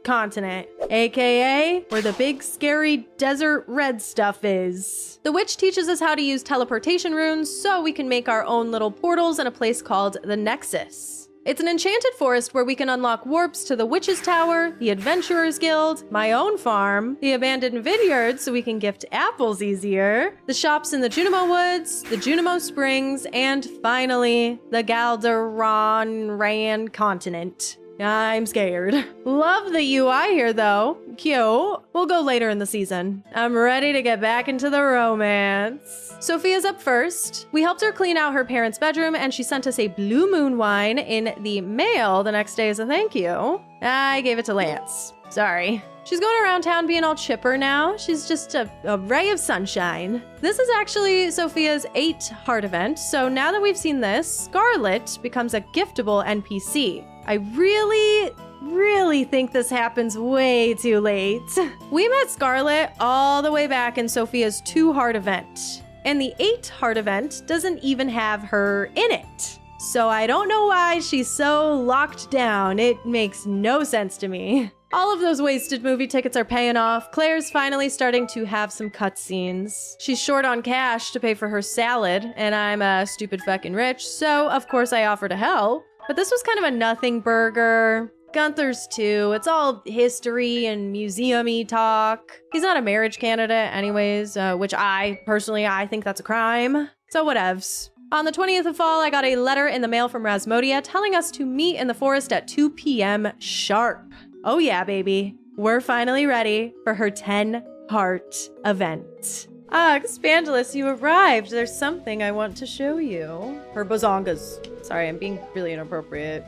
continent, aka where the big scary desert red stuff is. The witch teaches us how to use teleportation runes so we can make our own little portals in a place called the Nexus. It's an enchanted forest where we can unlock warps to the Witch's Tower, the Adventurers Guild, my own farm, the abandoned vineyard so we can gift apples easier, the shops in the Junimo Woods, the Junimo Springs, and finally, the Galderan continent. I'm scared. Love the UI here though. Cute. We'll go later in the season. I'm ready to get back into the romance. Sophia's up first. We helped her clean out her parents' bedroom and she sent us a blue moon wine in the mail the next day as a thank you. I gave it to Lance. Sorry. She's going around town being all chipper now. She's just a ray of sunshine. This is actually Sophia's 8 heart event. So now that we've seen this, Scarlet becomes a giftable NPC. I really think this happens way too late. We met Scarlet all the way back in Sophia's 2 heart event. And the 8 heart event doesn't even have her in it. So I don't know why she's so locked down. It makes no sense to me. All of those wasted movie tickets are paying off. Claire's finally starting to have some cutscenes. She's short on cash to pay for her salad, and I'm a stupid fucking rich, so of course I offer to help. But this was kind of a nothing burger. Gunther's too. It's all history and museum-y talk. He's not a marriage candidate anyways, which I think that's a crime. So whatevs. On the 20th of fall, I got a letter in the mail from Rasmodia telling us to meet in the forest at 2 p.m. sharp. Oh yeah, baby. We're finally ready for her 10 heart event. Ah, Expandalus, you arrived. There's something I want to show you. Her bozongas. Sorry, I'm being really inappropriate.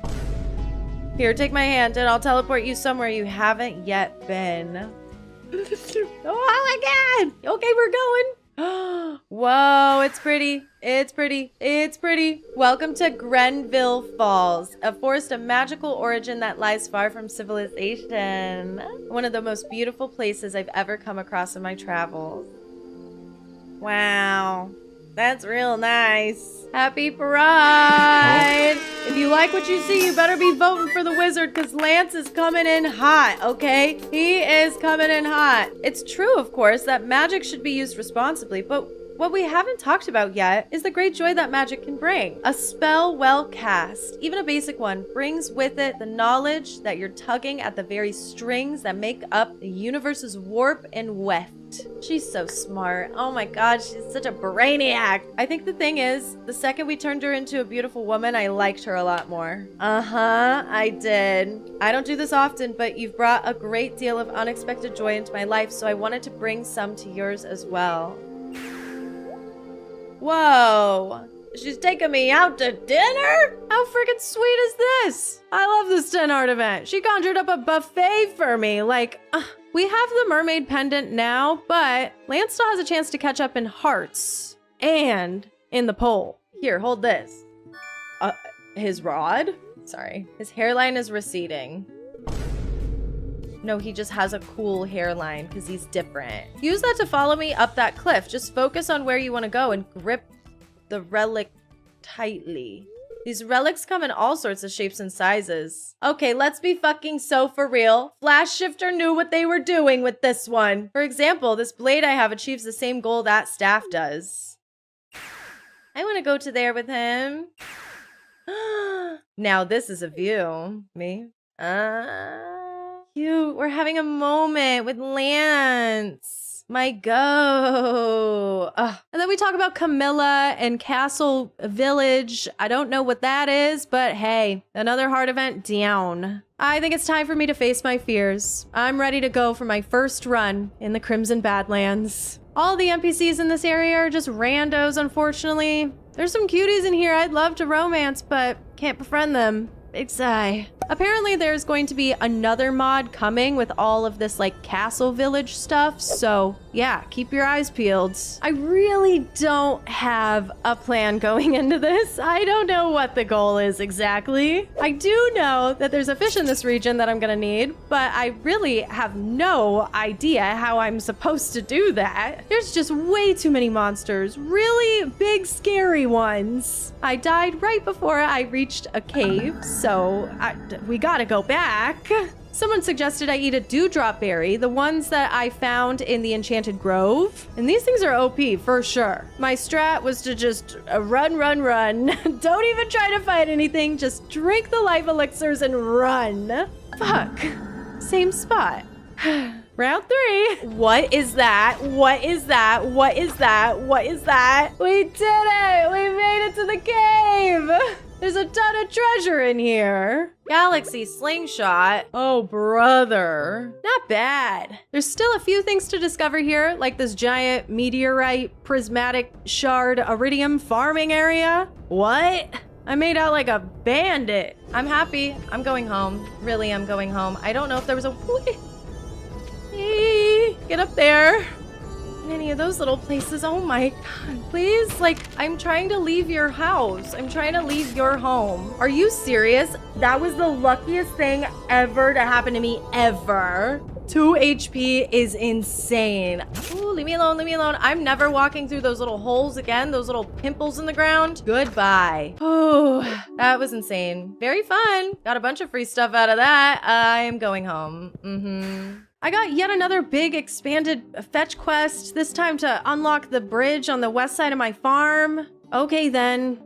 Here, take my hand and I'll teleport you somewhere you haven't yet been. Oh my god! Okay, we're going. Whoa, it's pretty. It's pretty. It's pretty. Welcome to Grenville Falls, a forest of magical origin that lies far from civilization. One of the most beautiful places I've ever come across in my travels. Wow. That's real nice. Happy Pride! If you like what you see, you better be voting for the wizard because Lance is coming in hot, okay? He is coming in hot. It's true, of course, that magic should be used responsibly, but what we haven't talked about yet is the great joy that magic can bring. A spell well cast, even a basic one, brings with it the knowledge that you're tugging at the very strings that make up the universe's warp and weft. She's so smart. Oh my god, she's such a brainiac. I think the thing is, the second we turned her into a beautiful woman, I liked her a lot more. Uh-huh, I did. I don't do this often, but you've brought a great deal of unexpected joy into my life, so I wanted to bring some to yours as well. Whoa, she's taking me out to dinner? How freaking sweet is this? I love this 10 heart event. She conjured up a buffet for me. Like, we have the mermaid pendant now, but Lance still has a chance to catch up in hearts and in the pole. Here, hold this. His rod? Sorry. His hairline is receding. No, he just has a cool hairline because he's different. Use that to follow me up that cliff. Just focus on where you want to go and grip the relic tightly. These relics come in all sorts of shapes and sizes. Okay, let's be fucking so for real. Flashshifter knew what they were doing with this one. For example, this blade I have achieves the same goal that staff does. I want to go to there with him. Now this is a view. Me? Cute. We're having a moment with Lance. My go. And then we talk about Camilla and Castle Village. I don't know what that is, but hey, another heart event down. I think it's time for me to face my fears. I'm ready to go for my first run in the Crimson Badlands. All the NPCs in this area are just randos, unfortunately. There's some cuties in here I'd love to romance, but can't befriend them. Big sigh. Apparently there's going to be another mod coming with all of this like castle village stuff. So yeah, keep your eyes peeled. I really don't have a plan going into this. I don't know what the goal is exactly. I do know that there's a fish in this region that I'm gonna need, but I really have no idea how I'm supposed to do that. There's just way too many monsters, really big scary ones. I died right before I reached a cave, so we gotta go back. Someone suggested I eat a dewdrop berry, the ones that I found in the Enchanted Grove. And these things are OP for sure. My strat was to just run. Don't even try to fight anything. Just drink the life elixirs and run. Fuck. Same spot. Round 3. What is that? What is that? What is that? What is that? We did it! We made it to the cave! There's a ton of treasure in here. Galaxy slingshot. Oh, brother. Not bad. There's still a few things to discover here, like this giant meteorite prismatic shard iridium farming area. What? I made out like a bandit. I'm happy. I'm going home. Really, I'm going home. I don't know if there was a... Get up there. In any of those little places. Oh my God. Please, like, I'm trying to leave your house. I'm trying to leave your home. Are you serious? That was the luckiest thing ever to happen to me, ever. 2 HP is insane. Ooh, leave me alone, leave me alone. I'm never walking through those little holes again, those little pimples in the ground. Goodbye. Oh, that was insane. Very fun. Got a bunch of free stuff out of that. I am going home. I got yet another big expanded fetch quest, this time to unlock the bridge on the west side of my farm. Okay then,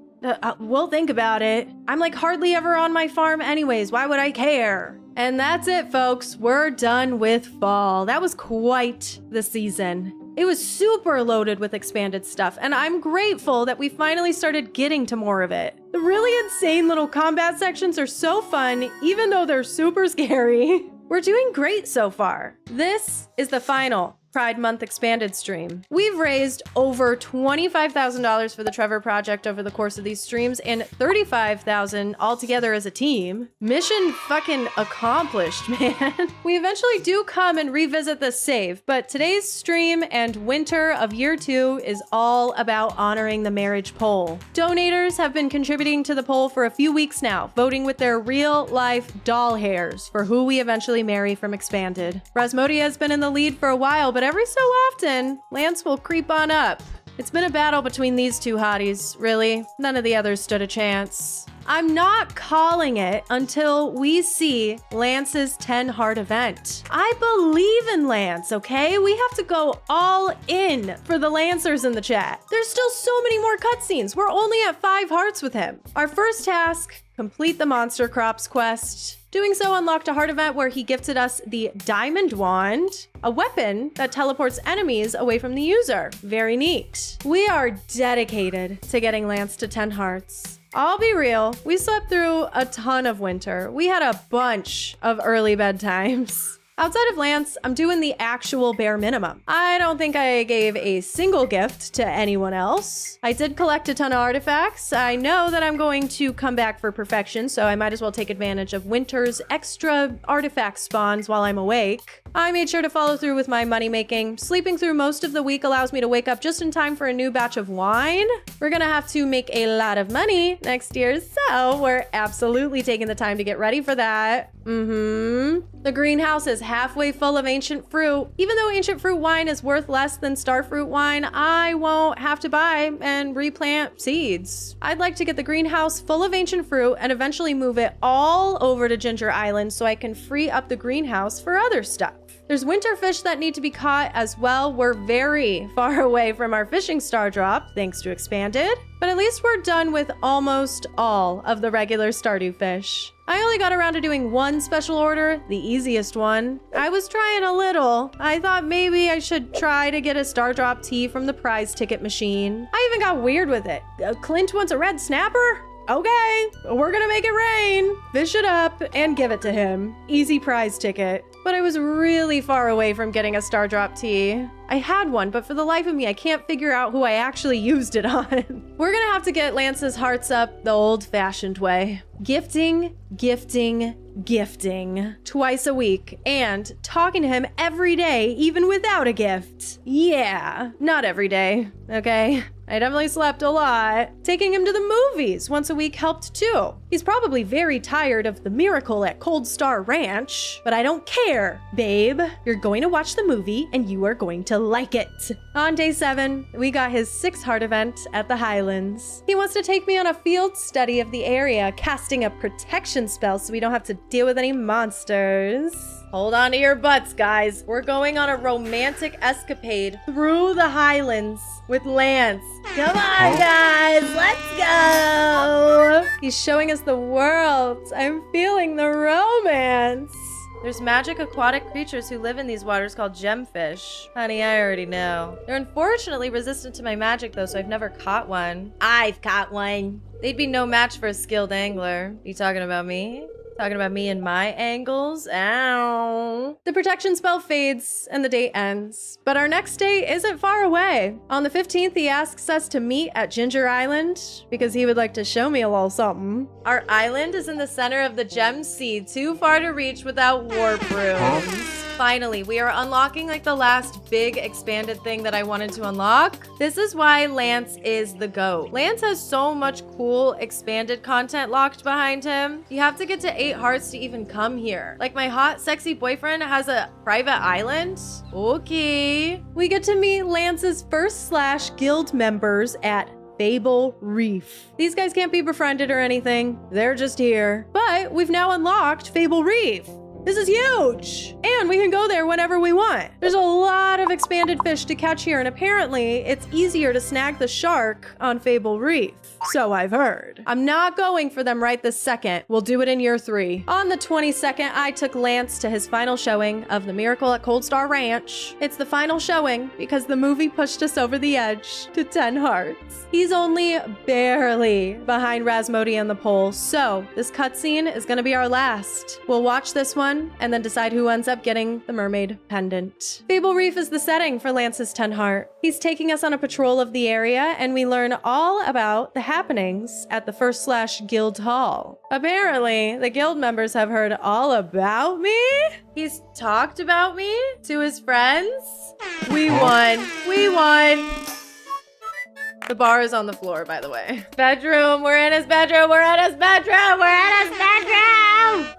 we'll think about it. I'm like hardly ever on my farm anyways, why would I care? And that's it, folks. We're done with fall. That was quite the season. It was super loaded with expanded stuff, and I'm grateful that we finally started getting to more of it. The really insane little combat sections are so fun, even though they're super scary. We're doing great so far. This is the final Pride Month Expanded stream. We've raised over $25,000 for the Trevor Project over the course of these streams and $35,000 altogether as a team. Mission fucking accomplished, man. We eventually do come and revisit this save, but today's stream and winter of year 2 is all about honoring the marriage poll. Donators have been contributing to the poll for a few weeks now, voting with their real life doll hairs for who we eventually marry from Expanded. Rasmodia has been in the lead for a while, but every so often, Lance will creep on up. It's been a battle between these two hotties, really. None of the others stood a chance. I'm not calling it until we see Lance's 10 heart event. I believe in Lance, okay? We have to go all in for the Lancers in the chat. There's still so many more cutscenes. We're only at 5 hearts with him. Our first task, complete the Monster Crops quest. Doing so unlocked a heart event where he gifted us the Diamond Wand, a weapon that teleports enemies away from the user. Very neat. We are dedicated to getting Lance to 10 hearts. I'll be real, we slept through a ton of winter. We had a bunch of early bedtimes. Outside of Lance, I'm doing the actual bare minimum. I don't think I gave a single gift to anyone else. I did collect a ton of artifacts. I know that I'm going to come back for perfection, so I might as well take advantage of winter's extra artifact spawns while I'm awake. I made sure to follow through with my money making. Sleeping through most of the week allows me to wake up just in time for a new batch of wine. We're gonna have to make a lot of money next year, so we're absolutely taking the time to get ready for that. The greenhouse is halfway full of ancient fruit. Even though ancient fruit wine is worth less than starfruit wine, I won't have to buy and replant seeds. I'd like to get the greenhouse full of ancient fruit and eventually move it all over to Ginger Island so I can free up the greenhouse for other stuff. There's winter fish that need to be caught as well. We're very far away from our fishing star drop, thanks to Expanded, but at least we're done with almost all of the regular Stardew fish. I only got around to doing one special order, the easiest one. I was trying a little. I thought maybe I should try to get a star drop tea from the prize ticket machine. I even got weird with it. Clint wants a red snapper? Okay, we're gonna make it rain. Fish it up and give it to him. Easy prize ticket. But I was really far away from getting a star drop tea. I had one, but for the life of me, I can't figure out who I actually used it on. We're gonna have to get Lance's hearts up the old-fashioned way. Gifting, gifting, gifting. Twice a week. And talking to him every day, even without a gift. Yeah, not every day, okay? I definitely slept a lot. Taking him to the movies once a week helped too. He's probably very tired of the miracle at Cold Star Ranch, but I don't care, babe. You're going to watch the movie and you are going to like it. On day 7, we got his 6 heart event at the Highlands. He wants to take me on a field study of the area, casting a protection spell so we don't have to deal with any monsters. Hold on to your butts, guys. We're going on a romantic escapade through the Highlands with Lance. Come on, guys, let's go. He's showing us the world. I'm feeling the romance. There's magic aquatic creatures who live in these waters called gemfish. Honey, I already know. They're unfortunately resistant to my magic though, so I've never caught one. I've caught one. They'd be no match for a skilled angler. You talking about me? Talking about me and my angles? Ow. The protection spell fades and the day ends, but our next day isn't far away. On the 15th, he asks us to meet at Ginger Island because he would like to show me a little something. Our island is in the center of the Gem Sea, too far to reach without warp rooms. Finally, we are unlocking like the last big expanded thing that I wanted to unlock. This is why Lance is the GOAT. Lance has so much cool expanded content locked behind him. You have to get to 8 hearts to even come here. Like my hot, sexy boyfriend has a private island. Okay. We get to meet Lance's first guild members at Fable Reef. These guys can't be befriended or anything. They're just here. But we've now unlocked Fable Reef. This is huge! And we can go there whenever we want. There's a lot of expanded fish to catch here, and apparently it's easier to snag the shark on Fable Reef. So I've heard. I'm not going for them right this second. We'll do it in year 3. On the 22nd, I took Lance to his final showing of The Miracle at Cold Star Ranch. It's the final showing because the movie pushed us over the edge to 10 hearts. He's only barely behind Rasmodi on the pole, so this cutscene is gonna be our last. We'll watch this one and then decide who ends up getting the mermaid pendant. Fable Reef is the setting for Lance's 10 heart. He's taking us on a patrol of the area, and we learn all about the happenings at the first guild hall. Apparently, the guild members have heard all about me. He's talked about me to his friends. We won. We won. The bar is on the floor, by the way. Bedroom. We're in his bedroom. We're in his bedroom. We're in his bedroom.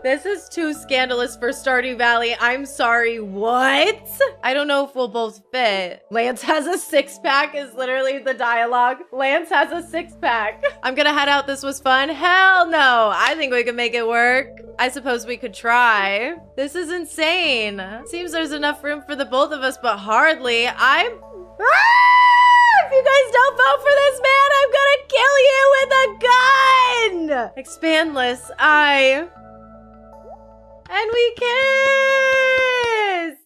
This is too scandalous for Stardew Valley. I'm sorry, what? I don't know if we'll both fit. Lance has a 6-pack is literally the dialogue. Lance has a 6-pack. I'm gonna head out. This was fun. Hell no. I think we can make it work. I suppose we could try. This is insane. Seems there's enough room for the both of us, but hardly. If you guys don't vote for this man, I'm gonna kill you with a gun! Expand liss, and we kiss!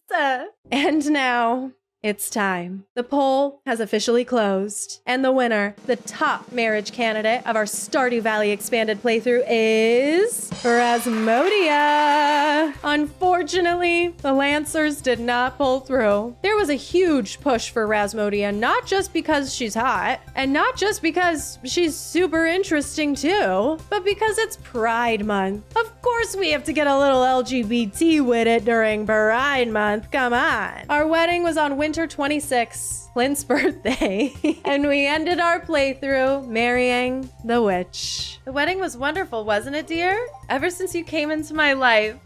And now, it's time. The poll has officially closed, and the winner, the top marriage candidate of our Stardew Valley Expanded playthrough is Rasmodia. Unfortunately, the Lancers did not pull through. There was a huge push for Rasmodia, not just because she's hot, and not just because she's super interesting too, but because it's Pride Month. Of course we have to get a little LGBT with it during Pride Month, come on. Our wedding was on Winter 26th, Lynn's birthday, and we ended our playthrough marrying the witch. The wedding was wonderful, wasn't it, dear? Ever since you came into my life,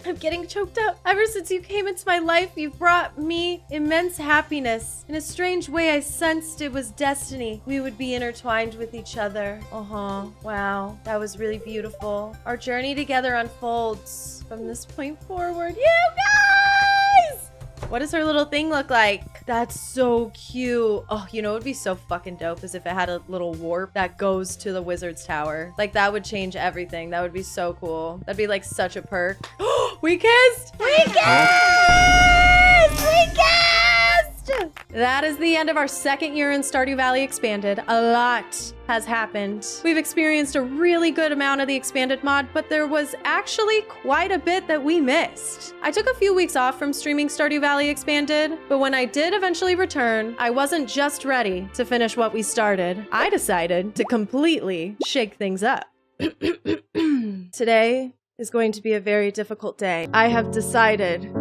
I'm getting choked up. Ever since you came into my life, you've brought me immense happiness. In a strange way, I sensed it was destiny. We would be intertwined with each other. Wow, that was really beautiful. Our journey together unfolds from this point forward. You guys! What does her little thing look like? That's so cute. Oh, you know what would be so fucking dope is if it had a little warp that goes to the wizard's tower. Like, that would change everything. That would be so cool. That'd be like such a perk. We kissed! We kissed! We kissed! That is the end of our second year in Stardew Valley Expanded. A lot has happened. We've experienced a really good amount of the expanded mod, but there was actually quite a bit that we missed. I took a few weeks off from streaming Stardew Valley Expanded, but when I did eventually return, I wasn't just ready to finish what we started. I decided to completely shake things up. Today is going to be a very difficult day. I have decided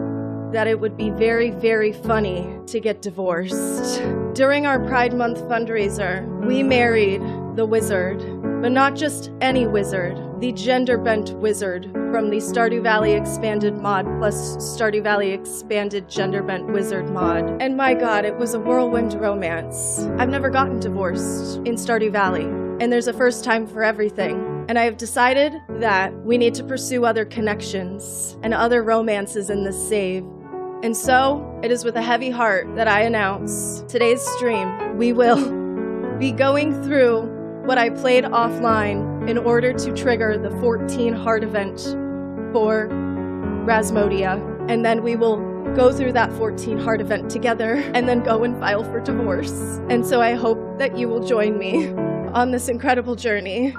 that it would be very, very funny to get divorced. During our Pride Month fundraiser, we married the wizard, but not just any wizard, the gender-bent wizard from the Stardew Valley Expanded mod plus Stardew Valley Expanded gender-bent wizard mod. And my god, it was a whirlwind romance. I've never gotten divorced in Stardew Valley, and there's a first time for everything. And I have decided that we need to pursue other connections and other romances in this save. And so, it is with a heavy heart that I announce today's stream, we will be going through what I played offline in order to trigger the 14 heart event for Rasmodia. And then we will go through that 14 heart event together and then go and file for divorce. And so I hope that you will join me on this incredible journey.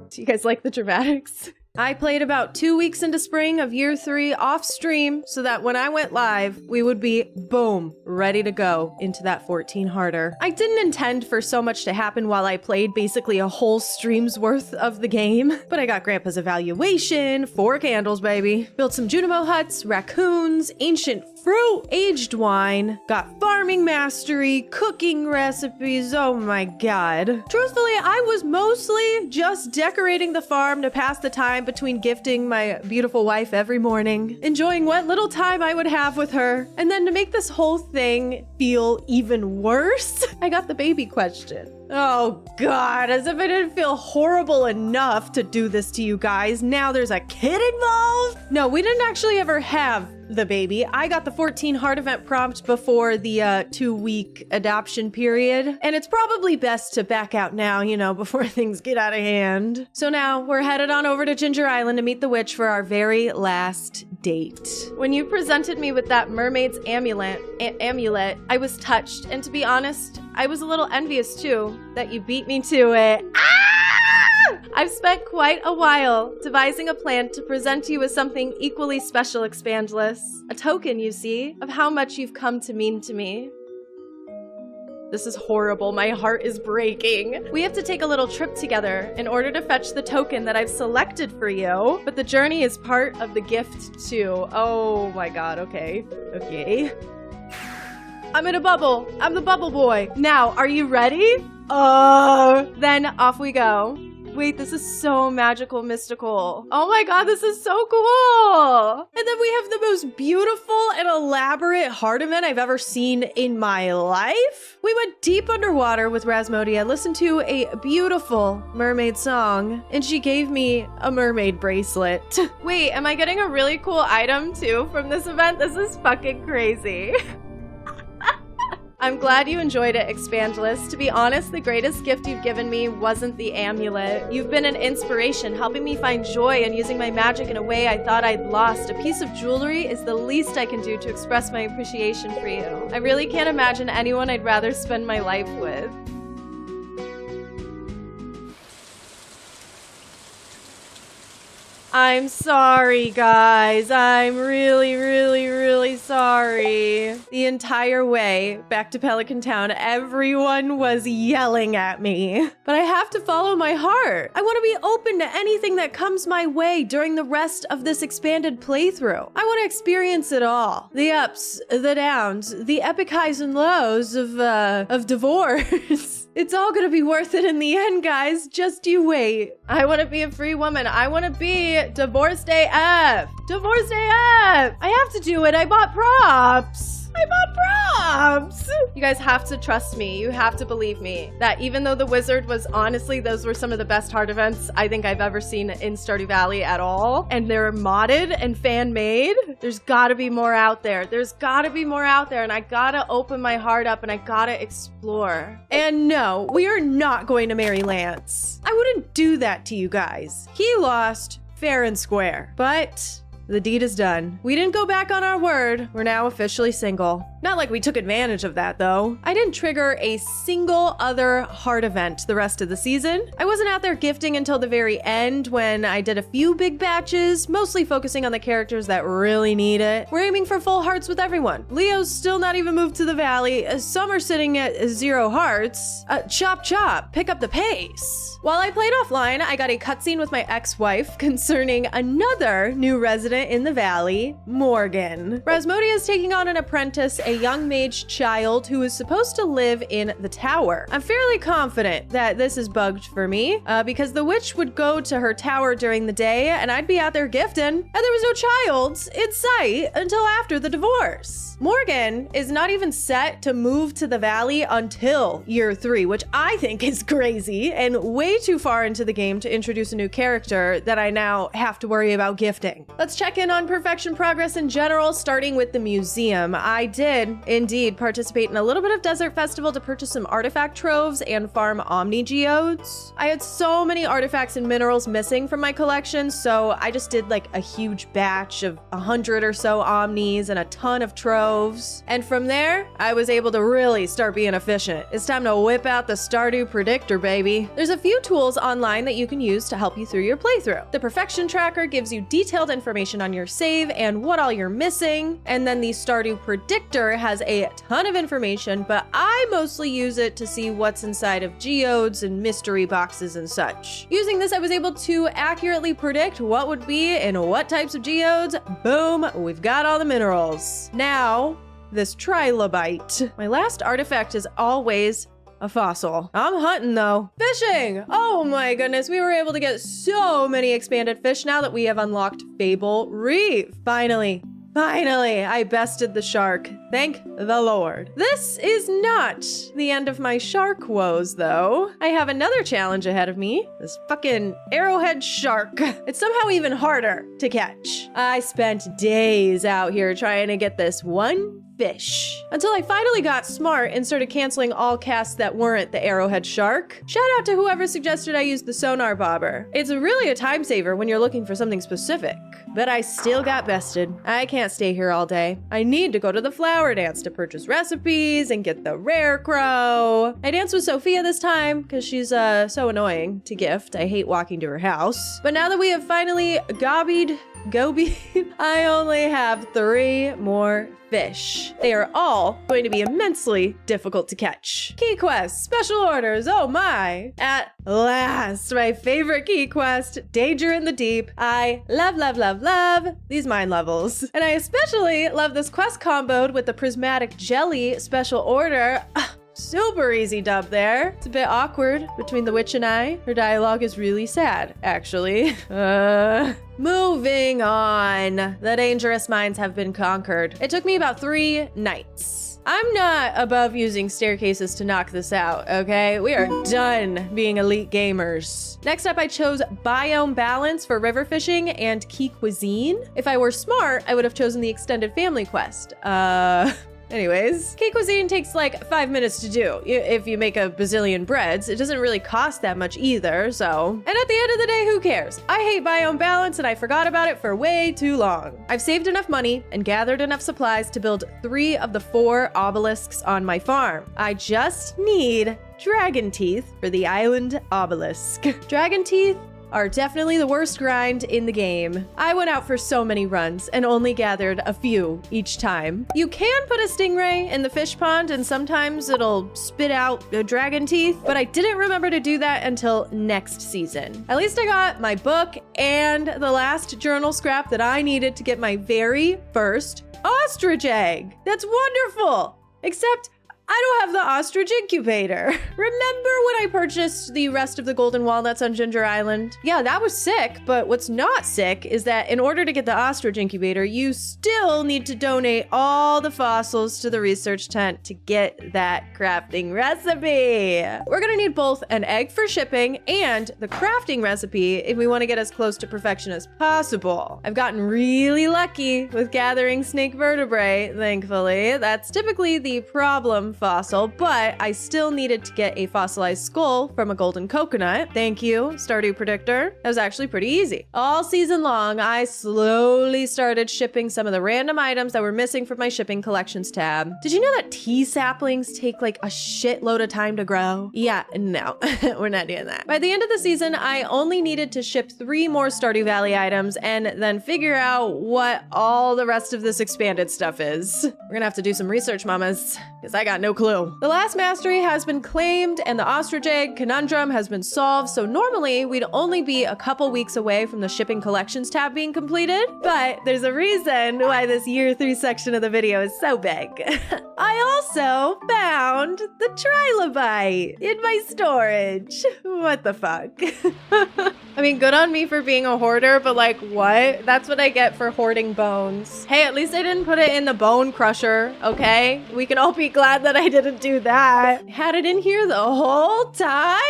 Do you guys like the dramatics? I played about 2 weeks into spring of year 3 off stream so that when I went live, we would be, boom, ready to go into that 14 harder. I didn't intend for so much to happen while I played basically a whole stream's worth of the game, but I got Grandpa's evaluation, 4 candles, baby. Built some Junimo huts, raccoons, ancient fruit, aged wine, got farming mastery, cooking recipes, oh my god. Truthfully, I was mostly just decorating the farm to pass the time between gifting my beautiful wife every morning, enjoying what little time I would have with her, and then to make this whole thing feel even worse, I got the baby question. Oh god, as if I didn't feel horrible enough to do this to you guys. Now there's a kid involved? No, we didn't actually ever have the baby. I got the 14 heart event prompt before the 2-week adoption period. And it's probably best to back out now, you know, before things get out of hand. So now we're headed on over to Ginger Island to meet the witch for our very last date. When you presented me with that mermaid's amulet, I was touched. And to be honest, I was a little envious too that you beat me to it. I've spent quite a while devising a plan to present to you with something equally special, Expandless. A token, you see, of how much you've come to mean to me. This is horrible. My heart is breaking. We have to take a little trip together in order to fetch the token that I've selected for you. But the journey is part of the gift too. Oh my god, okay. Okay. I'm in a bubble. I'm the bubble boy. Now, are you ready? Then off we go. Wait, this is so magical, mystical. Oh my god, this is so cool. And then we have the most beautiful and elaborate heart event I've ever seen in my life. We went deep underwater with Rasmodia, listened to a beautiful mermaid song, and she gave me a mermaid bracelet. Wait, am I getting a really cool item too from this event? This is fucking crazy. I'm glad you enjoyed it, Expandless. To be honest, the greatest gift you've given me wasn't the amulet. You've been an inspiration, helping me find joy and using my magic in a way I thought I'd lost. A piece of jewelry is the least I can do to express my appreciation for you. I really can't imagine anyone I'd rather spend my life with. I'm sorry, guys. I'm really sorry. The entire way back to Pelican Town, everyone was yelling at me. But I have to follow my heart. I want to be open to anything that comes my way during the rest of this expanded playthrough. I want to experience it all. The ups, the downs, the epic highs and lows of divorce. It's all gonna be worth it in the end, guys. Just you wait. I want to be a free woman. I want to be divorced AF. Divorced AF. I have to do it. I bought props. You guys have to trust me. You have to believe me that even though the wizard was honestly, those were some of the best heart events I think I've ever seen in Stardew Valley at all. And they're modded and fan made. There's gotta be more out there. There's gotta be more out there. And I gotta open my heart up and I gotta explore. And no, we are not going to marry Lance. I wouldn't do that to you guys. He lost fair and square, but the deed is done. We didn't go back on our word. We're now officially single. Not like we took advantage of that, though. I didn't trigger a single other heart event the rest of the season. I wasn't out there gifting until the very end when I did a few big batches, mostly focusing on the characters that really need it. We're aiming for full hearts with everyone. Leo's still not even moved to the valley. Some are sitting at 0 hearts. Chop chop, pick up the pace. While I played offline, I got a cutscene with my ex-wife concerning another new resident in the valley, Morgan. Rasmodia is taking on an apprentice, a young mage child who is supposed to live in the tower. I'm fairly confident that this is bugged for me because the witch would go to her tower during the day and I'd be out there gifting and there was no child in sight until after the divorce. Morgan is not even set to move to the valley until year 3, which I think is crazy and way too far into the game to introduce a new character that I now have to worry about gifting. Let's check check in on perfection progress in general, starting with the museum. I did indeed participate in a little bit of Desert Festival to purchase some artifact troves and farm Omni Geodes. I had so many artifacts and minerals missing from my collection, so I just did like a huge batch of 100 or so Omnis and a ton of troves. And from there, I was able to really start being efficient. It's time to whip out the Stardew Predictor, baby. There's a few tools online that you can use to help you through your playthrough. The Perfection Tracker gives you detailed information on your save and what all you're missing. And then the Stardew Predictor has a ton of information, but I mostly use it to see what's inside of geodes and mystery boxes and such. Using this, I was able to accurately predict what would be in what types of geodes. Boom, we've got all the minerals. Now, this trilobite. My last artifact is always a fossil. I'm hunting though. Fishing! Oh my goodness, we were able to get so many expanded fish now that we have unlocked Fable Reef. Finally, I bested the shark. Thank the Lord. This is not the end of my shark woes, though. I have another challenge ahead of me. This fucking arrowhead shark. It's somehow even harder to catch. I spent days out here trying to get this one fish until I finally got smart and started canceling all casts that weren't the arrowhead shark. Shout out to whoever suggested I use the sonar bobber. It's really a time saver when you're looking for something specific. But I still got bested. I can't stay here all day. I need to go to the flower dance to purchase recipes and get the rare crow. I danced with Sophia this time because she's so annoying to gift. I hate walking to her house. But now that we have finally gobied, I only have 3 more fish. They are all going to be immensely difficult to catch. Key quests, special orders, oh my. At last, my favorite key quest, Danger in the Deep. I love these mine levels. And I especially love this quest comboed with the Prismatic Jelly special order. Super easy dub there. It's a bit awkward between the witch and I. Her dialogue is really sad, actually. Moving on. The dangerous mines have been conquered. It took me about 3 nights. I'm not above using staircases to knock this out, okay? We are done being elite gamers. Next up, I chose Biome Balance for river fishing and Key Cuisine. If I were smart, I would have chosen the Extended Family Quest. Anyways, Key Cuisine takes like 5 minutes to do. If you make a bazillion breads, it doesn't really cost that much either, so. And at the end of the day, who cares? I hate Biome Balance and I forgot about it for way too long. I've saved enough money and gathered enough supplies to build 3 of the 4 obelisks on my farm. I just need dragon teeth for the island obelisk. Dragon teeth are definitely the worst grind in the game. I went out for so many runs and only gathered a few each time. You can put a stingray in the fish pond and sometimes it'll spit out dragon teeth, but I didn't remember to do that until next season. At least I got my book and the last journal scrap that I needed to get my very first ostrich egg. That's wonderful! Except I don't have the ostrich incubator. Remember when I purchased the rest of the golden walnuts on Ginger Island? Yeah, that was sick, but what's not sick is that in order to get the ostrich incubator, you still need to donate all the fossils to the research tent to get that crafting recipe. We're gonna need both an egg for shipping and the crafting recipe if we want to get as close to perfection as possible. I've gotten really lucky with gathering snake vertebrae, thankfully. That's typically the problem fossil, but I still needed to get a fossilized skull from a golden coconut. Thank you, Stardew Predictor. That was actually pretty easy. All season long, I slowly started shipping some of the random items that were missing from my shipping collections tab. Did you know that tea saplings take like a shitload of time to grow? Yeah, no, we're not doing that. By the end of the season, I only needed to ship 3 more Stardew Valley items and then figure out what all the rest of this expanded stuff is. We're gonna have to do some research, mamas, because I got no clue. The last mastery has been claimed and the ostrich egg conundrum has been solved, so normally we'd only be a couple weeks away from the shipping collections tab being completed, but there's a reason why this year 3 section of the video is so big. I also found the trilobite in my storage. What the fuck? I mean, good on me for being a hoarder, but like, what? That's what I get for hoarding bones. Hey, at least I didn't put it in the bone crusher, okay? We can all be glad that I didn't do that. Had it in here the whole time?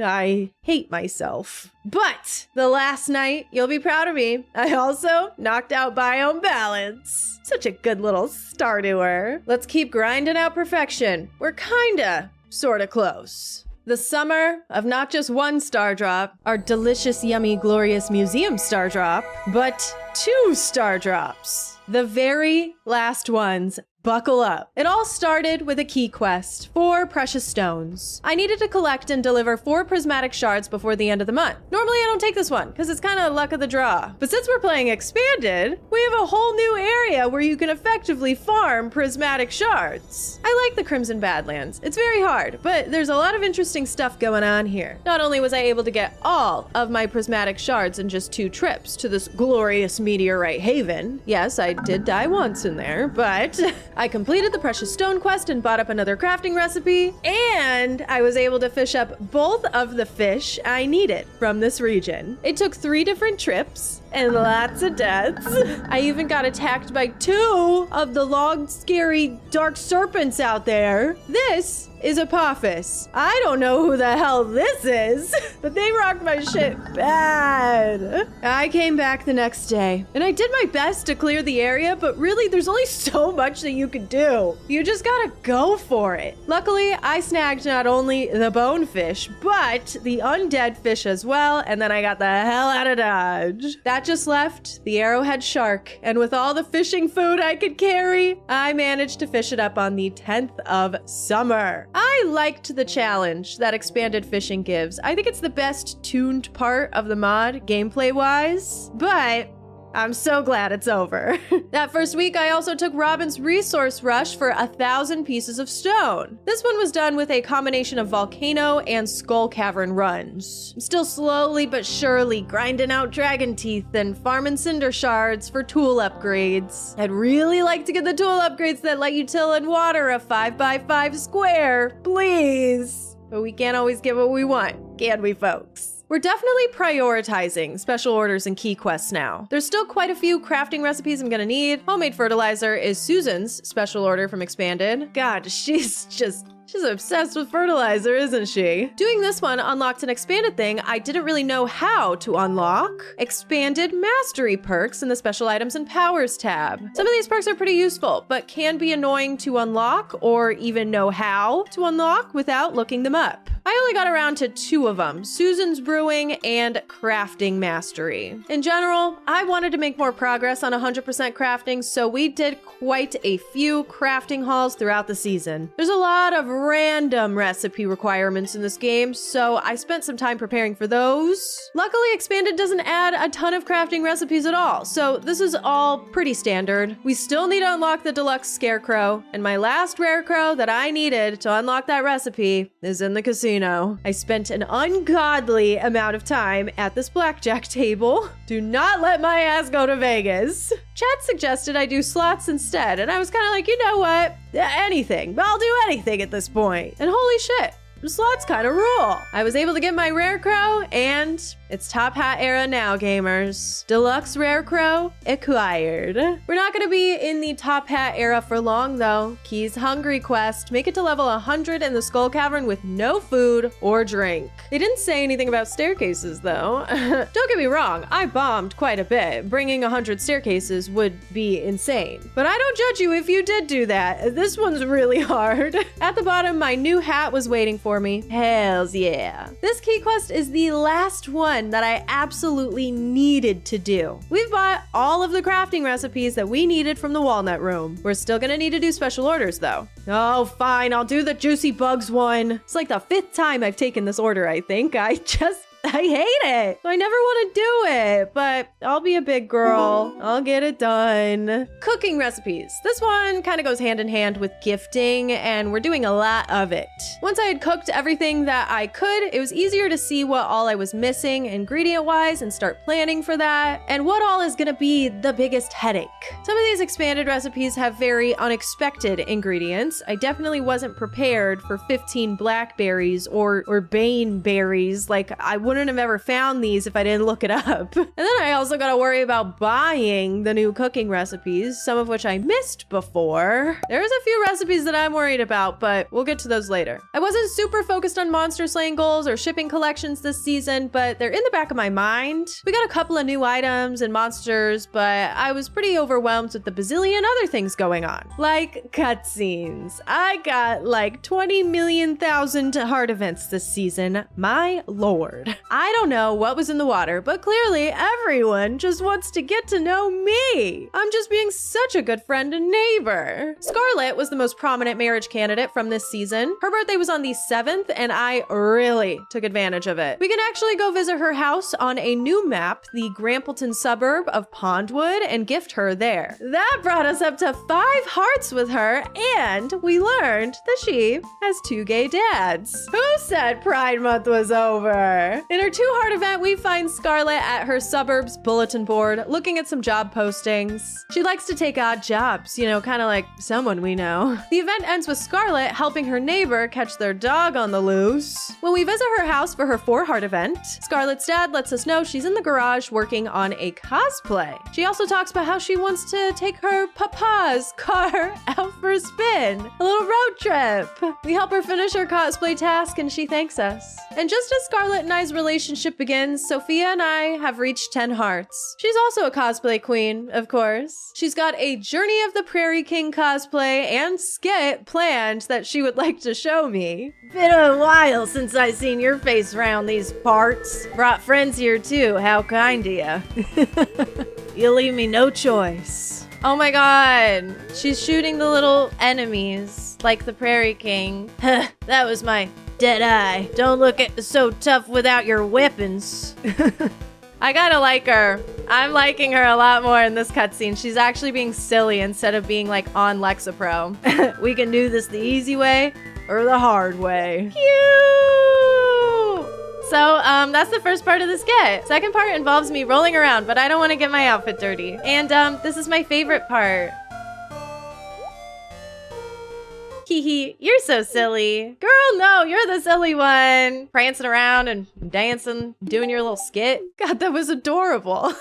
I hate myself. But the last night, you'll be proud of me, I also knocked out biome balance. Such a good little Stardewer. Let's keep grinding out perfection. We're kinda, sorta close. The summer of not just one star drop, our delicious, yummy, glorious museum star drop, but 2 star drops. The very last ones. Buckle up. It all started with a key quest, 4 precious stones. I needed to collect and deliver 4 prismatic shards before the end of the month. Normally I don't take this one, because it's kind of luck of the draw. But since we're playing Expanded, we have a whole new area where you can effectively farm prismatic shards. I like the Crimson Badlands. It's very hard, but there's a lot of interesting stuff going on here. Not only was I able to get all of my prismatic shards in just 2 trips to this glorious meteorite haven. Yes, I did die once in there, but I completed the precious stone quest and bought up another crafting recipe, and I was able to fish up both of the fish I needed from this region. It took 3 different trips and lots of deaths. I even got attacked by 2 of the long, scary, dark serpents out there. This is Apophis. I don't know who the hell this is, but they rocked my shit bad. I came back the next day, and I did my best to clear the area, but really there's only so much that you can do. You just gotta go for it. Luckily, I snagged not only the bonefish, but the undead fish as well, and then I got the hell out of Dodge. That just left the arrowhead shark, and with all the fishing food I could carry, I managed to fish it up on the 10th of summer. I liked the challenge that expanded fishing gives. I think it's the best tuned part of the mod, gameplay-wise, but I'm so glad it's over. That first week, I also took Robin's resource rush for 1,000 pieces of stone. This one was done with a combination of volcano and skull cavern runs. I'm still slowly but surely grinding out dragon teeth and farming cinder shards for tool upgrades. I'd really like to get the tool upgrades that let you till in water a 5x5 square, please. But we can't always get what we want, can we, folks? We're definitely prioritizing special orders and key quests now. There's still quite a few crafting recipes I'm gonna need. Homemade fertilizer is Susan's special order from Expanded. God, she's obsessed with fertilizer, isn't she? Doing this one unlocked an expanded thing I didn't really know how to unlock. Expanded mastery perks in the special items and powers tab. Some of these perks are pretty useful, but can be annoying to unlock or even know how to unlock without looking them up. I only got around to 2 of them, Susan's Brewing and Crafting Mastery. In general, I wanted to make more progress on 100% crafting, so we did quite a few crafting hauls throughout the season. There's a lot of random recipe requirements in this game, so I spent some time preparing for those. Luckily, Expanded doesn't add a ton of crafting recipes at all, so this is all pretty standard. We still need to unlock the deluxe scarecrow, and my last rare crow that I needed to unlock that recipe is in the casino. I spent an ungodly amount of time at this blackjack table. Do not let my ass go to Vegas. Chat suggested I do slots instead, and I was kind of like, you know what? Anything. I'll do anything at this point. And holy shit, the slots kind of rule. I was able to get my rare crow, and it's top hat era now, gamers. Deluxe rare crow acquired. We're not gonna be in the top hat era for long though. Key's hungry quest. Make it to level 100 in the skull cavern with no food or drink. They didn't say anything about staircases though. Don't get me wrong, I bombed quite a bit. Bringing 100 staircases would be insane. But I don't judge you if you did do that. This one's really hard. At the bottom, my new hat was waiting for me. Hells yeah. This key quest is the last one that I absolutely needed to do. We've bought all of the crafting recipes that we needed from the walnut room. We're still gonna need to do special orders though. Oh, fine, I'll do the juicy bugs one. It's like the 5th time I've taken this order, I think. I hate it. I never want to do it, but I'll be a big girl. I'll get it done. Cooking recipes. This one kind of goes hand in hand with gifting, and we're doing a lot of it. Once I had cooked everything that I could, it was easier to see what all I was missing ingredient-wise and start planning for that, and what all is gonna be the biggest headache. Some of these expanded recipes have very unexpected ingredients. I definitely wasn't prepared for 15 blackberries or bane berries. Like, I wouldn't wouldn't have ever found these if I didn't look it up. And then I also gotta worry about buying the new cooking recipes, some of which I missed before. There's a few recipes that I'm worried about, but we'll get to those later. I wasn't super focused on monster slaying goals or shipping collections this season, but they're in the back of my mind. We got a couple of new items and monsters, but I was pretty overwhelmed with the bazillion other things going on. Like cutscenes. I got like 20 million thousand heart events this season. My lord. I don't know what was in the water, but clearly everyone just wants to get to know me. I'm just being such a good friend and neighbor. Scarlet was the most prominent marriage candidate from this season. Her birthday was on the 7th, and I really took advantage of it. We can actually go visit her house on a new map, the Grampleton suburb of Pondwood, and gift her there. That brought us up to 5 hearts with her, and we learned that she has 2 gay dads. Who said Pride Month was over? In her 2 heart event, we find Scarlet at her suburb's bulletin board, looking at some job postings. She likes to take odd jobs, you know, kind of like someone we know. The event ends with Scarlet helping her neighbor catch their dog on the loose. When we visit her house for her 4 heart event, Scarlet's dad lets us know she's in the garage working on a cosplay. She also talks about how she wants to take her papa's car out for a spin, a little road trip. We help her finish her cosplay task and she thanks us. And just as Scarlet and I's relationship begins, Sophia and I have reached 10 hearts. She's also a cosplay queen, of course. She's got a Journey of the Prairie King cosplay and skit planned that she would like to show me. Been a while since I seen your face round these parts. Brought friends here too, how kind of you. You leave me no choice. Oh my god, she's shooting the little enemies like the Prairie King. That was my dead eye. Don't look so tough without your weapons. I gotta like her. I'm liking her a lot more in this cutscene. She's actually being silly instead of being like on Lexapro. We can do this the easy way or the hard way. Cute! So, that's the first part of the skit. Second part involves me rolling around, but I don't want to get my outfit dirty. And, this is my favorite part. Hee, you're so silly. Girl, no, you're the silly one. Prancing around and dancing, doing your little skit. God, that was adorable.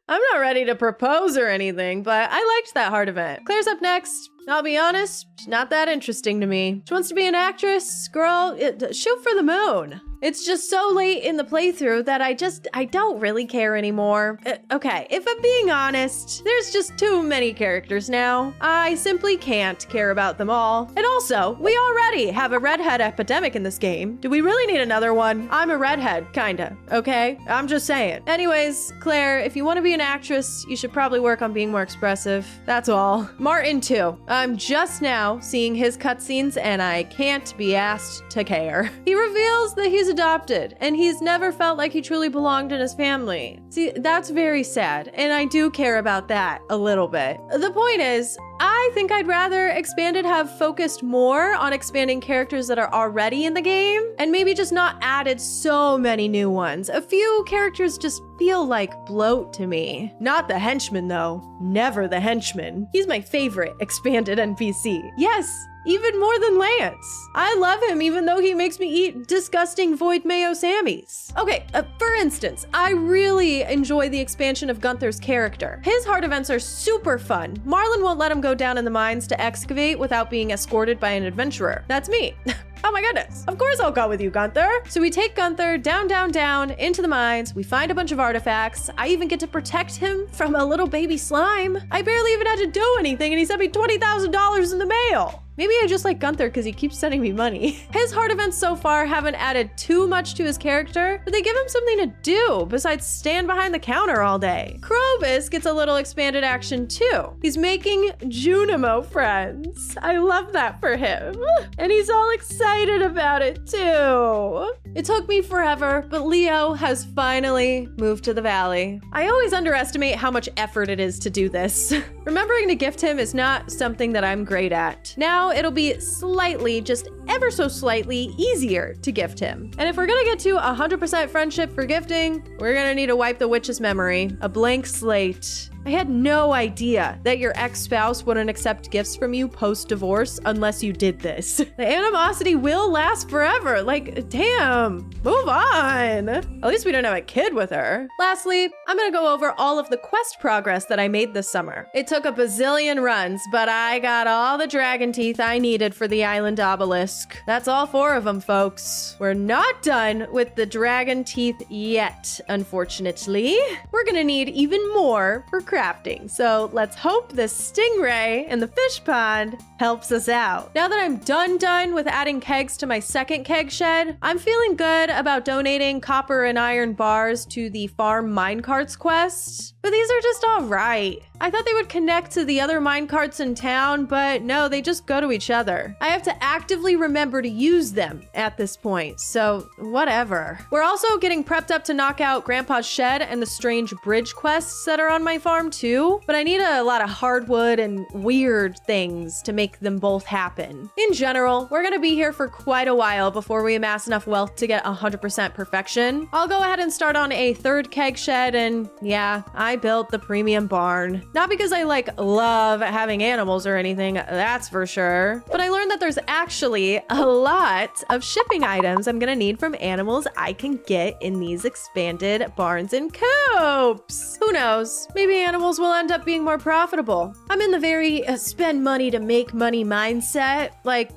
I'm not ready to propose or anything, but I liked that heart event. Claire's up next. I'll be honest, she's not that interesting to me. She wants to be an actress. Girl, shoot for the moon. It's just so late in the playthrough that I don't really care anymore. Okay, if I'm being honest, there's just too many characters now. I simply can't care about them all. And also, we already have a redhead epidemic in this game. Do we really need another one? I'm a redhead, kinda, okay? I'm just saying. Anyways, Claire, if you want to be an actress, you should probably work on being more expressive. That's all. Martin, too. I'm just now seeing his cutscenes and I can't be asked to care. He reveals that he's adopted and he's never felt like he truly belonged in his family. See, that's very sad, and I do care about that a little bit. The point is, I think I'd rather Expanded have focused more on expanding characters that are already in the game and maybe just not added so many new ones. A few characters just feel like bloat to me. Not the henchman though. Never the henchman. He's my favorite Expanded NPC. Yes, even more than Lance. I love him even though he makes me eat disgusting void mayo Sammys. Okay, for instance, I really enjoy the expansion of Gunther's character. His heart events are super fun. Marlon won't let him go down in the mines to excavate without being escorted by an adventurer. That's me. Oh my goodness. Of course I'll go with you, Gunther. So we take Gunther down into the mines. We find a bunch of artifacts. I even get to protect him from a little baby slime. I barely even had to do anything and he sent me $20,000 in the mail. Maybe I just like Gunther because he keeps sending me money. His heart events so far haven't added too much to his character, but they give him something to do besides stand behind the counter all day. Krobus gets a little expanded action too. He's making Junimo friends. I love that for him. And he's all excited about it too. It took me forever, but Leo has finally moved to the valley. I always underestimate how much effort it is to do this. Remembering to gift him is not something that I'm great at. Now it'll be slightly, just ever so slightly easier to gift him. And if we're gonna get to 100% friendship for gifting, we're gonna need to wipe the witch's memory. A blank slate. I had no idea that your ex-spouse wouldn't accept gifts from you post-divorce unless you did this. The animosity will last forever. Like, damn, move on. At least we don't have a kid with her. Lastly, I'm gonna go over all of the quest progress that I made this summer. It took a bazillion runs, but I got all the dragon teeth I needed for the island obelisk. That's all 4 of them, folks. We're not done with the dragon teeth yet, unfortunately. We're gonna need even more for crafting, so let's hope the stingray in the fish pond helps us out. Now that I'm done with adding kegs to my second keg shed, I'm feeling good about donating copper and iron bars to the farm minecarts quest, but these are just all right. I thought they would connect to the other minecarts in town, but no, they just go to each other. I have to actively remember to use them at this point, so whatever. We're also getting prepped up to knock out Grandpa's shed and the strange bridge quests that are on my farm too, but I need a lot of hardwood and weird things to make them both happen. In general, we're gonna be here for quite a while before we amass enough wealth to get 100% perfection. I'll go ahead and start on a 3rd keg shed, and yeah, I built the premium barn. Not because I love having animals or anything, that's for sure, but I learned that there's actually a lot of shipping items I'm gonna need from animals I can get in these expanded barns and coops. Who knows? Maybe animals will end up being more profitable. I'm in the very spend money to make money mindset. Like,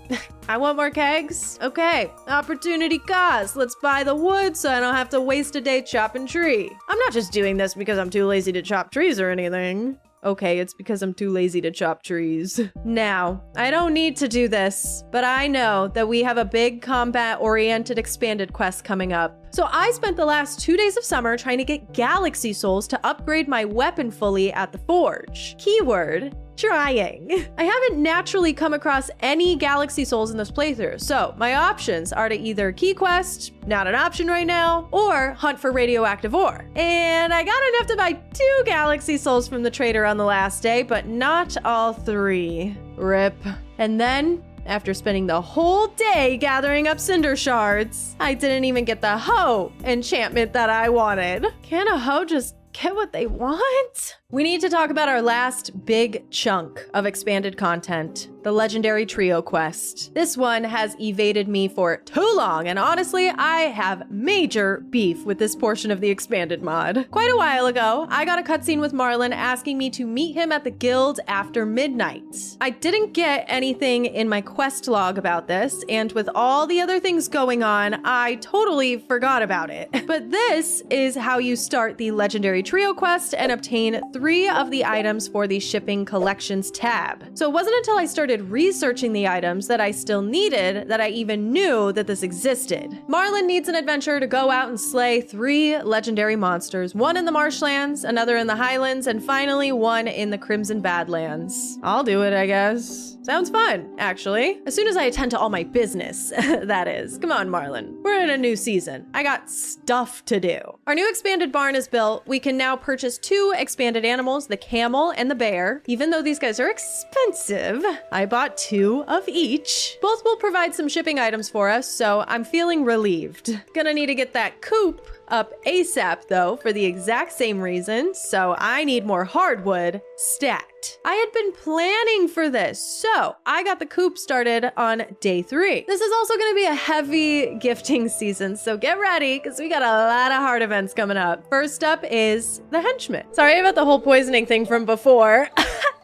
I want more kegs? Okay, opportunity cost. Let's buy the wood so I don't have to waste a day chopping tree. I'm not just doing this because I'm too lazy to chop trees or anything. Okay, it's because I'm too lazy to chop trees. Now, I don't need to do this, but I know that we have a big combat-oriented expanded quest coming up. So I spent the last 2 days of summer trying to get galaxy souls to upgrade my weapon fully at the forge. Keyword, trying. I haven't naturally come across any galaxy souls in this playthrough, so my options are to either key quest, not an option right now, or hunt for radioactive ore. And I got enough to buy 2 galaxy souls from the trader on the last day, but not all 3. Rip. And then, after spending the whole day gathering up cinder shards, I didn't even get the hoe enchantment that I wanted. Can a hoe just get what they want? We need to talk about our last big chunk of expanded content, the legendary trio quest. This one has evaded me for too long, and honestly, I have major beef with this portion of the expanded mod. Quite a while ago, I got a cutscene with Marlin asking me to meet him at the guild after midnight. I didn't get anything in my quest log about this, and with all the other things going on, I totally forgot about it. But this is how you start the legendary trio quest and obtain 3 of the items for the shipping collections tab. So it wasn't until I started researching the items that I still needed that I even knew that this existed. Marlin needs an adventure to go out and slay 3 legendary monsters, 1 in the marshlands, another in the highlands, and finally 1 in the Crimson Badlands. I'll do it, I guess. Sounds fun, actually. As soon as I attend to all my business, that is. Come on, Marlin. We're in a new season. I got stuff to do. Our new expanded barn is built. We can now purchase 2 expanded animals, the camel and the bear. Even though these guys are expensive, I bought 2 of each. Both will provide some shipping items for us, so I'm feeling relieved. Gonna need to get that coop up ASAP though, for the exact same reason, so I need more hardwood stat. I had been planning for this, so I got the coop started on day 3. This is also going to be a heavy gifting season, so get ready because we got a lot of hard events coming up. First up is the henchman. Sorry about the whole poisoning thing from before.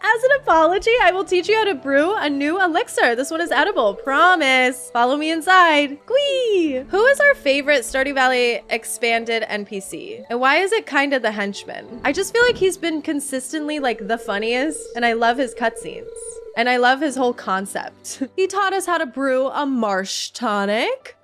As an apology, I will teach you how to brew a new elixir. This one is edible, promise. Follow me inside. Whee! Who is our favorite Stardew Valley Expanded NPC? And why is it kind of the henchman? I just feel like he's been consistently like the funniest, and I love his cutscenes. And I love his whole concept. He taught us how to brew a marsh tonic.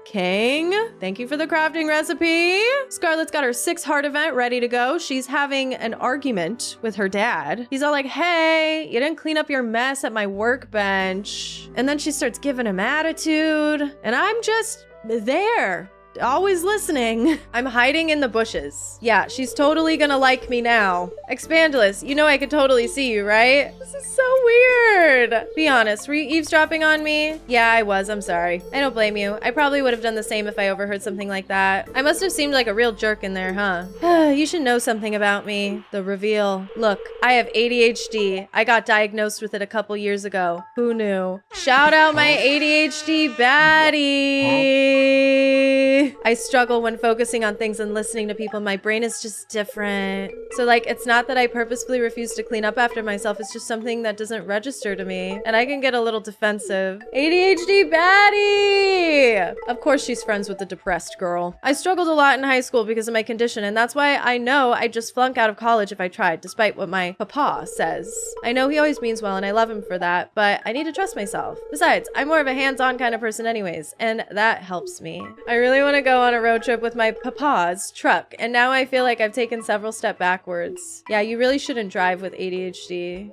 King, thank you for the crafting recipe. Scarlett's got her 6 heart event ready to go. She's having an argument with her dad. He's all like, hey, you didn't clean up your mess at my workbench. And then she starts giving him attitude. And I'm just there. always listening. I'm hiding in the bushes. Yeah, she's totally gonna like me now. Expandless, you know I could totally see you, right? This is so weird. Be honest, were you eavesdropping on me? Yeah, I was. I'm sorry. I don't blame you. I probably would have done the same if I overheard something like that. I must have seemed like a real jerk in there, huh? You should know something about me. The reveal. Look, I have ADHD. I got diagnosed with it a couple years ago. Who knew? Shout out my ADHD baddie. I struggle when focusing on things and listening to people. My brain is just different. So like, it's not that I purposefully refuse to clean up after myself. It's just something that doesn't register to me. And I can get a little defensive. ADHD baddie! Of course she's friends with the depressed girl. I struggled a lot in high school because of my condition, and that's why I know I'd just flunk out of college if I tried, despite what my papa says. I know he always means well, and I love him for that, but I need to trust myself. Besides, I'm more of a hands-on kind of person anyways, and that helps me. I really want to go on a road trip with my papa's truck, and now I feel like I've taken several steps backwards. Yeah, you really shouldn't drive with ADHD.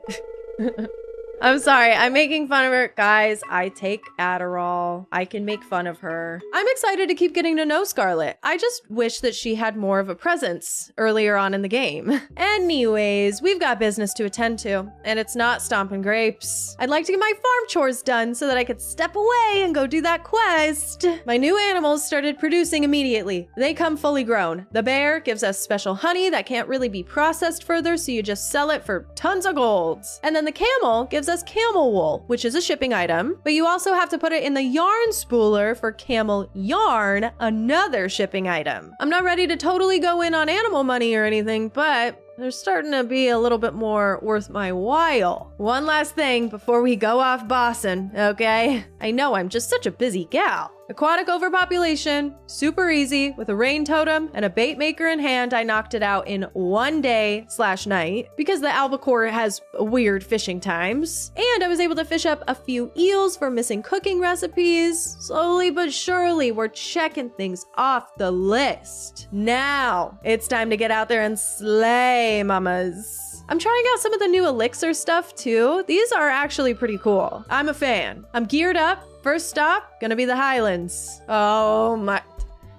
I'm sorry, I'm making fun of her. Guys, I take Adderall. I can make fun of her. I'm excited to keep getting to know Scarlet. I just wish that she had more of a presence earlier on in the game. Anyways, we've got business to attend to, and it's not stomping grapes. I'd like to get my farm chores done so that I could step away and go do that quest. My new animals started producing immediately. They come fully grown. The bear gives us special honey that can't really be processed further, so you just sell it for tons of gold. And then the camel gives us camel wool, which is a shipping item, but you also have to put it in the yarn spooler for camel yarn, another shipping item. I'm not ready to totally go in on animal money or anything, but they're starting to be a little bit more worth my while. One last thing before we go off bossing, okay? I know I'm just such a busy gal. Aquatic overpopulation, super easy. With a rain totem and a bait maker in hand, I knocked it out in one day/night because the albacore has weird fishing times. And I was able to fish up a few eels for missing cooking recipes. Slowly but surely, we're checking things off the list. Now, it's time to get out there and slay, mamas. I'm trying out some of the new elixir stuff too. These are actually pretty cool. I'm a fan. I'm geared up. First stop, gonna be the Highlands. Oh my,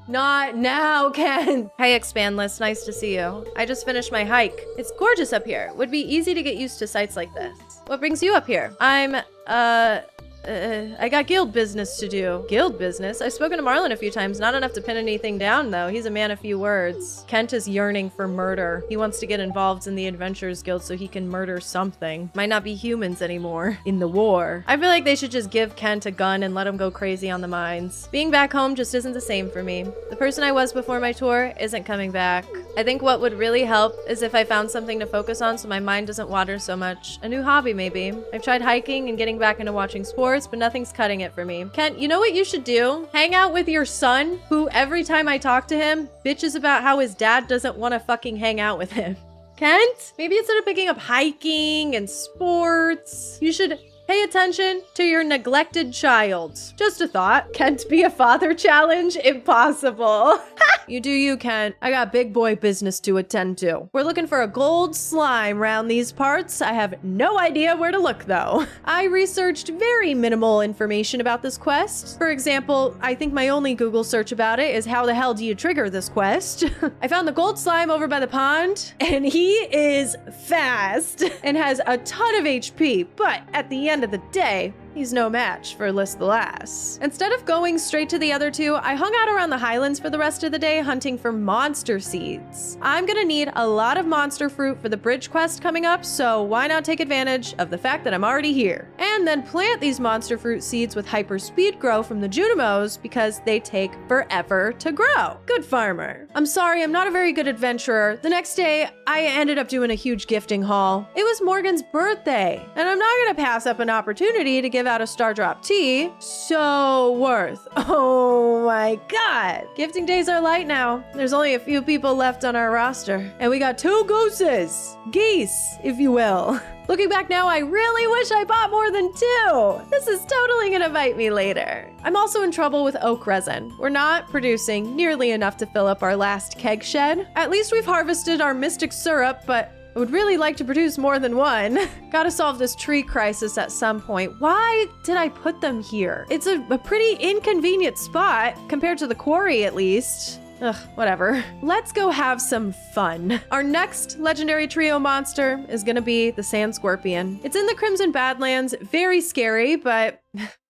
not now, Ken. Hey, Expandless, nice to see you. I just finished my hike. It's gorgeous up here. Would be easy to get used to sights like this. What brings you up here? I got guild business to do. Guild business? I've spoken to Marlon a few times, not enough to pin anything down though. He's a man of few words. Kent is yearning for murder. He wants to get involved in the Adventurers Guild so he can murder something. Might not be humans anymore in the war. I feel like they should just give Kent a gun and let him go crazy on the mines. Being back home just isn't the same for me. The person I was before my tour isn't coming back. I think what would really help is if I found something to focus on so my mind doesn't wander so much. A new hobby maybe. I've tried hiking and getting back into watching sports, but nothing's cutting it for me. Kent, you know what you should do? Hang out with your son, who every time I talk to him, bitches about how his dad doesn't want to fucking hang out with him. Kent, maybe instead of picking up hiking and sports, you should pay attention to your neglected child. Just a thought. Kent be a father challenge? Impossible. You do you, Kent. I got big boy business to attend to. We're looking for a gold slime round these parts. I have no idea where to look though. I researched very minimal information about this quest. For example, I think my only Google search about it is how the hell do you trigger this quest? I found the gold slime over by the pond, and he is fast and has a ton of HP, but at the end of the day, he's no match for Liss the Lass. Instead of going straight to the other two, I hung out around the Highlands for the rest of the day hunting for monster seeds. I'm gonna need a lot of monster fruit for the bridge quest coming up, so why not take advantage of the fact that I'm already here? And then plant these monster fruit seeds with hyper speed grow from the Junimos because they take forever to grow. Good farmer. I'm sorry, I'm not a very good adventurer. The next day, I ended up doing a huge gifting haul. It was Morgan's birthday, and I'm not gonna pass up an opportunity to give out a star drop tea. So worth. Oh my god. Gifting days are light now. There's only a few people left on our roster. And we got 2 gooses. Geese, if you will. Looking back now, I really wish I bought more than 2. This is totally gonna bite me later. I'm also in trouble with oak resin. We're not producing nearly enough to fill up our last keg shed. At least we've harvested our mystic syrup, but I would really like to produce more than one. Gotta solve this tree crisis at some point. Why did I put them here? It's a pretty inconvenient spot compared to the quarry, at least. Ugh, whatever. Let's go have some fun. Our next legendary trio monster is gonna be the Sand Scorpion. It's in the Crimson Badlands. Very scary, but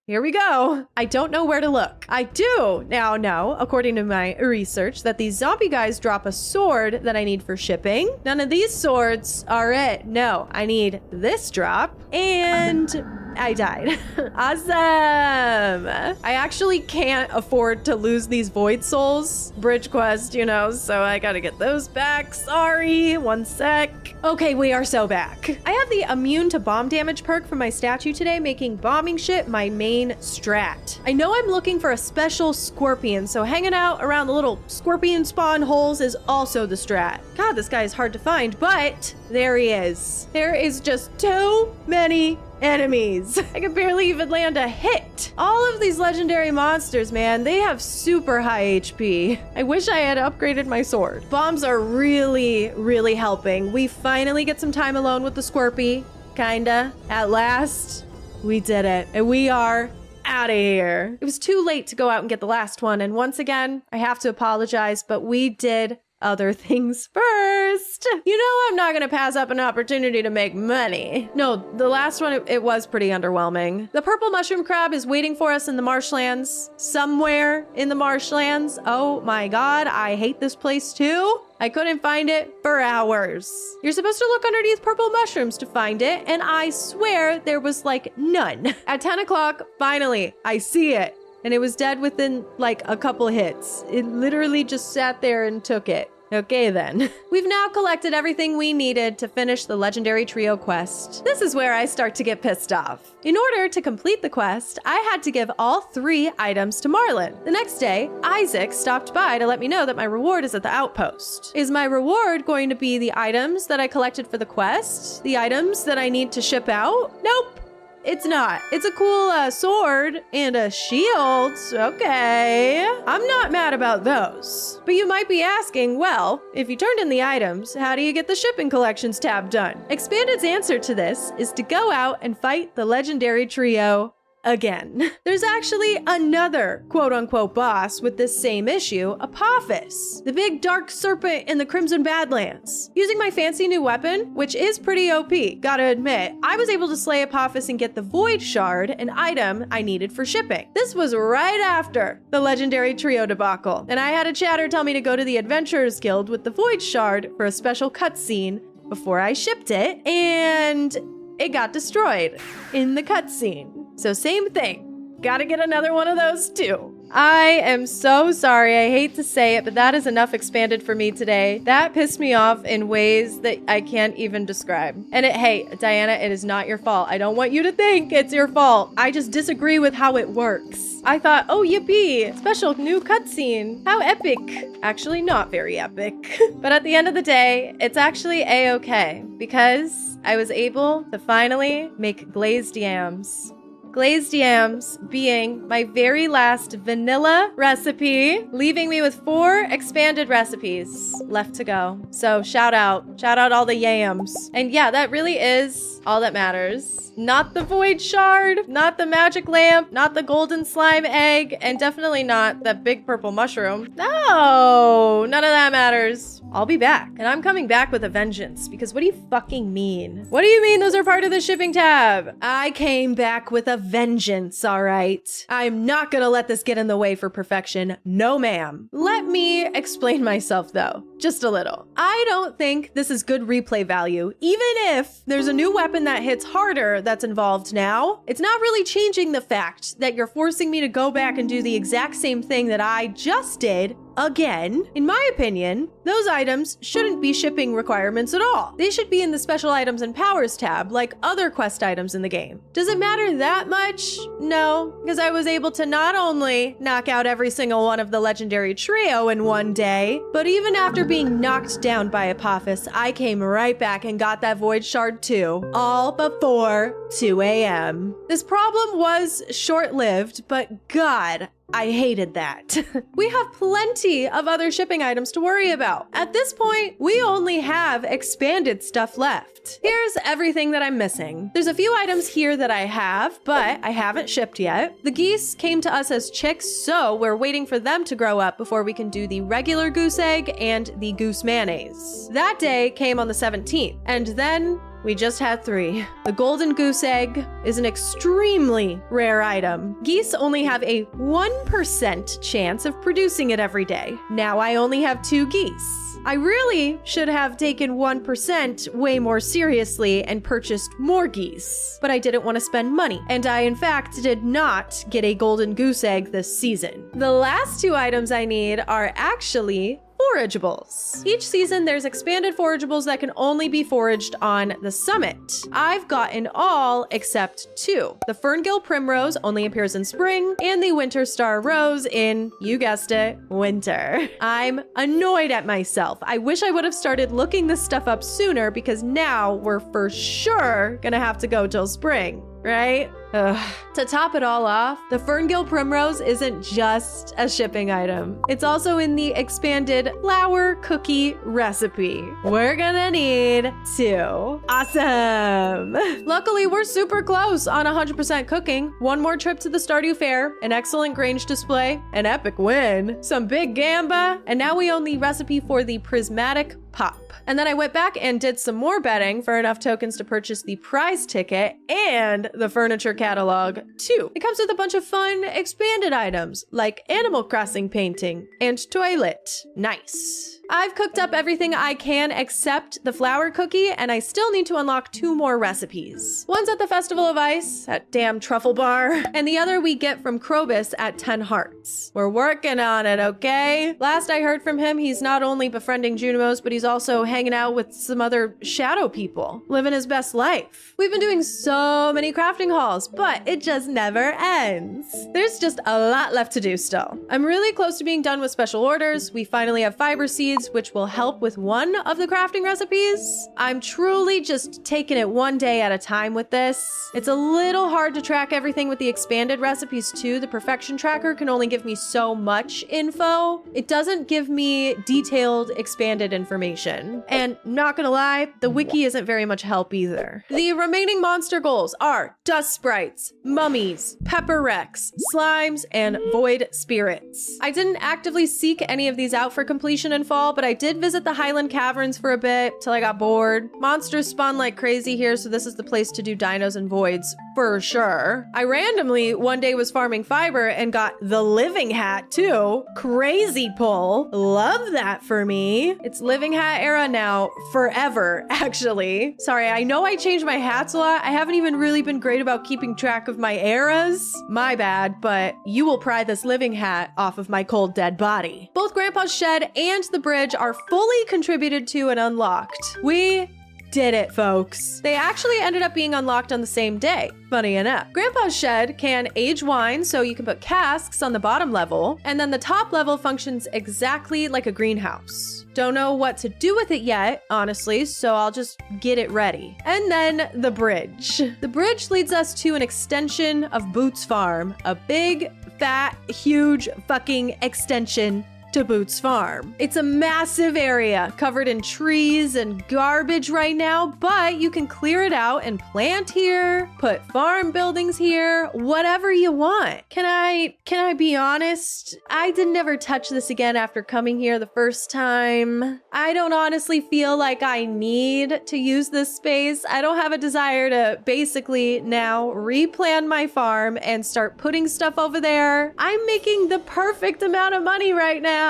here we go. I don't know where to look. I do now know, according to my research, that these zombie guys drop a sword that I need for shipping. None of these swords are it. No, I need this drop, and I died. Awesome. I actually can't afford to lose these void souls. Bridge quest, you know, so I gotta get those back. Sorry, one sec. Okay, we are so back. I have the immune to bomb damage perk from my statue today, making bombing shit my main strat. I know I'm looking for a special scorpion, so hanging out around the little scorpion spawn holes is also the strat. God, this guy is hard to find, but there he is. There is just too many enemies. I could barely even land a hit. All of these legendary monsters, man, they have super high HP. I wish I had upgraded my sword. Bombs are really, really helping. We finally get some time alone with the Scorpy. Kinda. At last, we did it. And we are out of here. It was too late to go out and get the last one. And once again, I have to apologize, but we did other things first. You know, I'm not gonna pass up an opportunity to make money. No, the last one, it was pretty underwhelming. The purple mushroom crab is waiting for us in the marshlands. Somewhere in the marshlands. Oh my God, I hate this place too. I couldn't find it for hours. You're supposed to look underneath purple mushrooms to find it, and I swear there was like none. At 10 o'clock, finally, I see it. And it was dead within like a couple hits. It literally just sat there and took it. Okay then. We've now collected everything we needed to finish the legendary trio quest. This is where I start to get pissed off. In order to complete the quest, I had to give all 3 items to Marlin. The next day, Isaac stopped by to let me know that my reward is at the outpost. Is my reward going to be the items that I collected for the quest? The items that I need to ship out? Nope. It's not. It's a cool sword and a shield. Okay. I'm not mad about those. But you might be asking, well, if you turned in the items, how do you get the shipping collections tab done? Expanded's answer to this is to go out and fight the legendary trio again. There's actually another quote-unquote boss with this same issue, Apophis, the big dark serpent in the Crimson Badlands. Using my fancy new weapon, which is pretty OP, gotta admit, I was able to slay Apophis and get the Void Shard, an item I needed for shipping. This was right after the legendary trio debacle, and I had a chatter tell me to go to the Adventurers Guild with the Void Shard for a special cutscene before I shipped it, and it got destroyed in the cutscene. So same thing. Gotta get another one of those too. I am so sorry. I hate to say it, but that is enough Expanded for me today. That pissed me off in ways that I can't even describe. And hey, Diana, it is not your fault. I don't want you to think it's your fault. I just disagree with how it works. I thought, oh, yippee, special new cutscene. How epic. Actually, not very epic. But at the end of the day, it's actually a-okay because I was able to finally make glazed yams. Glazed yams being my very last vanilla recipe, leaving me with 4 expanded recipes left to go. So shout out all the yams. And yeah, that really is all that matters. Not the Void Shard, not the magic lamp, not the golden slime egg, and definitely not that big purple mushroom. No, none of that matters. I'll be back, and I'm coming back with a vengeance, because what do you fucking mean? What do you mean those are part of the shipping tab? I came back with a vengeance, all right? I'm not gonna let this get in the way for perfection. No, ma'am. Let me explain myself, though, just a little. I don't think this is good replay value, even if there's a new weapon that hits harder that's involved now. It's not really changing the fact that you're forcing me to go back and do the exact same thing that I just did again. In my opinion, those items shouldn't be shipping requirements at all. They should be in the special items and powers tab, like other quest items in the game. Does it matter that much? No, because I was able to not only knock out every single one of the legendary trio in one day, but even after being knocked down by Apophis, I came right back and got that Void Shard too, all before 2 a.m. This problem was short-lived, but God, I hated that. We have plenty of other shipping items to worry about. At this point, we only have expanded stuff left. Here's everything that I'm missing. There's a few items here that I have, but I haven't shipped yet. The geese came to us as chicks, so we're waiting for them to grow up before we can do the regular goose egg and the goose mayonnaise. That day came on the 17th, and then we just had 3. The golden goose egg is an extremely rare item. Geese only have a 1% chance of producing it every day. Now I only have 2 geese. I really should have taken 1% way more seriously and purchased more geese, but I didn't want to spend money, and I in fact did not get a golden goose egg this season. The last 2 items I need are actually forageables. Each season, there's expanded forageables that can only be foraged on the summit. I've gotten all except 2. The Ferngill Primrose only appears in spring, and the Winter Star Rose in, you guessed it, winter. I'm annoyed at myself. I wish I would have started looking this stuff up sooner, because now we're for sure gonna have to go till spring, right? Ugh. To top it all off, the Ferngill Primrose isn't just a shipping item. It's also in the expanded flour cookie recipe. We're gonna need 2. Awesome! Luckily, we're super close on 100% cooking. One more trip to the Stardew Fair, an excellent Grange display, an epic win, some big gamba, and now we own the recipe for the prismatic pop. And then I went back and did some more betting for enough tokens to purchase the prize ticket and the furniture catalog too. It comes with a bunch of fun expanded items like Animal Crossing painting and toilet. Nice. I've cooked up everything I can except the flour cookie, and I still need to unlock 2 more recipes. One's at the Festival of Ice, at damn Truffle Bar, and the other we get from Krobus at 10 Hearts. We're working on it, okay? Last I heard from him, he's not only befriending Junimos, but he's also hanging out with some other shadow people, living his best life. We've been doing so many crafting hauls, but it just never ends. There's just a lot left to do still. I'm really close to being done with special orders. We finally have fiber seeds, which will help with one of the crafting recipes. I'm truly just taking it one day at a time with this. It's a little hard to track everything with the expanded recipes too. The perfection tracker can only give me so much info. It doesn't give me detailed expanded information. And not gonna lie, the wiki isn't very much help either. The remaining monster goals are dust sprites, mummies, pepper wrecks, slimes, and void spirits. I didn't actively seek any of these out for completion in fall, but I did visit the Highland Caverns for a bit till I got bored. Monsters spawn like crazy here, so this is the place to do dinos and voids for sure. I randomly one day was farming fiber and got the living hat too. Crazy pull. Love that for me. It's living hat era now forever, actually. Sorry, I know I changed my hats a lot. I haven't even really been great about keeping track of my eras. My bad, but you will pry this living hat off of my cold dead body. Both Grandpa's shed and the bridge are fully contributed to and unlocked. We did it, folks. They actually ended up being unlocked on the same day, funny enough. Grandpa's shed can age wine, so you can put casks on the bottom level, and then the top level functions exactly like a greenhouse. Don't know what to do with it yet, honestly, so I'll just get it ready. And then the bridge. The bridge leads us to an extension of Boots Farm, a big, fat, huge fucking extension to Boots Farm. It's a massive area covered in trees and garbage right now, but you can clear it out and plant here, put farm buildings here, whatever you want. Can I be honest? I didn't ever touch this again after coming here the first time. I don't honestly feel like I need to use this space. I don't have a desire to basically now replan my farm and start putting stuff over there. I'm making the perfect amount of money right now.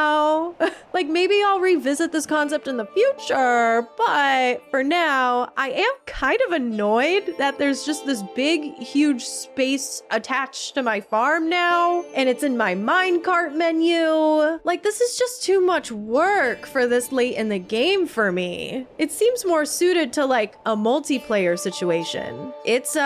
Like, maybe I'll revisit this concept in the future, but for now, I am kind of annoyed that there's just this big, huge space attached to my farm now, and it's in my minecart menu. Like, this is just too much work for this late in the game for me. It seems more suited to like a multiplayer situation. It's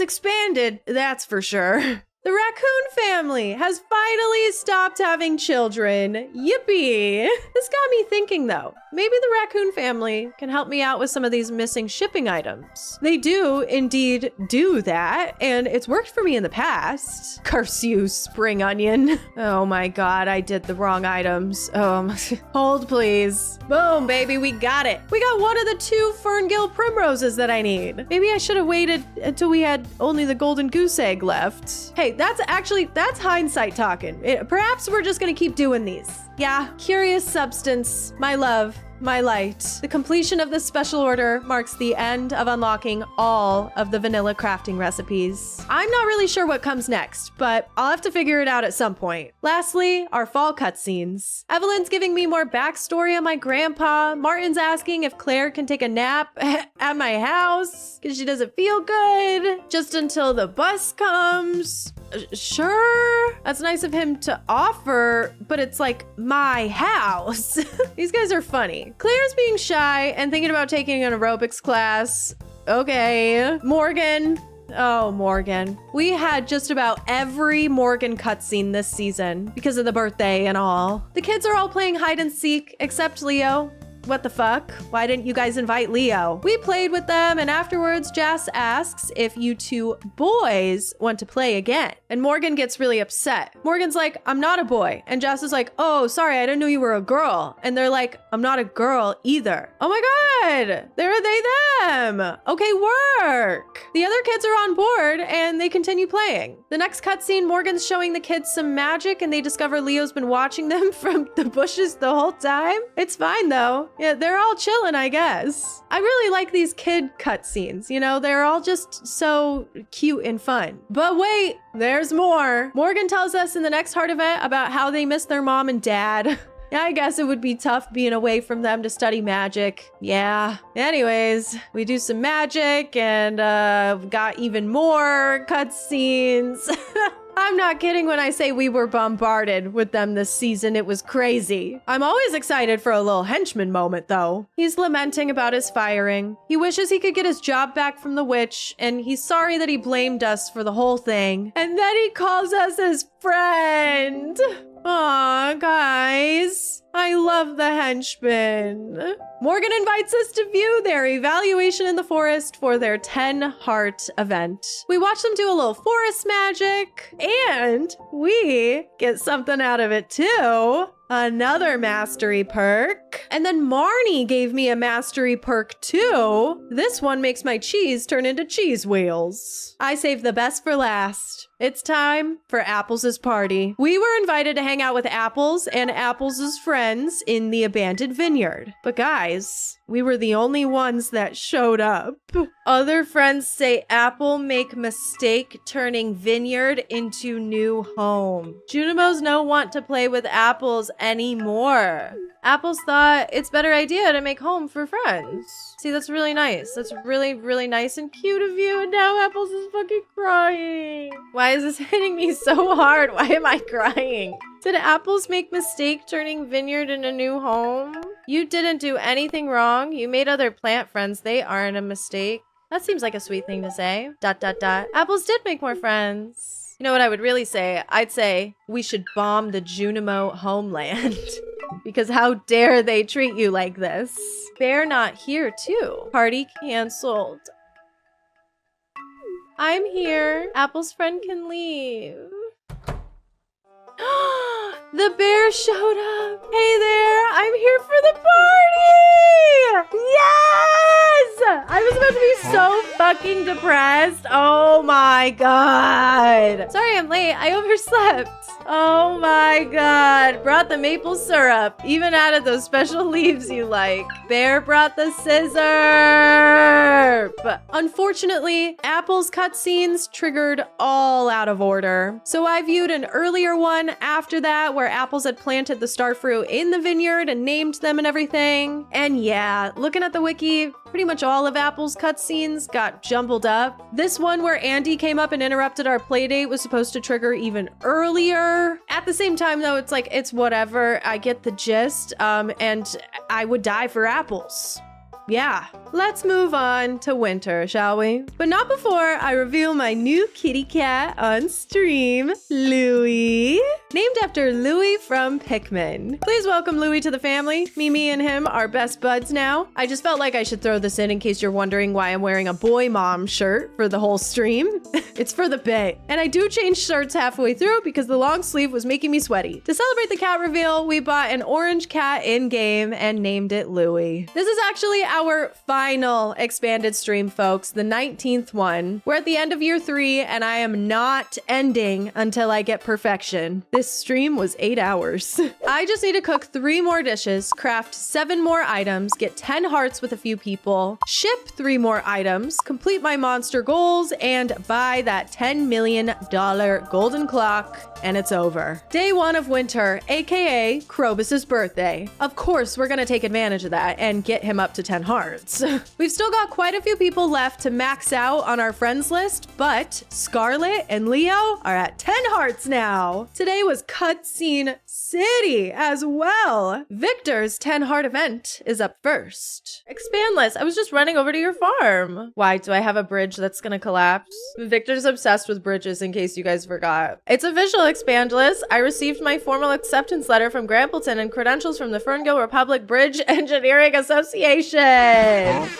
expanded, that's for sure. The raccoon family has finally stopped having children. Yippee! This got me thinking though. Maybe the raccoon family can help me out with some of these missing shipping items. They do indeed do that, and it's worked for me in the past. Curse you, spring onion. Oh my god, I did the wrong items. Hold please. Boom, baby, we got it. We got one of the 2 Ferngill primroses that I need. Maybe I should have waited until we had only the golden goose egg left. Hey, that's hindsight talking. Perhaps we're just gonna keep doing these. Yeah, curious substance, my love, my light. The completion of this special order marks the end of unlocking all of the vanilla crafting recipes. I'm not really sure what comes next, but I'll have to figure it out at some point. Lastly, our fall cutscenes. Evelyn's giving me more backstory on my grandpa. Martin's asking if Claire can take a nap at my house because she doesn't feel good just until the bus comes. Sure, that's nice of him to offer, but it's like my house. These guys are funny. Claire's being shy and thinking about taking an aerobics class. Okay. Morgan. Oh, Morgan. We had just about every Morgan cutscene this season because of the birthday and all. The kids are all playing hide and seek except Leo. What the fuck? Why didn't you guys invite Leo? We played with them, and afterwards, Jas asks if you 2 boys want to play again. And Morgan gets really upset. Morgan's like, I'm not a boy. And Jas is like, oh, sorry, I didn't know you were a girl. And they're like, I'm not a girl either. Oh my god, they're they, them. Okay, work. The other kids are on board, and they continue playing. The next cutscene, Morgan's showing the kids some magic, and they discover Leo's been watching them from the bushes the whole time. It's fine, though. Yeah, they're all chilling, I guess. I really like these kid cutscenes. You know, they're all just so cute and fun. But wait, there's more. Morgan tells us in the next heart event about how they miss their mom and dad. Yeah, I guess it would be tough being away from them to study magic. Yeah. Anyways, we do some magic and got even more cutscenes. I'm not kidding when I say we were bombarded with them this season. It was crazy. I'm always excited for a little henchman moment, though. He's lamenting about his firing. He wishes he could get his job back from the witch, and he's sorry that he blamed us for the whole thing. And then he calls us his friend. Aw, guys. I love the henchmen. Morgan invites us to view their evaluation in the forest for their 10 heart event. We watch them do a little forest magic, and we get something out of it too. Another mastery perk. And then Marnie gave me a mastery perk too. This one makes my cheese turn into cheese wheels. I saved the best for last. It's time for Apples' party. We were invited to hang out with Apples and Apples' friends in the abandoned vineyard. But guys, we were the only ones that showed up. Other friends say Apple make mistake turning vineyard into new home. Junimos no want to play with Apples anymore. Apples thought it's a better idea to make home for friends. See, that's really nice. That's really, really nice and cute of you. And now Apples is fucking crying. Why is this hitting me so hard? Why am I crying? Did Apples make mistake turning vineyard into new home? You didn't do anything wrong. You made other plant friends. They aren't a mistake. That seems like a sweet thing to say. ... Apples did make more friends. You know what I would really say? I'd say we should bomb the Junimo homeland. Because how dare they treat you like this? Bear not here too. Party canceled. I'm here. Apple's friend can leave. The bear showed up. Hey there, I'm here for the party! Yes! I was about to be so fucking depressed. Oh my god. Sorry I'm late, I overslept. Oh my god. Brought the maple syrup. Even added those special leaves you like. Bear brought the scissor. But unfortunately, Apple's cutscenes triggered all out of order. So I viewed an earlier one after that where Apples had planted the starfruit in the vineyard and named them and everything. And yeah, looking at the wiki, pretty much all of Apple's cutscenes got jumbled up. This one where Andy came up and interrupted our playdate was supposed to trigger even earlier. At the same time though, it's like, it's whatever. I get the gist. And I would die for Apples. Yeah, let's move on to winter, shall we? But not before I reveal my new kitty cat on stream, Louie. Named after Louie from Pikmin. Please welcome Louie to the family. Mimi and him are best buds now. I just felt like I should throw this in case you're wondering why I'm wearing a boy mom shirt for the whole stream. It's for the bit. And I do change shirts halfway through because the long sleeve was making me sweaty. To celebrate the cat reveal, we bought an orange cat in-game and named it Louie. This is actually our final expanded stream, folks, the 19th one. We're at the end of year 3 and I am not ending until I get perfection. This stream was 8 hours. I just need to cook 3 more dishes, craft 7 more items, get 10 hearts with a few people, ship 3 more items, complete my monster goals, and buy that $10 million golden clock, and it's over. Day 1 of winter, aka Krobus's birthday. Of course, we're gonna take advantage of that and get him up to 10 hearts. We've still got quite a few people left to max out on our friends list, but Scarlet and Leo are at 10 hearts now. Today was Cutscene City as well. Victor's 10 heart event is up first. Expand list. I was just running over to your farm. Why do I have a bridge that's gonna collapse? Victor's obsessed with bridges, in case you guys forgot. It's official, expand list. I received my formal acceptance letter from Grampleton and credentials from the Ferngill Republic Bridge Engineering Association.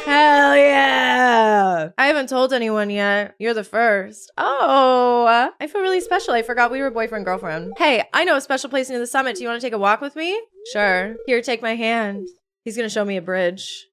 Hell yeah. I haven't told anyone yet. You're the first. Oh, I feel really special. I forgot we were boyfriend girlfriend. Hey, I know a special place near the summit. Do you want to take a walk with me? Sure. Here, take my hand. He's gonna show me a bridge.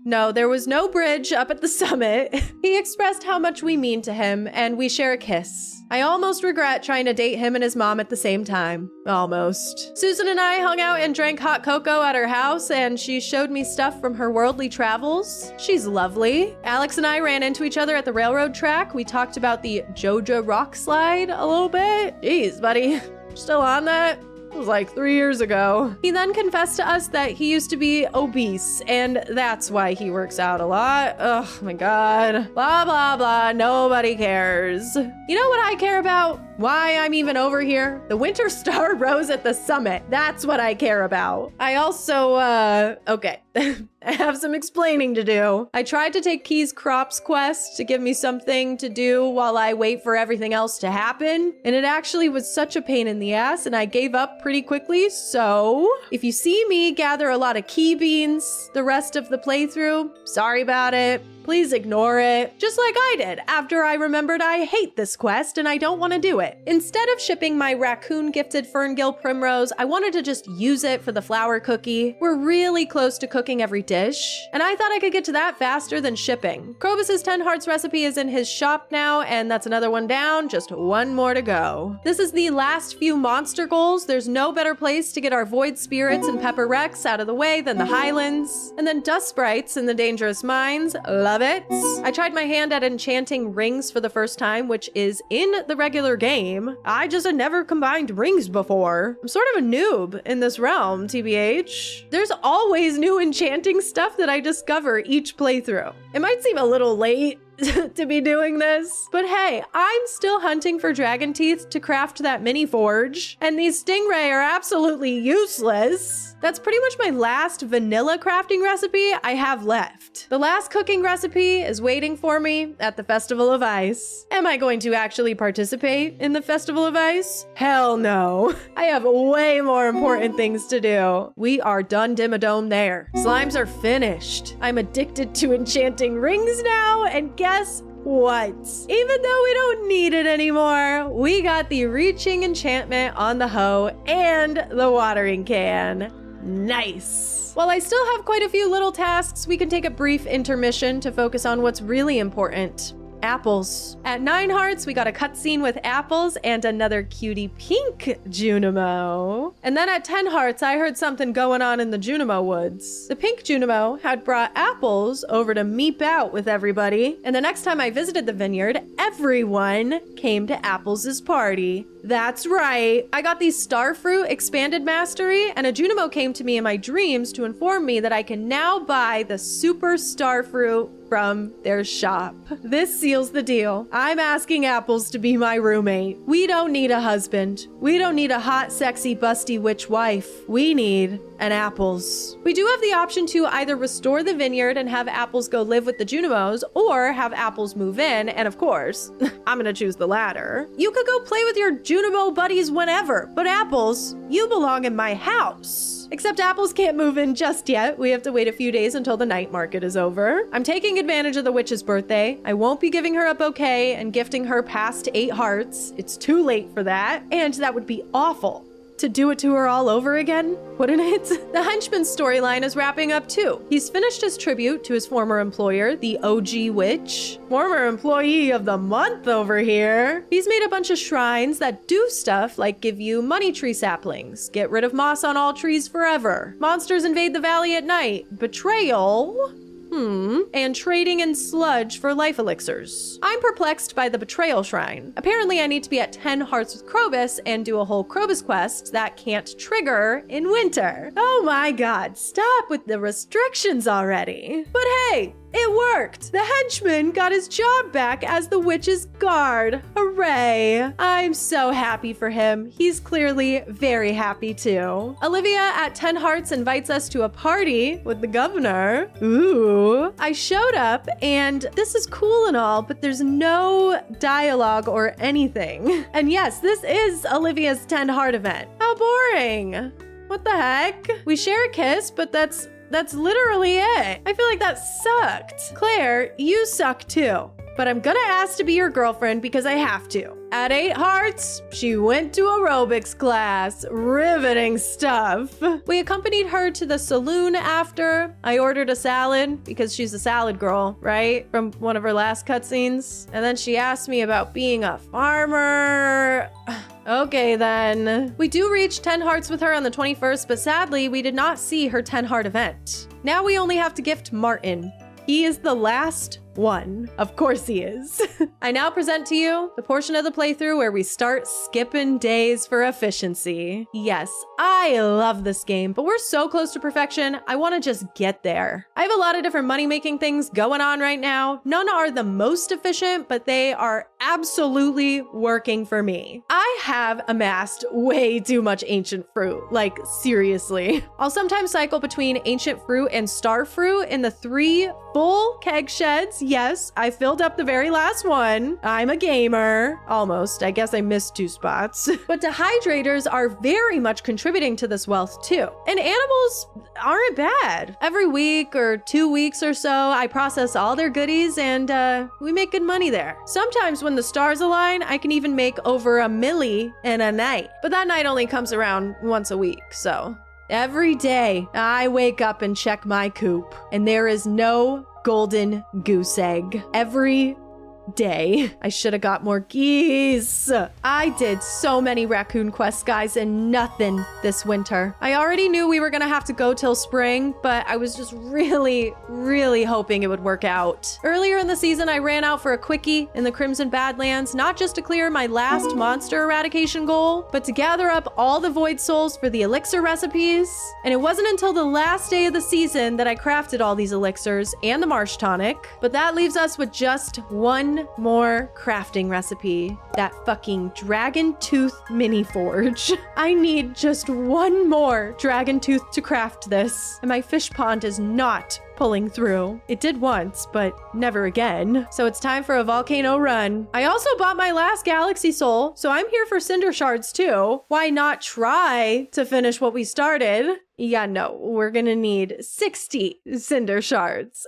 No, there was no bridge up at the summit. He expressed how much we mean to him, and we share a kiss. I almost regret trying to date him and his mom at the same time. Almost. Susan and I hung out and drank hot cocoa at her house, and she showed me stuff from her worldly travels. She's lovely. Alex and I ran into each other at the railroad track. We talked about the Joja rock slide a little bit. Jeez, buddy. Still on that? It was like 3 years ago. He then confessed to us that he used to be obese, and that's why he works out a lot. Oh my god. Blah, blah, blah. Nobody cares. You know what I care about? Why I'm even over here? The winter star rose at the summit. That's what I care about. I also, okay. I have some explaining to do. I tried to take Key's Crops quest to give me something to do while I wait for everything else to happen. And it actually was such a pain in the ass, and I gave up pretty quickly. So if you see me gather a lot of key beans the rest of the playthrough, sorry about it. Please ignore it, just like I did after I remembered I hate this quest and I don't want to do it. Instead of shipping my raccoon gifted Ferngill Primrose, I wanted to just use it for the flour cookie. We're really close to cooking every dish, and I thought I could get to that faster than shipping. Krobus's 10 hearts recipe is in his shop now, and that's another one down, just one more to go. This is the last few monster goals. There's no better place to get our Void Spirits and Pepper Rex out of the way than the Highlands. And then Dust Sprites in the Dangerous Mines. Love it. I tried my hand at enchanting rings for the first time, which is in the regular game. I just had never combined rings before. I'm sort of a noob in this realm, TBH. There's always new enchanting stuff that I discover each playthrough. It might seem a little late to be doing this, but hey, I'm still hunting for dragon teeth to craft that mini forge, and these stingray are absolutely useless. That's pretty much my last vanilla crafting recipe I have left. The last cooking recipe is waiting for me at the Festival of Ice. Am I going to actually participate in the Festival of Ice? Hell no. I have way more important things to do. We are done dim-a-dome there. Slimes are finished. I'm addicted to enchanting rings now, and guess what? Even though we don't need it anymore, we got the reaching enchantment on the hoe and the watering can. Nice. While I still have quite a few little tasks, we can take a brief intermission to focus on what's really important. Apples. At 9 hearts, we got a cutscene with apples and another cutie pink Junimo. And then at 10 hearts, I heard something going on in the Junimo woods. The pink Junimo had brought apples over to meep out with everybody. And the next time I visited the vineyard, everyone came to Apples' party. That's right. I got the Starfruit Expanded Mastery, and a Junimo came to me in my dreams to inform me that I can now buy the Super Starfruit from their shop. This seals the deal. I'm asking Apples to be my roommate. We don't need a husband. We don't need a hot, sexy, busty witch wife. We need an Apples. We do have the option to either restore the vineyard and have Apples go live with the Junimos, or have Apples move in, and of course, I'm gonna choose the latter. You could go play with your Junimo buddies whenever, but Apples, you belong in my house. Except Apples can't move in just yet. We have to wait a few days until the night market is over. I'm taking advantage of the witch's birthday. I won't be giving her a bouquet and gifting her past 8 hearts. It's too late for that, and that would be awful. To do it to her all over again, wouldn't it? The henchman's storyline is wrapping up too. He's finished his tribute to his former employer, the OG Witch. Former employee of the month over here. He's made a bunch of shrines that do stuff like give you money tree saplings, get rid of moss on all trees forever, monsters invade the valley at night, betrayal, and trading in sludge for life elixirs. I'm perplexed by the betrayal shrine. Apparently I need to be at 10 hearts with Krobus and do a whole Krobus quest that can't trigger in winter. Oh my god, stop with the restrictions already. But hey, it worked! The henchman got his job back as the witch's guard. Hooray! I'm so happy for him. He's clearly very happy too. Olivia at 10 hearts invites us to a party with the governor. Ooh. I showed up and this is cool and all, but there's no dialogue or anything. And yes, this is Olivia's 10 heart event. How boring. What the heck? We share a kiss, but that's literally it. I feel like that sucked. Claire, you suck too. But I'm gonna ask to be your girlfriend because I have to. At 8 hearts, she went to aerobics class. Riveting stuff. We accompanied her to the saloon after. I ordered a salad because she's a salad girl, right? From one of her last cutscenes. And then she asked me about being a farmer. Okay then. We do reach 10 hearts with her on the 21st, but sadly, we did not see her 10 heart event. Now we only have to gift Martin. He is the last one. Of course he is. I now present to you the portion of the playthrough where we start skipping days for efficiency. Yes, I love this game, but we're so close to perfection, I want to just get there. I have a lot of different money-making things going on right now. None are the most efficient, but they are absolutely working for me. I have amassed way too much ancient fruit, like seriously. I'll sometimes cycle between ancient fruit and star fruit in the 3 full keg sheds. Yes, I filled up the very last one. I'm a gamer. Almost. I guess I missed 2 spots. But dehydrators are very much contributing to this wealth too. And animals aren't bad. Every week or 2 weeks or so, I process all their goodies and we make good money there. Sometimes when the stars align, I can even make over $1 million in a night. But that night only comes around once a week, so. Every day, I wake up and check my coop, and there is no golden goose egg. Every day. I should have got more geese. I did so many raccoon quests, guys, and nothing this winter. I already knew we were gonna have to go till spring, but I was just really hoping it would work out. Earlier in the season, I ran out for a quickie in the Crimson Badlands, not just to clear my last monster eradication goal, but to gather up all the void souls for the elixir recipes. And it wasn't until the last day of the season that I crafted all these elixirs and the marsh tonic. But that leaves us with just one more crafting recipe, that fucking dragon tooth mini forge. I need just one more dragon tooth to craft this, and my fish pond is not pulling through. It did once, but never again. So it's time for a volcano run. I also bought my last galaxy soul, so I'm here for cinder shards too. Why not try to finish what we started? Yeah, no, we're gonna need 60 cinder shards.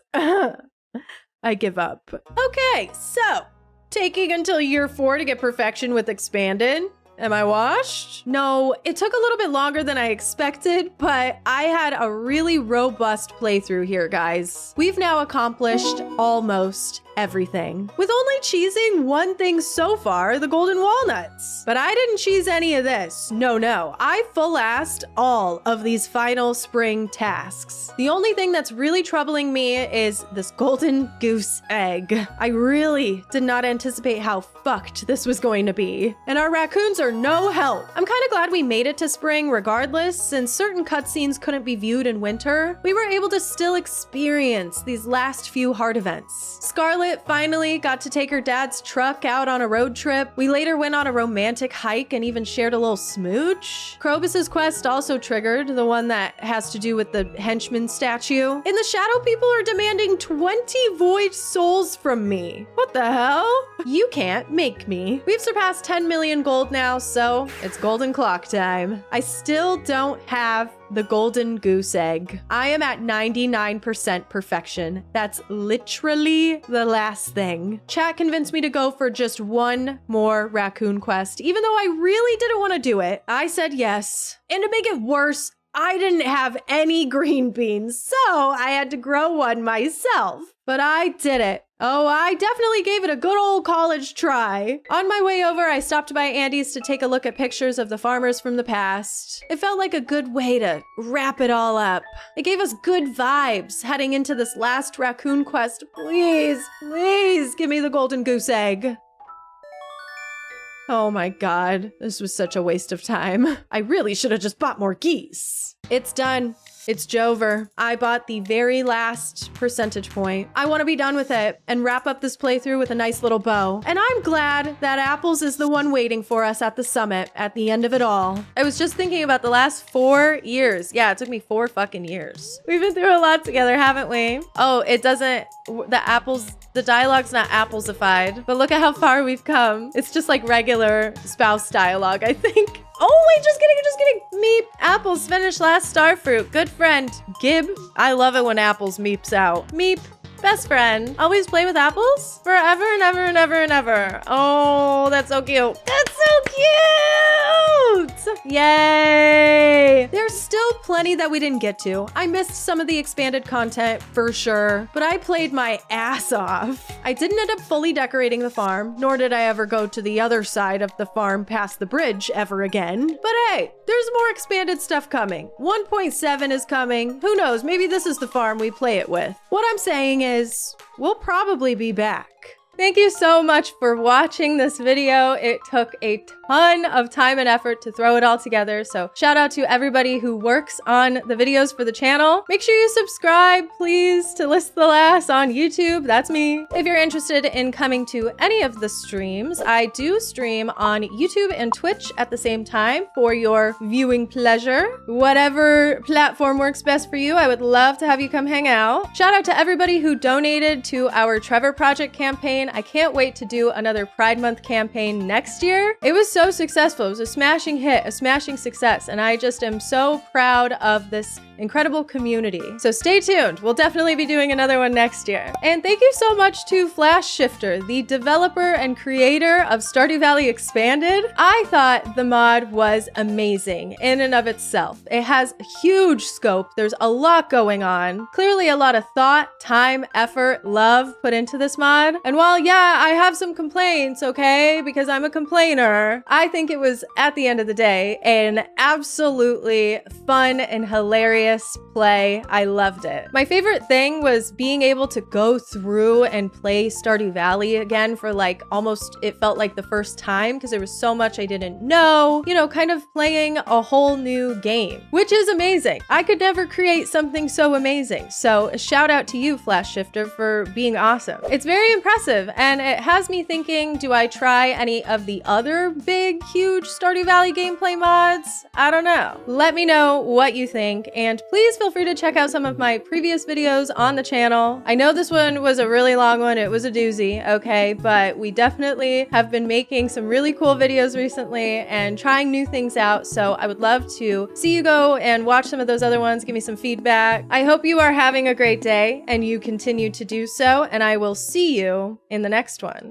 I give up. Okay, so taking until year 4 to get perfection with Expanded. Am I washed? No, it took a little bit longer than I expected, but I had a really robust playthrough here, guys. We've now accomplished almost everything. With only cheesing one thing so far, the golden walnuts. But I didn't cheese any of this. No. I full-assed all of these final spring tasks. The only thing that's really troubling me is this golden goose egg. I really did not anticipate how fucked this was going to be. And our raccoons are no help. I'm kind of glad we made it to spring regardless, since certain cutscenes couldn't be viewed in winter. We were able to still experience these last few hard events. Scarlet finally got to take her dad's truck out on a road trip. We later went on a romantic hike and even shared a little smooch. Krobus's quest also triggered, the one that has to do with the henchman statue. And the shadow people are demanding 20 void souls from me. What the hell? You can't make me. We've surpassed 10 million gold now, so it's golden clock time. I still don't have the golden goose egg. I am at 99% perfection. That's literally the last thing. Chat convinced me to go for just one more raccoon quest, even though I really didn't want to do it. I said yes. And to make it worse, I didn't have any green beans, so I had to grow one myself. But I did it. Oh, I definitely gave it a good old college try. On my way over, I stopped by Andy's to take a look at pictures of the farmers from the past. It felt like a good way to wrap it all up. It gave us good vibes heading into this last raccoon quest. Please give me the golden goose egg. Oh my god, this was such a waste of time. I really should have just bought more geese. It's done. It's Jover. I bought the very last percentage point. I want to be done with it and wrap up this playthrough with a nice little bow. And I'm glad that Apples is the one waiting for us at the summit at the end of it all. I was just thinking about the last 4 years. Yeah, it took me 4 fucking years. We've been through a lot together, haven't we? Oh, it doesn't, the dialogue's not applesified, but look at how far we've come. It's just like regular spouse dialogue, I think. Oh, wait, just kidding. Meep. Apples finished last starfruit. Good friend. Gib. I love it when Apples meeps out. Meep. Best friend. Always play with Apples? Forever and ever and ever and ever. Oh, that's so cute. That's so cute! Yay! There's still plenty that we didn't get to. I missed some of the expanded content for sure, but I played my ass off. I didn't end up fully decorating the farm, nor did I ever go to the other side of the farm past the bridge ever again. But hey, there's more expanded stuff coming. 1.7 is coming. Who knows? Maybe this is the farm we play it with. What I'm saying is, we'll probably be back. Thank you so much for watching this video. It took a ton of time and effort to throw it all together, so shout out to everybody who works on the videos for the channel. Make sure you subscribe, please, to Liss the Lass on YouTube. That's me. If you're interested in coming to any of the streams, I do stream on YouTube and Twitch at the same time for your viewing pleasure. Whatever platform works best for you, I would love to have you come hang out. Shout out to everybody who donated to our Trevor Project campaign. I can't wait to do another Pride Month campaign next year. It was so successful. It was a smashing hit, a smashing success, and I just am so proud of this incredible community. So stay tuned. We'll definitely be doing another one next year. And thank you so much to Flashshifter, the developer and creator of Stardew Valley Expanded. I thought the mod was amazing in and of itself. It has huge scope. There's a lot going on. Clearly a lot of thought, time, effort, love put into this mod. And while, yeah, I have some complaints, okay, because I'm a complainer, I think it was, at the end of the day, an absolutely fun and hilarious play. I loved it. My favorite thing was being able to go through and play Stardew Valley again for like almost, it felt like the first time, because there was so much I didn't know, you know, kind of playing a whole new game, which is amazing. I could never create something so amazing. So a shout out to you, Flashshifter, for being awesome. It's very impressive, and it has me thinking, do I try any of the other big, huge Stardew Valley gameplay mods? I don't know. Let me know what you think, and please feel free to check out some of my previous videos on the channel. I know this one was a really long one. It was a doozy, okay? But we definitely have been making some really cool videos recently and trying new things out, so I would love to see you go and watch some of those other ones, give me some feedback. I hope you are having a great day and you continue to do so, and I will see you in the next one.